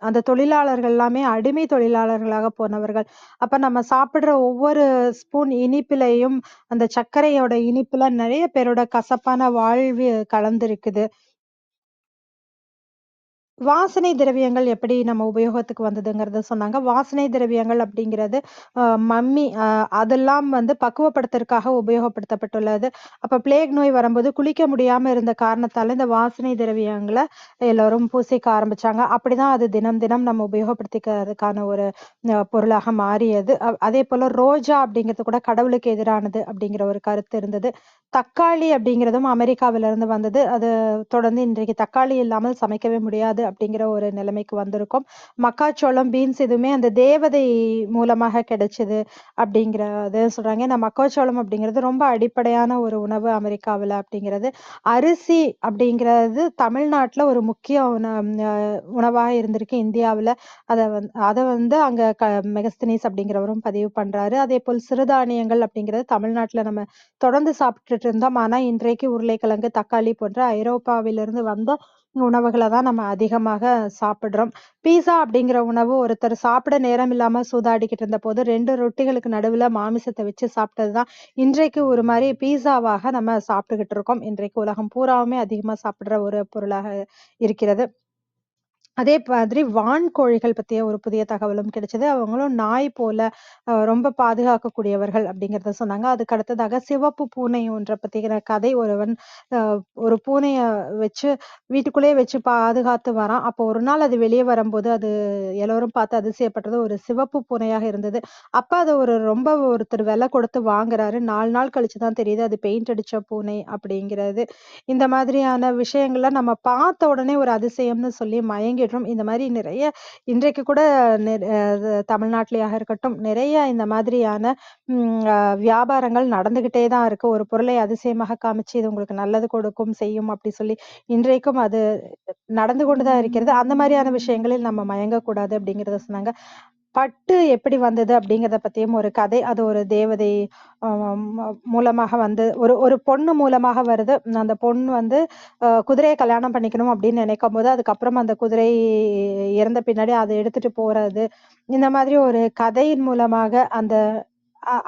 அந்த தொழிலாளர்கள் எல்லாமே அடிமை தொழிலாளர்களாக போனவர்கள். அப்ப நம்ம சாப்பிடுற ஒவ்வொரு ஸ்பூன் இனிப்பிலயும், அந்த சர்க்கரையோட இனிப்புல நெறைய பேரோட கசப்பான வாழ்வு கலந்திருக்குது. வாசனை திரவியங்கள் எப்படி நம்ம உபயோகத்துக்கு வந்ததுங்கிறத சொன்னாங்க. வாசனை திரவியங்கள் அப்படிங்கிறது மம்மி அதெல்லாம் வந்து பக்குவப்படுத்துறதுக்காக உபயோகப்படுத்தப்பட்டுள்ளது. அப்ப பிளேக் நோய் வரும்போது குளிக்க முடியாம இருந்த காரணத்தால இந்த வாசனை திரவியங்கள எல்லாரும் பூசிக்க ஆரம்பிச்சாங்க. அப்படிதான் அது தினம் தினம் நம்ம உபயோகப்படுத்திக்கிறதுக்கான ஒரு பொருளாக மாறியது. அதேபோல ரோஜா அப்படிங்கிறது கூட கடவுளுக்கு எதிரானது அப்படிங்கிற ஒரு கருத்து இருந்தது. தக்காளி அப்படிங்கிறதும் அமெரிக்காவில இருந்து வந்தது. அது தொடர்ந்து இன்றைக்கு தக்காளி இல்லாமல் சமைக்கவே முடியாது அப்படிங்கிற ஒரு நிலைமைக்கு வந்திருக்கோம். மக்காச்சோளம், பீன்ஸ் இதுவுமே அந்த தேவதை மூலமாக கிடைச்சது அப்படிங்கிறத சொல்றாங்க. ஏன்னா மக்காச்சோளம் அப்படிங்கிறது ரொம்ப அடிப்படையான ஒரு உணவு அமெரிக்காவில அப்படிங்கிறது. அரிசி அப்படிங்கிறது தமிழ்நாட்டுல ஒரு முக்கிய உணவா இருந்திருக்கு இந்தியாவுல. அத வந்து அங்க மெகஸ்தனீஸ் அப்படிங்கிறவரும் பதிவு பண்றாரு. அதேபோல் சிறுதானியங்கள் அப்படிங்கிறது தமிழ்நாட்டுல நம்ம தொடர்ந்து சாப்பிட்டுட்டு இருந்தோம். ஆனா இன்றைக்கு உருளைக்கிழங்கு, தக்காளி போன்ற ஐரோப்பாவிலிருந்து வந்த உணவுகள தான் நம்ம அதிகமாக சாப்பிடுறோம். பீஸா அப்படிங்கிற உணவு ஒருத்தர் சாப்பிட நேரம் இல்லாம சூதாடிக்கிட்டு இருந்தபோது 2 ரொட்டிகளுக்கு நடுவுல மாமிசத்த வச்சு சாப்பிட்டது தான் இன்றைக்கு ஒரு மாரி பீஸாவாக நம்ம சாப்பிட்டுக்கிட்டு இருக்கோம். இன்றைக்கு உலகம் பூராவுமே அதிகமா சாப்பிடுற ஒரு பொருளாக இருக்கிறது. அதே மாதிரி வான்கோழிகள் பத்திய ஒரு புதிய தகவலும் கிடைச்சது. அவங்களும் நாய் போல ரொம்ப பாதுகாக்கக்கூடியவர்கள் அப்படிங்கிறத சொன்னாங்க. அதுக்கு அடுத்ததாக சிவப்பு பூனை ஒன்ற பத்தின கதை. அ ஒரு பூனைய வச்சு வீட்டுக்குள்ளேயே வச்சு பாதுகாத்து வரான். அப்போ ஒரு நாள் அது வெளிய வரும்போது, அது எல்லோரும் பார்த்து அதிசயப்பட்டது ஒரு சிவப்பு பூனையாக இருந்தது. அப்ப அத ஒருத்தர் விலை கொடுத்து வாங்குறாரு. 4 நாள் கழிச்சு தான் தெரியுது அது பெயிண்ட் அடிச்ச பூனை அப்படிங்கிறது. இந்த மாதிரியான விஷயங்கள்லாம் நம்ம பார்த்த உடனே ஒரு அதிசயம்னு சொல்லி மயங்கிடுறோம். இந்த மாரி நிறைய இன்றைக்கு கூட தமிழ்நாட்டிலயாக இருக்கட்டும், நிறைய இந்த மாதிரியான ம் அ வியாபாரங்கள் நடந்துகிட்டே தான் இருக்கு. ஒரு பொருளை அதிசயமாக காமிச்சு, இது உங்களுக்கு நல்லது கொடுக்கும், செய்யும் அப்படி சொல்லி இன்றைக்கும் அது நடந்து கொண்டு தான் இருக்கிறது. அந்த மாரியான விஷயங்களில் நம்ம மயங்கக்கூடாது அப்படிங்கிறத சொன்னாங்க. பட்டு எப்படி வந்தது அப்படிங்கிறத பத்தியும் ஒரு கதை. அது ஒரு தேவதை அ மூலமாக வந்து ஒரு ஒரு பொண்ணு மூலமாக வருது. அந்த பொண்ணு வந்து குதிரைய கல்யாணம் பண்ணிக்கணும் அப்படின்னு நினைக்கும்போது, அதுக்கப்புறம் அந்த குதிரை இறந்த பின்னாடி அத எடுத்துட்டு போறது. இந்த மாதிரி ஒரு கதையின் மூலமாக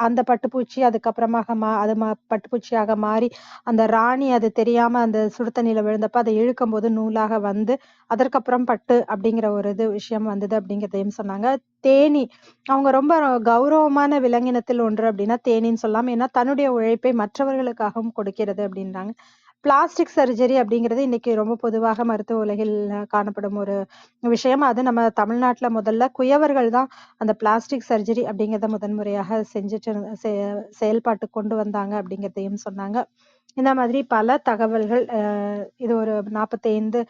அந்த பட்டுப்பூச்சி அதுக்கப்புறமாக அது பட்டுப்பூச்சியாக மாறி, அந்த ராணி அது தெரியாம அந்த சுடு தண்ணீல விழுந்தப்ப அத இழுக்கும்போது நூலாக வந்து, அதற்கப்புறம் பட்டு அப்படிங்கிற ஒரு விஷயம் வந்தது அப்படிங்கிறதையும் சொன்னாங்க. தேனீ, அவங்க ரொம்ப கௌரவமான விலங்கினத்தில் ஒன்று அப்படின்னா தேனீன்னு சொல்லலாம். ஏன்னா தன்னுடைய உழைப்பை மற்றவர்களுக்காகவும் கொடுக்கிறது அப்படின்றாங்க. பிளாஸ்டிக் சர்ஜரி அப்படிங்கிறது இன்னைக்கு ரொம்ப பொதுவாக மருத்துவ உலகில் காணப்படும் ஒரு விஷயம். அது நம்ம தமிழ்நாட்டுல முதல்ல குயவர்கள் தான் அந்த பிளாஸ்டிக் சர்ஜரி அப்படிங்கிறத முதன்முறையாக செஞ்சுட்டு செயல்பாட்டுக்கு கொண்டு வந்தாங்க அப்படிங்கிறதையும் சொன்னாங்க. இந்த மாதிரி பல தகவல்கள் இது ஒரு 45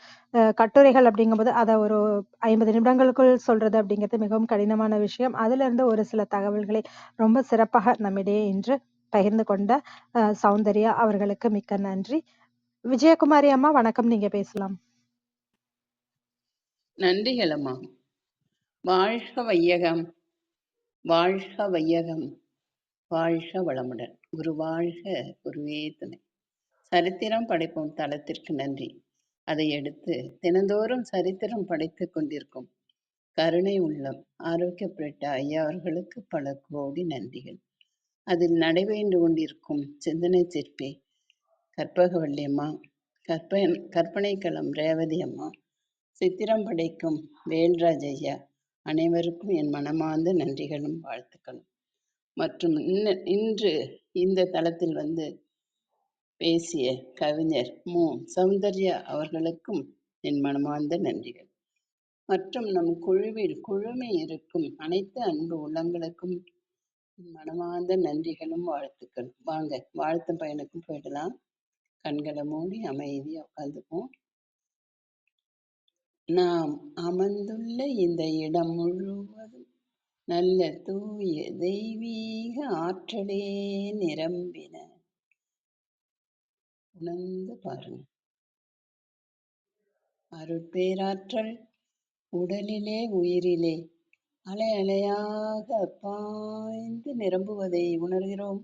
கட்டுரைகள் அப்படிங்கும்போது அத ஒரு 50 நிமிடங்களுக்குள் சொல்றது அப்படிங்கிறது மிகவும் கடினமான விஷயம். அதிலிருந்து ஒரு சில தகவல்களை ரொம்ப சிறப்பாக நம்மிடையே இன்று பகிர்ந்து கொண்ட சௌந்தர்யா அவர்களுக்கு மிக்க நன்றி. விஜயகுமாரி அம்மா வணக்கம். நீங்க பேசலாம். நன்றிகள் அம்மா. வாழ்க வையகம், வாழ்க வையகம், வாழ்க வளமுடன். குரு வாழ்க, குருவே துணை. சரித்திரம் படைப்போம் தளத்திற்கு நன்றி. அதை அடுத்து தினந்தோறும் சரித்திரம் படைத்துக் கொண்டிருக்கும் கருணை உள்ளம் ஆரோக்கியப்பட்ட ஐயா அவர்களுக்கு பல கோடி நன்றிகள். அதில் நடைபெற்று கொண்டிருக்கும் சிந்தனை சிற்பி கற்பகவல்லி அம்மா, கற்பனை களம் ரேவதி அம்மா, சித்திரம் படைக்கும் வேல்ராஜ் ஐயா அனைவருக்கும் என் மனமார்ந்த நன்றிகளும் வாழ்த்துக்களும். மற்றும் இன்று இந்த தளத்தில் வந்து பேசிய கவிஞர் மு. சௌந்தர்யா அவர்களுக்கும் என் மனமார்ந்த நன்றிகள். மற்றும் நம் குழுவில் குழுமை இருக்கும் அனைத்து அன்பு உள்ளங்களுக்கும் மனமார்ந்த நன்றிகளும் வாழ்த்துக்கள். வாங்க வாழ்த்தும் பயனுக்கும் போயிடலாம். கண்களை மூடி அமைதியா உட்காந்துப்போம். நாம் அமர்ந்துள்ள இந்த இடம் முழுவதும் நல்ல தூய தெய்வீக ஆற்றலே நிரம்பின. உணர்ந்து பாருங்க. அருட்பேராற்றல் உடலிலே உயிரிலே அலை அலையாக பாய்ந்து நிரம்புவதை உணர்கிறோம்.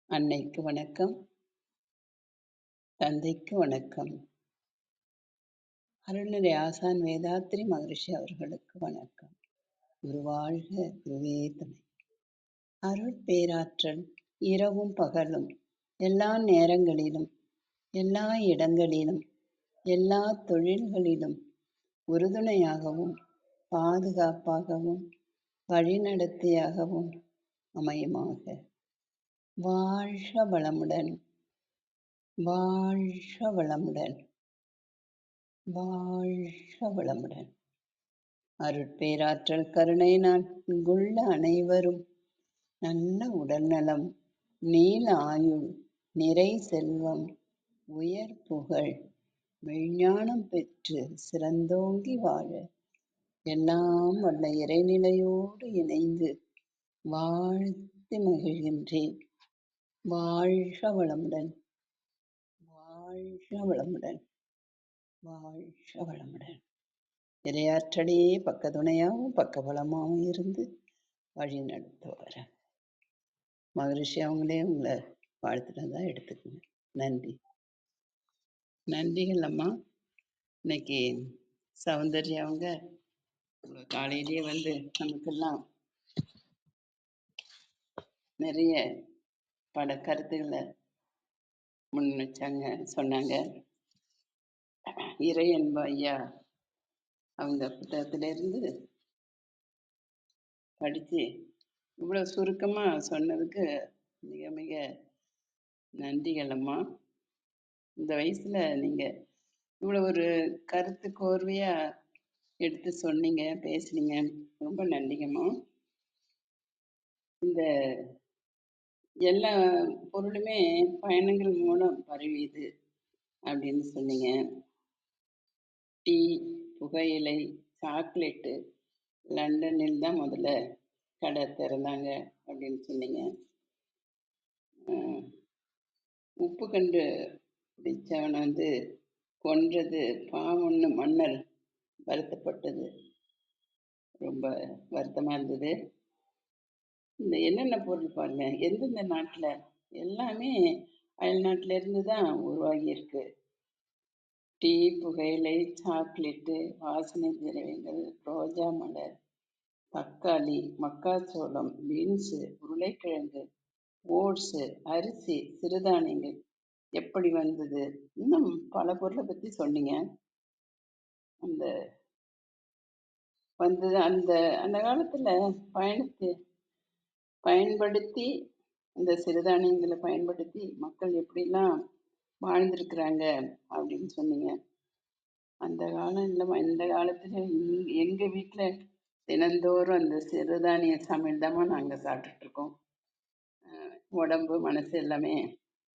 அன்னைக்கு வணக்கம், தந்தைக்கு வணக்கம், அருள்நிலை ஆசான் வேதாத்ரி மகரிஷி அவர்களுக்கு வணக்கம். குருவாழ்க, குருவே துணை. அருட்பேராற்றல் இரவும் பகலும் எல்லா நேரங்களிலும் எல்லா இடங்களிலும் எல்லா தொழில்களிலும் உறுதுணையாகவும் பாதுகாப்பாகவும் வழிநடத்தியாகவும் அமையுமாக. வாழ்க வளமுடன், வாழ்க வளமுடன், வாழ்க வளமுடன். அருட்பேராற்றல் கருணை நான்குள்ள அனைவரும் நல்ல உடல் நலம், நீல ஆயுள், நிறை செல்வம், உயர் புகழ், மெய்ஞானம் பெற்று சிறந்தோங்கி வாழ எல்லாம் வல்ல இறைநிலையோடு இணைந்து வாழ்த்து மகிழ்கின்றேன். வாழ்க வளமுடன், வாழ்க வளமுடன், வாழ்க வளமுடன். இறையாற்றலே பக்கத்துணையாகவும் பக்கபலமாகவும் இருந்து வழி நடத்த வர மகரிஷி அவங்களே உங்களை வாழ்த்துட்டதா எடுத்துக்கோங்க. நன்றி. நன்றிகள் அம்மா. இன்னைக்கு சௌந்தர்யா அவங்க காலையிலேயே வந்து நமக்கெல்லாம் நிறைய பல கருத்துக்களை முன் வச்சாங்க, சொன்னாங்க. இறை அன்பு ஐயா அவங்க புத்தகத்திலிருந்து படித்து இவ்வளோ சுருக்கமாக சொன்னதுக்கு மிக மிக நன்றிகள் அம்மா. இந்த வயசில் நீங்கள் இவ்வளோ ஒரு கருத்து கோர்வையாக எடுத்து சொன்னீங்க, பேசுனீங்க. ரொம்ப நன்றிங்கம்மா. இந்த எல்லா பொருளுமே பயணங்கள் மூலம் பரவியது அப்படின்னு சொன்னீங்க. டீ, புகையிலை, சாக்லேட்டு லண்டனில் தான் முதல்ல கடை திறந்தாங்க அப்படின்னு சொன்னீங்க. உப்பு கண்டு பிடிச்சவனை வந்து கொன்றது பாவம்னு மன்னர் வருத்தப்பட்டது ரொம்ப வருத்தமாக இருந்தது. இந்த என்னென்ன பொருள் பாருங்க, எந்தெந்த நாட்டில் எல்லாமே அயல் நாட்டில இருந்து தான் உருவாகி இருக்கு. டீ, புகையிலை, சாக்லேட்டு, வாசனை திரவியங்கள், ரோஜா மலர், தக்காளி, மக்காச்சோளம், பீன்ஸு, உருளைக்கிழங்கு, ஓட்ஸு, அரிசி, சிறுதானியங்கள் எப்படி வந்தது, இன்னும் பல பொருளை பற்றி சொன்னீங்க. அந்த வந்தது அந்த அந்த காலத்தில் பயன்படுத்தி இந்த சிறுதானியங்களை பயன்படுத்தி மக்கள் எப்படிலாம் வாழ்ந்திருக்கிறாங்க அப்படின்னு சொன்னீங்க. அந்த காலம் இல்லாம இந்த காலத்துல எங்க வீட்டில் தினந்தோறும் அந்த சிறுதானிய சமையல் தாம்மா நாங்கள் சாப்பிட்டுட்டு இருக்கோம். உடம்பு மனசு எல்லாமே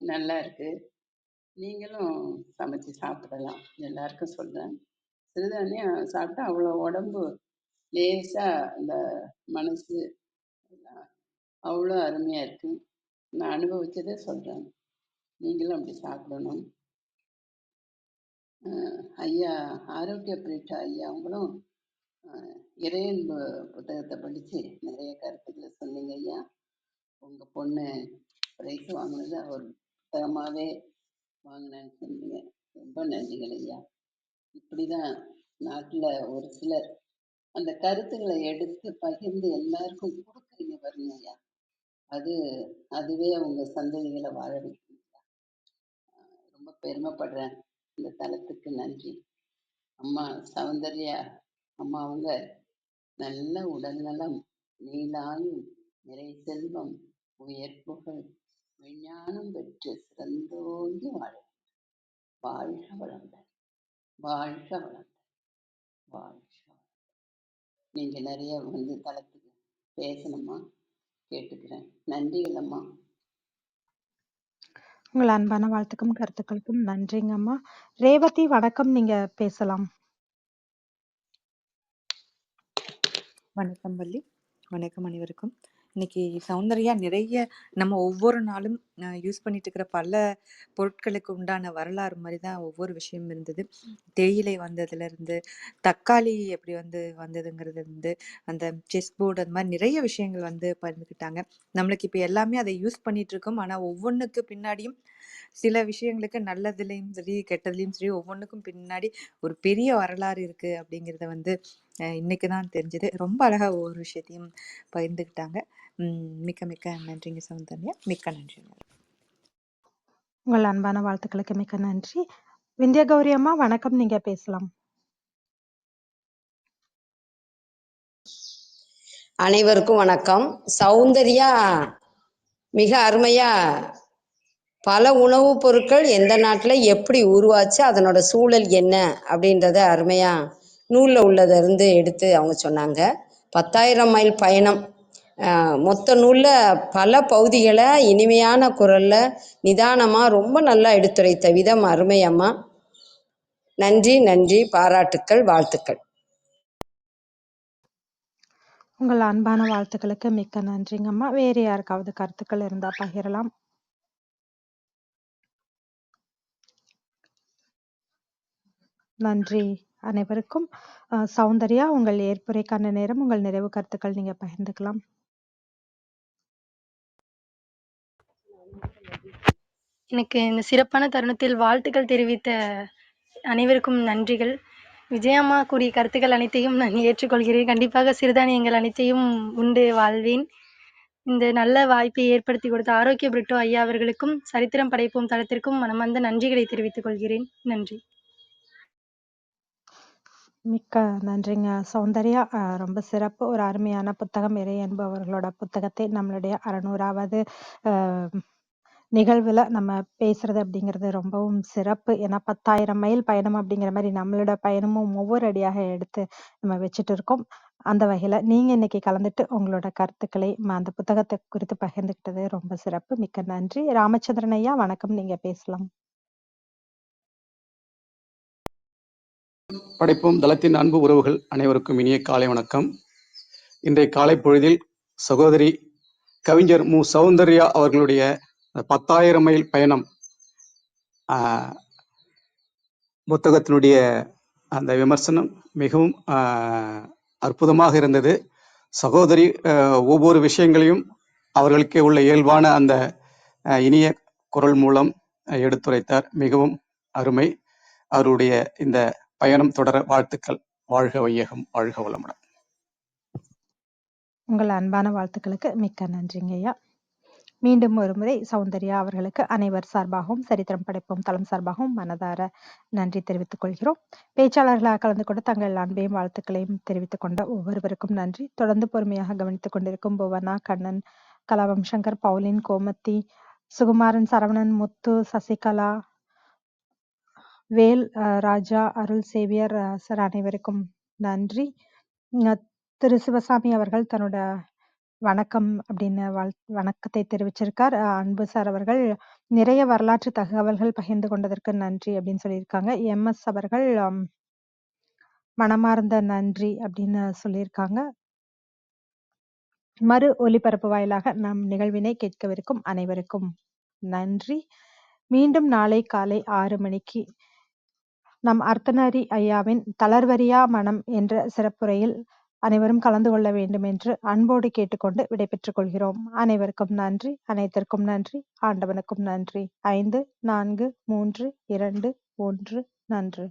நல்லா இருக்கு. நீங்களும் சமைச்சு சாப்பிடலாம், எல்லாருக்கும் சொல்றேன். சிறுதானியம் சாப்பிட்டா அவ்வளோ உடம்பு லேசா அந்த மனசு எல்லாம் அவ்வளோ அருமையா இருக்கு. நான் அனுபவிச்சதே சொல்றேன், நீங்களும் அப்படி சாப்பிடணும். ஐயா ஆரோக்கிய பிரீட்டா ஐயா அவங்களும் இறையன்பு புத்தகத்தை படித்து நிறைய கருத்துக்களை சொன்னீங்க ஐயா. உங்கள் பொண்ணு பிரைஸ் வாங்கினது அவர் புத்தகமாகவே வாங்கினேன்னு சொன்னீங்க. ரொம்ப நன்றிகள் ஐயா. இப்படி தான் நாட்டில் ஒரு சிலர் அந்த கருத்துக்களை எடுத்து பகிர்ந்து எல்லாருக்கும் கொடுக்குறீங்க பாருங்க ஐயா. அதுவே அவங்க சந்ததிகளை வாழ வைக்கும். ரொம்ப பெருமைப்படுறேன். இந்த தளத்துக்கு நன்றி. அம்மா சௌந்தர்யா அம்மா அவங்க நல்ல உடல்நலம், நீலாயுள், நிறை செல்வம், உயர் புகழ், விஞ்ஞானம் பெற்று சிறந்தோங்கி வாழ வாழ்க வளமுடன், வாழ்க வளமுடன், வாழ்க. நீங்க நிறைய வந்து தளத்துக்கு பேசணுமா கேட்டுக்கிறேன். நன்றிகள் அம்மா. உங்கள் அன்பான வாழ்த்துக்கும் கருத்துக்களுக்கும் நன்றிங்க அம்மா. ரேவதி வணக்கம், நீங்க பேசலாம். வணக்கம் வள்ளி, வணக்கம் அனைவருக்கும். இன்னைக்கு சௌந்தர்யா நிறைய நம்ம ஒவ்வொரு நாளும் யூஸ் பண்ணிட்டு இருக்கிற பல பொருட்களுக்கு உண்டான வரலாறு மாதிரி தான் ஒவ்வொரு விஷயம் இருந்தது. தேயிலை வந்ததுல இருந்து, தக்காளி எப்படி வந்ததுங்கிறது இருந்து, அந்த செஸ் போர்டு, அந்த மாதிரி நிறைய விஷயங்கள் பகிர்ந்துக்கிட்டாங்க. நம்மளுக்கு இப்போ எல்லாமே அதை யூஸ் பண்ணிட்டு இருக்கோம். ஆனால் ஒவ்வொன்றுக்கு பின்னாடியும் சில விஷயங்களுக்கு நல்லதுலேயும் சரி கெட்டதுலேயும் சரி ஒவ்வொன்றுக்கும் பின்னாடி ஒரு பெரிய வரலாறு இருக்கு அப்படிங்கிறத இன்னைக்கு தான் தெரிஞ்சது. ரொம்ப அழகா ஒவ்வொரு விஷயத்தையும் பகிர்ந்துக்கிட்டாங்க. மிக்க மிக்க நன்றிங்க சௌந்தர்யா. மிக்க நன்றி. உங்கள் அன்பான வாழ்த்துக்களுக்கு மிக்க நன்றி. விந்தியா கௌரி அம்மா வணக்கம், நீங்க பேசலாம். அனைவருக்கும் வணக்கம். சௌந்தர்யா மிக அருமையா பல உணவுப் பொருட்கள் எந்த நாட்டில் எப்படி உருவாச்சு, அதனோட சூழல் என்ன அப்படின்றத அருமையா நூலில் உள்ளதை இருந்து எடுத்து அவங்க சொன்னாங்க. 10,000 மைல் பயணம் மொத்த நூலில் பல பகுதிகளை இனிமையான குரலில் நிதானமாக ரொம்ப நல்லா எடுத்துரைத்த விதம் அருமை அம்மா. நன்றி நன்றி, பாராட்டுக்கள், வாழ்த்துக்கள். உங்கள் அன்பான வாழ்த்துக்களுக்கு மிக்க நன்றிங்கம்மா. வேறு யாருக்காவது கருத்துக்கள் இருந்தா பகிரலாம். நன்றி அனைவருக்கும். சௌந்தர்யா, உங்கள் ஏற்புரைக்கான நேரம். உங்கள் நிறைவு கருத்துக்கள் நீங்க பகிர்ந்துக்கலாம். எனக்கு இந்த சிறப்பான தருணத்தில் வாழ்த்துக்கள் தெரிவித்த அனைவருக்கும் நன்றிகள். விஜயம்மா கூறிய கருத்துக்கள் அனைத்தையும் நான் ஏற்றுக்கொள்கிறேன். கண்டிப்பாக சிறுதானியங்கள் அனைத்தையும் உண்டு வாழ்வேன். இந்த நல்ல வாய்ப்பை ஏற்படுத்தி கொடுத்த ஆரோக்கிய பிரிட்டோ ஐயா அவர்களுக்கும் சரித்திரம் படைப்போம் தளத்திற்கும் மனமார்ந்த நன்றிகளை தெரிவித்துக் கொள்கிறேன். நன்றி. மிக்க நன்றிங்க சௌந்தர்யா. ரொம்ப சிறப்பு. ஒரு அருமையான புத்தகம். இறை என்பவர்களோட புத்தகத்தை நம்மளுடைய 600வது நிகழ்வுல நம்ம பேசுறது அப்படிங்கிறது ரொம்பவும் சிறப்பு. ஏன்னா 10,000 மைல் பயணம் அப்படிங்கிற மாதிரி நம்மளோட பயணமும் ஒவ்வொரு அடியாக எடுத்து நம்ம வச்சுட்டு இருக்கோம். அந்த வகையில நீங்க இன்னைக்கு கலந்துட்டு உங்களோட கருத்துக்களை அந்த புத்தகத்தை குறித்து பகிர்ந்துக்கிட்டது ரொம்ப சிறப்பு. மிக்க நன்றி. ராமச்சந்திரன் ஐயா, வணக்கம். நீங்க பேசலாம். படைப்போம் தளத்தின் அன்பு உறவுகள் அனைவருக்கும் இனிய காலை வணக்கம். இன்றைய காலை பொழுதில் சகோதரி கவிஞர் மு. சௌந்தர்யா அவர்களுடைய 10,000 மைல் பயணம் புத்தகத்தினுடைய அந்த விமர்சனம் மிகவும் அற்புதமாக இருந்தது. சகோதரி ஒவ்வொரு விஷயங்களையும் அவர்களுக்கே உள்ள இயல்பான அந்த இனிய குரல் மூலம் எடுத்துரைத்தார். மிகவும் அருமை. அவருடைய இந்த பயணம் தொடர வாழ்த்துக்கள். வாழ்க வையகம், வாழ்க வளமுடன். உங்கள் அன்பான வாழ்த்துக்களுக்கு மிக்க நன்றிங்க ஐயா. மீண்டும் ஒரு முறை சௌந்தர்யா அவர்களுக்கு அனைவர் சார்பாகவும் சரித்திரம் படைப்போம் தளம் சார்பாகவும் மனதார நன்றி தெரிவித்துக் கொள்கிறோம். பேச்சாளர்களாக கலந்து கொண்டு தங்கள் அன்பையும் வாழ்த்துக்களையும் தெரிவித்துக் கொண்ட ஒவ்வொருவருக்கும் நன்றி. தொடர்ந்து பொறுமையாக கவனித்துக் கொண்டிருக்கும் புவனா, கண்ணன், கலாவம் சங்கர், பவுலின், கோமதி, சுகுமாரன், சரவணன், முத்து, சசிகலா, வேல், ராஜா, அருள் சேவியர் சார் அனைவருக்கும் நன்றி. திரு சிவசாமி அவர்கள் தன்னோட வணக்கம் அப்படின்னு வணக்கத்தை தெரிவிச்சிருக்கார். அன்பு சார் அவர்கள் நிறைய வரலாற்று தகவல்கள் பகிர்ந்து கொண்டதற்கு நன்றி அப்படின்னு சொல்லியிருக்காங்க. MS அவர்கள் மனமார்ந்த நன்றி அப்படின்னு சொல்லியிருக்காங்க. மறு ஒலிபரப்பு வாயிலாக நம் நிகழ்வினை கேட்கவிருக்கும் அனைவருக்கும் நன்றி. மீண்டும் நாளை காலை 6 மணிக்கு நம் அர்த்தநாரி ஐயாவின் தளர்வரியா மனம் என்ற சிறப்புரையில் அனைவரும் கலந்து கொள்ள வேண்டும் என்று அன்போடு கேட்டுக்கொண்டு விடைபெற்றுக் கொள்கிறோம். அனைவருக்கும் நன்றி. அனைத்திற்கும் நன்றி. ஆண்டவனுக்கும் நன்றி. 5, 4, 3, 2, 1 நன்று.